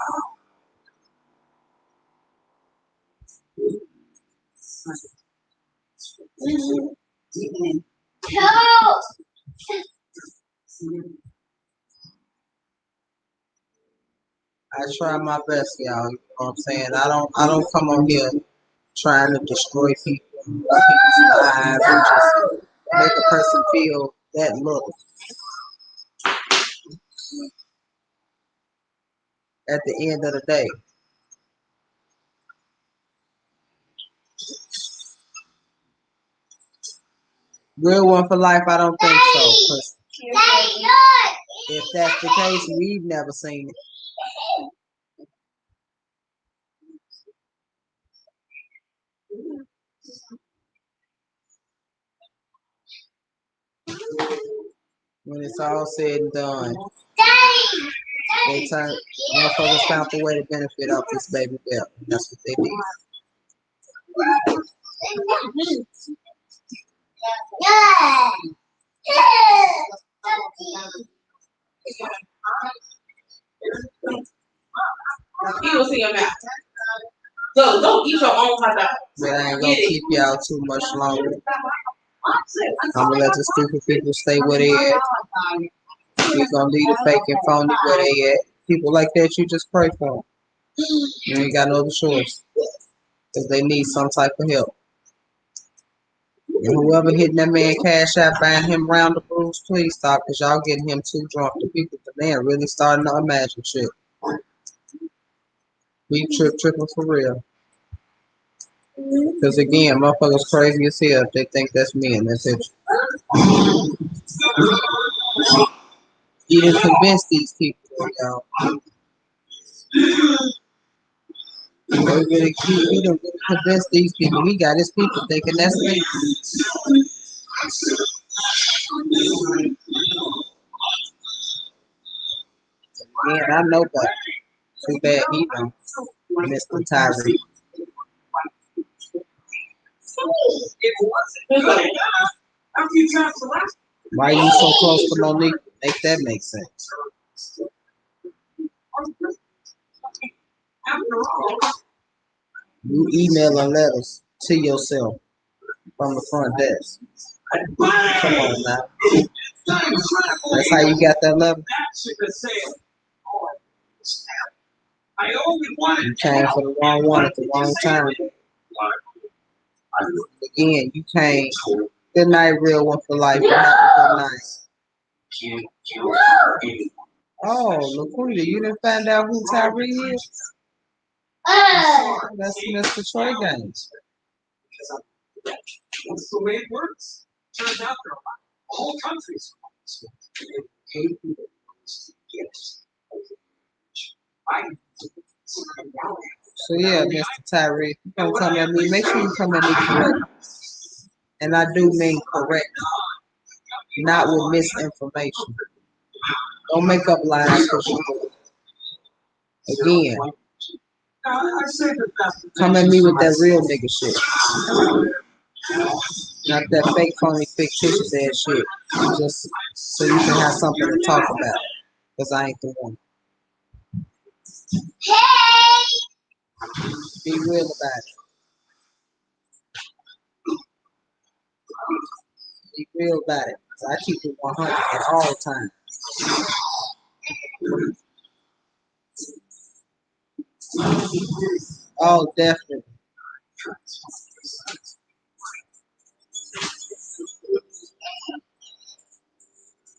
I try my best, y'all. You know what I'm saying? I don't come on here trying to destroy people, people's lives, and just make a person feel that look. At the end of the day, real one for life, I don't think so. 'Cause if that's the case, we've never seen it. When it's all said and done, motherfuckers found the way to benefit off this baby belt. That's what they did. You will see your mouth. So don't eat your own hot dog. But I ain't gonna keep y'all too much longer. I'm gonna let the stupid people stay where they at. We're gonna leave the fake and phony where they at. People like that, you just pray for them. You ain't got no other choice. Because they need some type of help. And whoever hitting that man cash out, buying him round the rules, please stop. Because y'all getting him too drunk. The man really starting to imagine shit. We tripping for real. Because again, motherfuckers crazy as hell if they think that's me and that's it. You didn't convince these people, y'all. He done really convinced these people. He got his people thinking that's me. Man, I know better. Too bad he don't. Mr. Tyree. Why are you so close to Monique? Make that make sense. You emailing letters to yourself from the front desk. Come on now. That's how you got that letter? You came for the wrong one at the wrong time. Again, you came. Good night, real one for life. Have a good night. Oh, Laquita, you didn't find out who Tyree is? That's Mr. Troy Gaines. That's the way it works. Turns out there are all countries. So yeah, Mr. Tyree, you don't come at me. Make sure you come at me correct. And I do mean correct, not with misinformation. Don't make up lies. Again, come at me with that real nigga shit. Not that fake, phony, fictitious ass shit. Just so you can have something to talk about. Because I ain't the one. Be real about it. Be real about it. I keep it 100 at all times. Oh, definitely.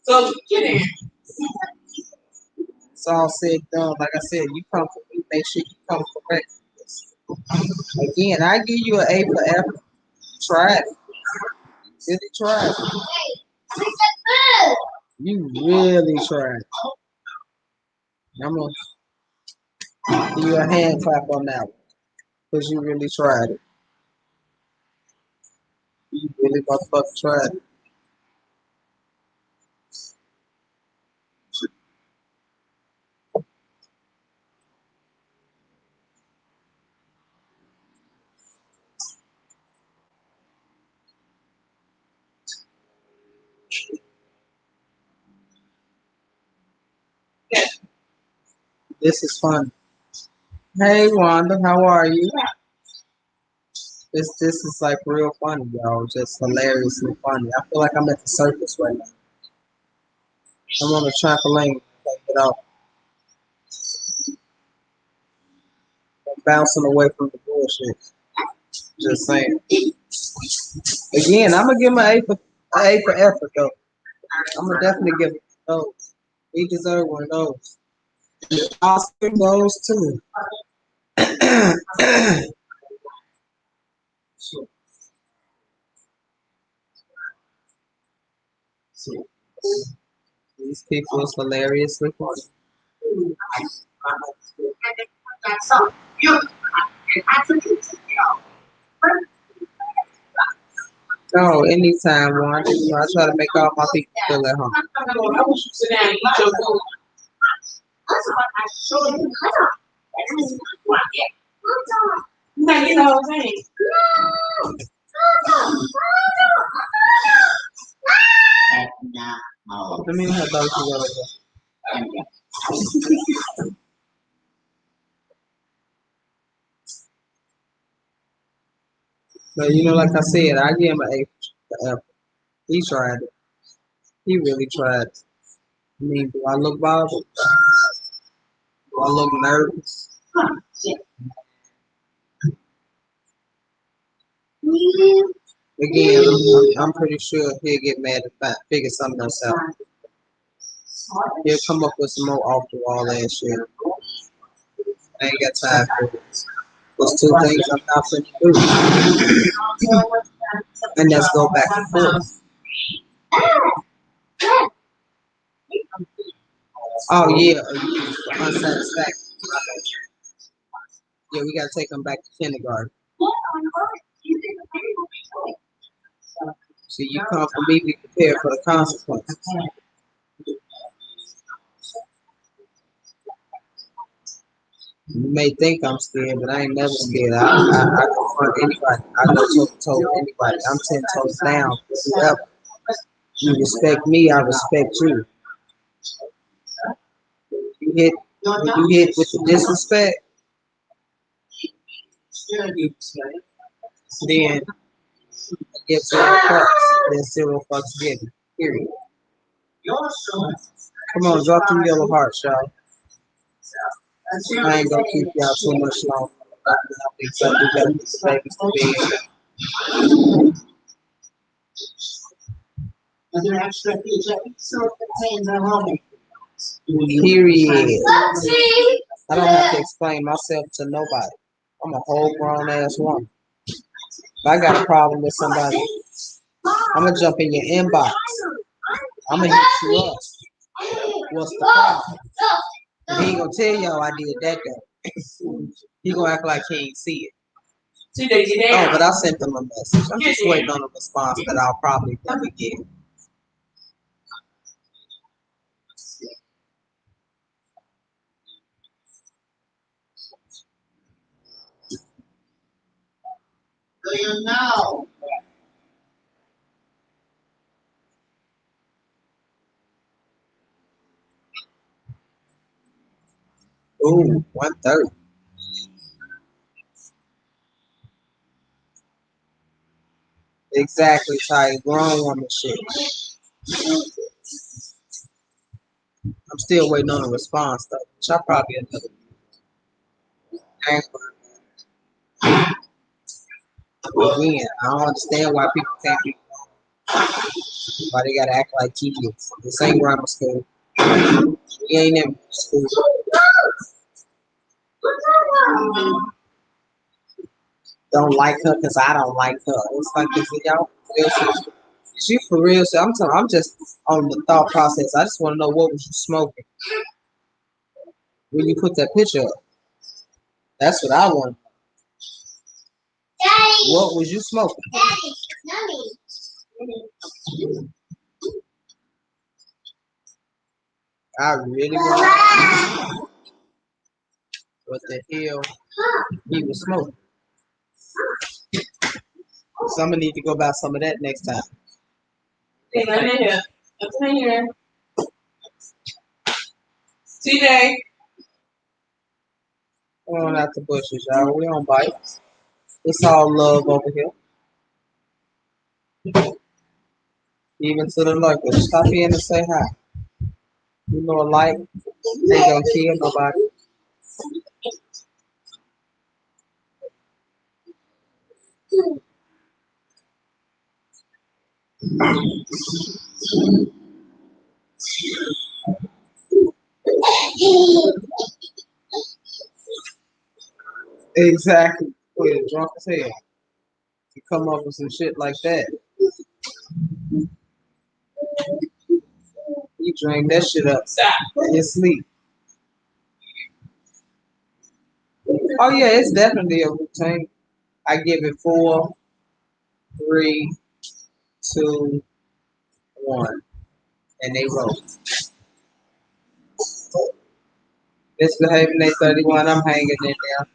So get in. It's all said and done. Like I said, you come for me, make sure you come correct. Again, I give you an A for effort. Try it. Really try it. You really tried. I'm gonna give you a hand clap on that one. Because you really tried it. You really motherfucking tried it. This is fun. Hey Wanda, how are you? This is like real funny, y'all. Just hilariously funny. I feel like I'm at the circus right now. I'm on a trampoline. Take it off. I'm bouncing away from the bullshit. Just saying. Again, I'm gonna give him an A for effort though. I'm gonna definitely give him those. He deserves one of those. Oscar goes too. These people is hilariously funny. Oh, anytime, one. I try to make all my people feel at home. I want you to sit down and eat your food. Now you know what I'm saying. Let me have those together. But you know, like I said, I give him an A for effort. He tried it. He really tried it. I mean, do I look bothered? Do I look nervous? Again, I'm pretty sure he'll get mad if I figure something else out. He'll come up with some more off the wall ass shit. I ain't got time for it. Those two things I'm not finna do. And let's go back and forth. Oh yeah, unsatisfactory. Yeah, we gotta take them back to kindergarten. So you come for me, be prepared for the consequences. You may think I'm scared, but I ain't never scared. I confront anybody. I go toe to toe with anybody. I'm 10 toes down. Whoever. You respect me, I respect you. You hit with the disrespect, then get 0 fucks. Then 0 fucks given. Period. Come on, drop them yellow hearts, y'all. I ain't gonna keep y'all too much longer. Period. I don't have to explain myself to nobody. I'm a whole grown ass woman. If I got a problem with somebody, I'm gonna jump in your inbox. I'm gonna hit you up. What's the problem? He ain't gonna tell y'all I did that day. He gonna act like he ain't see it. Oh, but I sent them a message. I'm just waiting on a response that I'll probably never get. Do you know? Ooh, 1:30. Exactly, Ty. Grown woman shit. I'm still waiting on a response though. Which I probably another anchor. Again, I don't understand why people can't be why they gotta act like kids. This ain't grammar school. We ain't in school. Don't like her because I don't like her. It's like this, y'all. Is you for real? So I'm just on the thought process. I just want to know what was you smoking when you put that picture up. That's what I want. Daddy. What was you smoking? Daddy, I really want to know what the hell he was smoking. So I'm gonna need to go buy some of that next time. Hey, let me here. Let's in here. TJ. Going out the bushes, y'all. We don't bite. It's all love over here. Even to the lurkers. Stop in and say hi. You know a light. They gonna kill nobody. Exactly. We're drunk as hell. You come up with some shit like that. You drink that shit up. In your sleep. Oh yeah, it's definitely a routine. I give it 4, 3, 2, 1, and they roll. Misbehaving at 31, I'm hanging in there.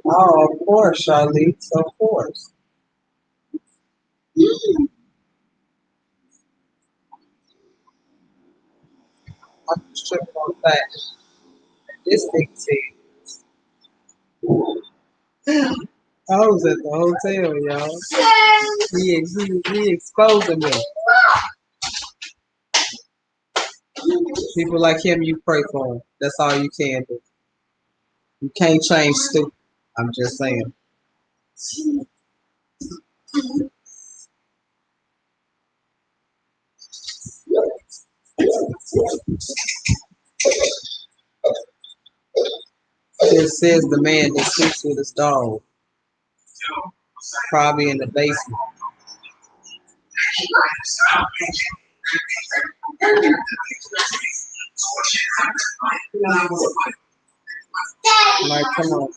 Oh, of course, Charlize, of course. I'm just tripping on the fact that this thing said, I was at the hotel, y'all. He exposing me. People like him, you pray for him. That's all you can do. You can't change stupid. I'm just saying. It says the man that sleeps with his dog, probably in the basement. Like, come on.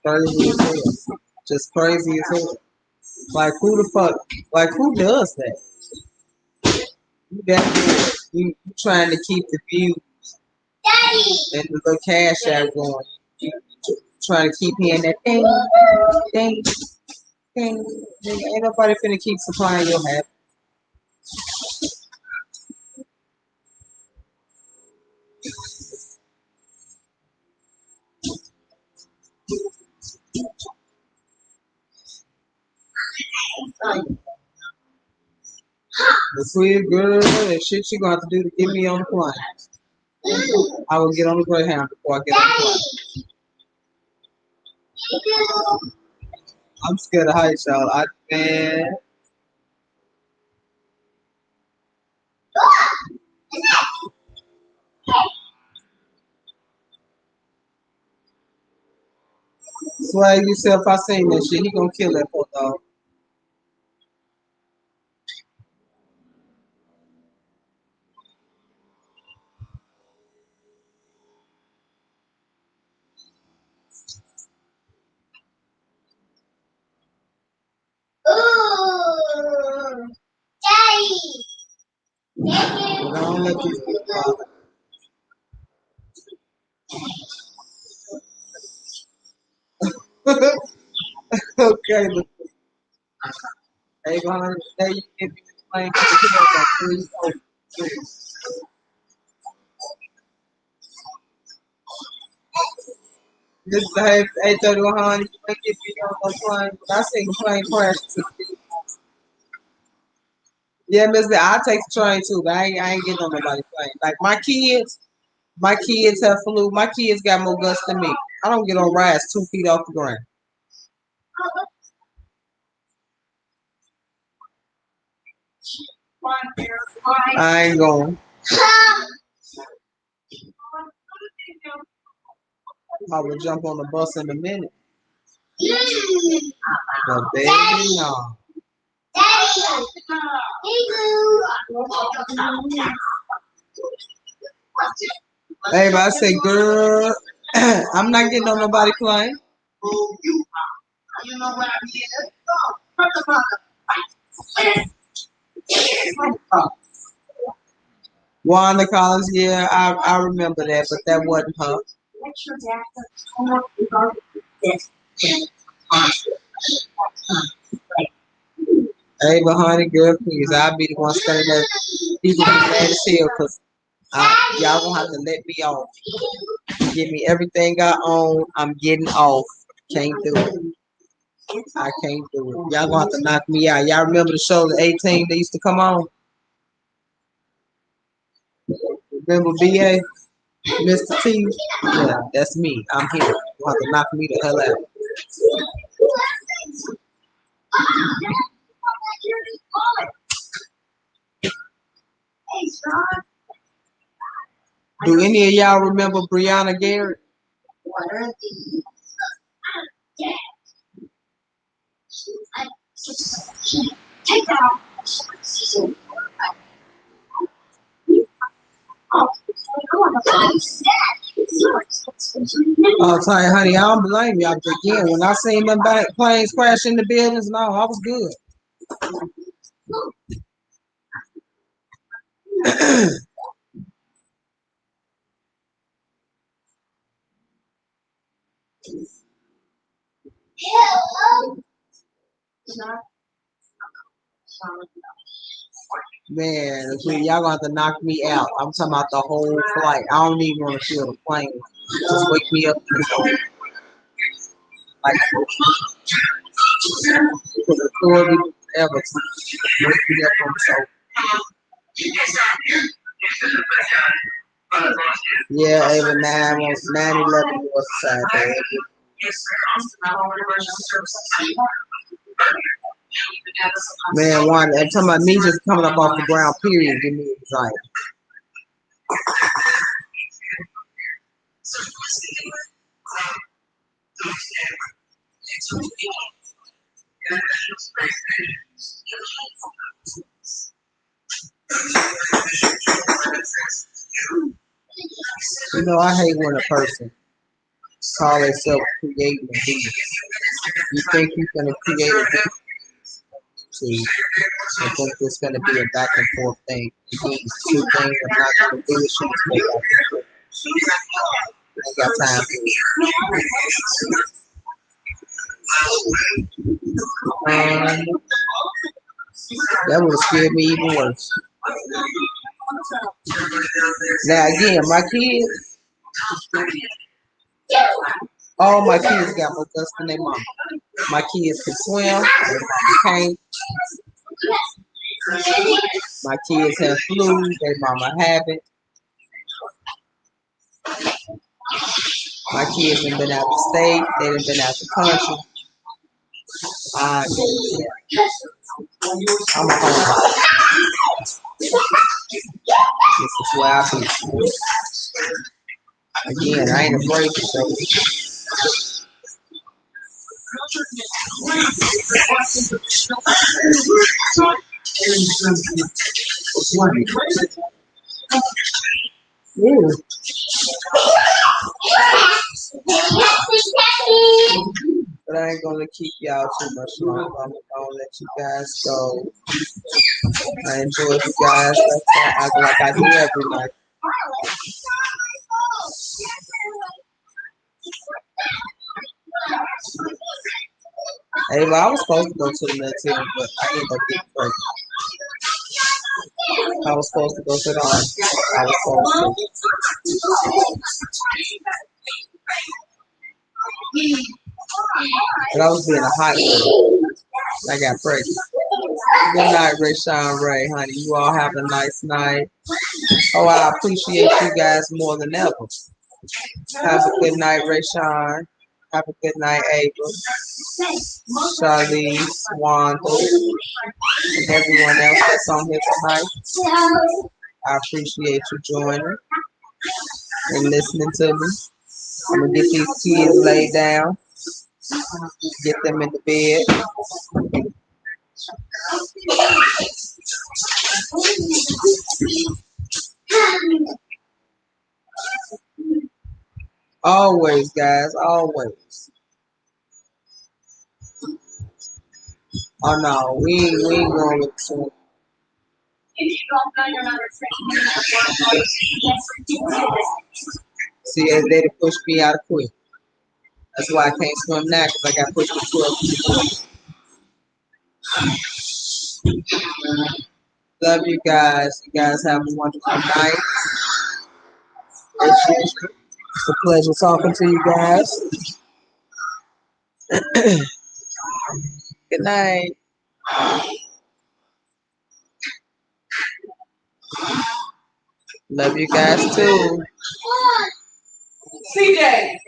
Crazy as hell. Just crazy as hell. Like, who the fuck? Like, who does that? You that good. You trying to keep the view and the little cash out going. You trying to keep hearing that thing, thing, thing. Ain't nobody finna keep supplying your happy. The sweet girl, that shit she gonna have to do to get me on the plane. I will get on the Greyhound before I get on the plane. I'm scared of heights, y'all. Man. Swag yourself, I seen that shit. He gonna kill that poor dog. Ooh, Daddy. But I don't let these people bother. Okay, but hey, behind the day you get me the plane, please. Oh, please. This is the 831, honey. You make it be on the plane. I seen the plane crash too. Yeah, Mister, I take the train too, but I ain't getting on nobody's plane. Like my kids have flew. My kids got more guts than me. I don't get on rides 2 feet off the ground. I ain't going. I would jump on the bus in a minute. But baby, no. Hey, but I say, girl, I'm not getting on nobody's plane. You know what I mean? Wanda Collins, yeah, I remember that, but that wasn't her. Ava, honey, girl, please. I'll be the one standing there. People be mad as hell because y'all gonna have to let me off. Give me everything I own. I'm getting off. Can't do it. I can't do it. Y'all gonna have to knock me out. Y'all remember the show, the 18 that used to come on? Remember BA? Mr. T? Yeah, that's me. I'm here. You'll have to knock me the hell out. Do any of y'all remember Brianna Garrett? Oh, sorry, honey, I don't blame y'all. Again, when I seen them planes crash into buildings, no, I was good. Man, y'all gonna have to knock me out. I'm talking about the whole flight. I don't even want to feel the plane. Just wake me up. Like, for the authority ever to wake me up on the sofa. Yeah, Ava 9/11 was a sad day. Man, one, I'm talking about me just coming up off the ground, period, give me anxiety. You know, I hate when a person call themselves creating a beat. You think you're gonna create a beat? I think there's gonna be a back and forth thing. These two things are not gonna do it. I ain't got time for it. That would have scared me even worse. Now again, my kids, all my kids got more guts than their mama. My kids can swim, paint. My kids have flu, their mama have it. My kids have been out the state, they have been out the country. I'm a homebody. This is where I be. Again, I ain't afraid to say it. But I ain't gonna keep y'all too much longer. I'm gonna let you guys go. I enjoy you guys. That's like I do every night. Hey, well, I was supposed to go to the military, but I ended up getting pregnant. I was supposed to go to the army. I was supposed to. But I was being a hot girl. I got pregnant. Good night, Rayshawn Ray, honey. You all have a nice night. Oh, I appreciate you guys more than ever. Have a good night, Rayshawn. Have a good night, Ava, Charlize, Wanda, and everyone else that's on here tonight. I appreciate you joining and listening to me. I'm gonna get these kids laid down, get them in the bed. Always, guys, always. Oh no, we ain't going with the See, they pushed me out quick. That's why I can't swim now, because I got pushed to 12 people. Love you guys. You guys have a wonderful night. It's a pleasure talking to you guys. Good night. Love you guys too. CJ.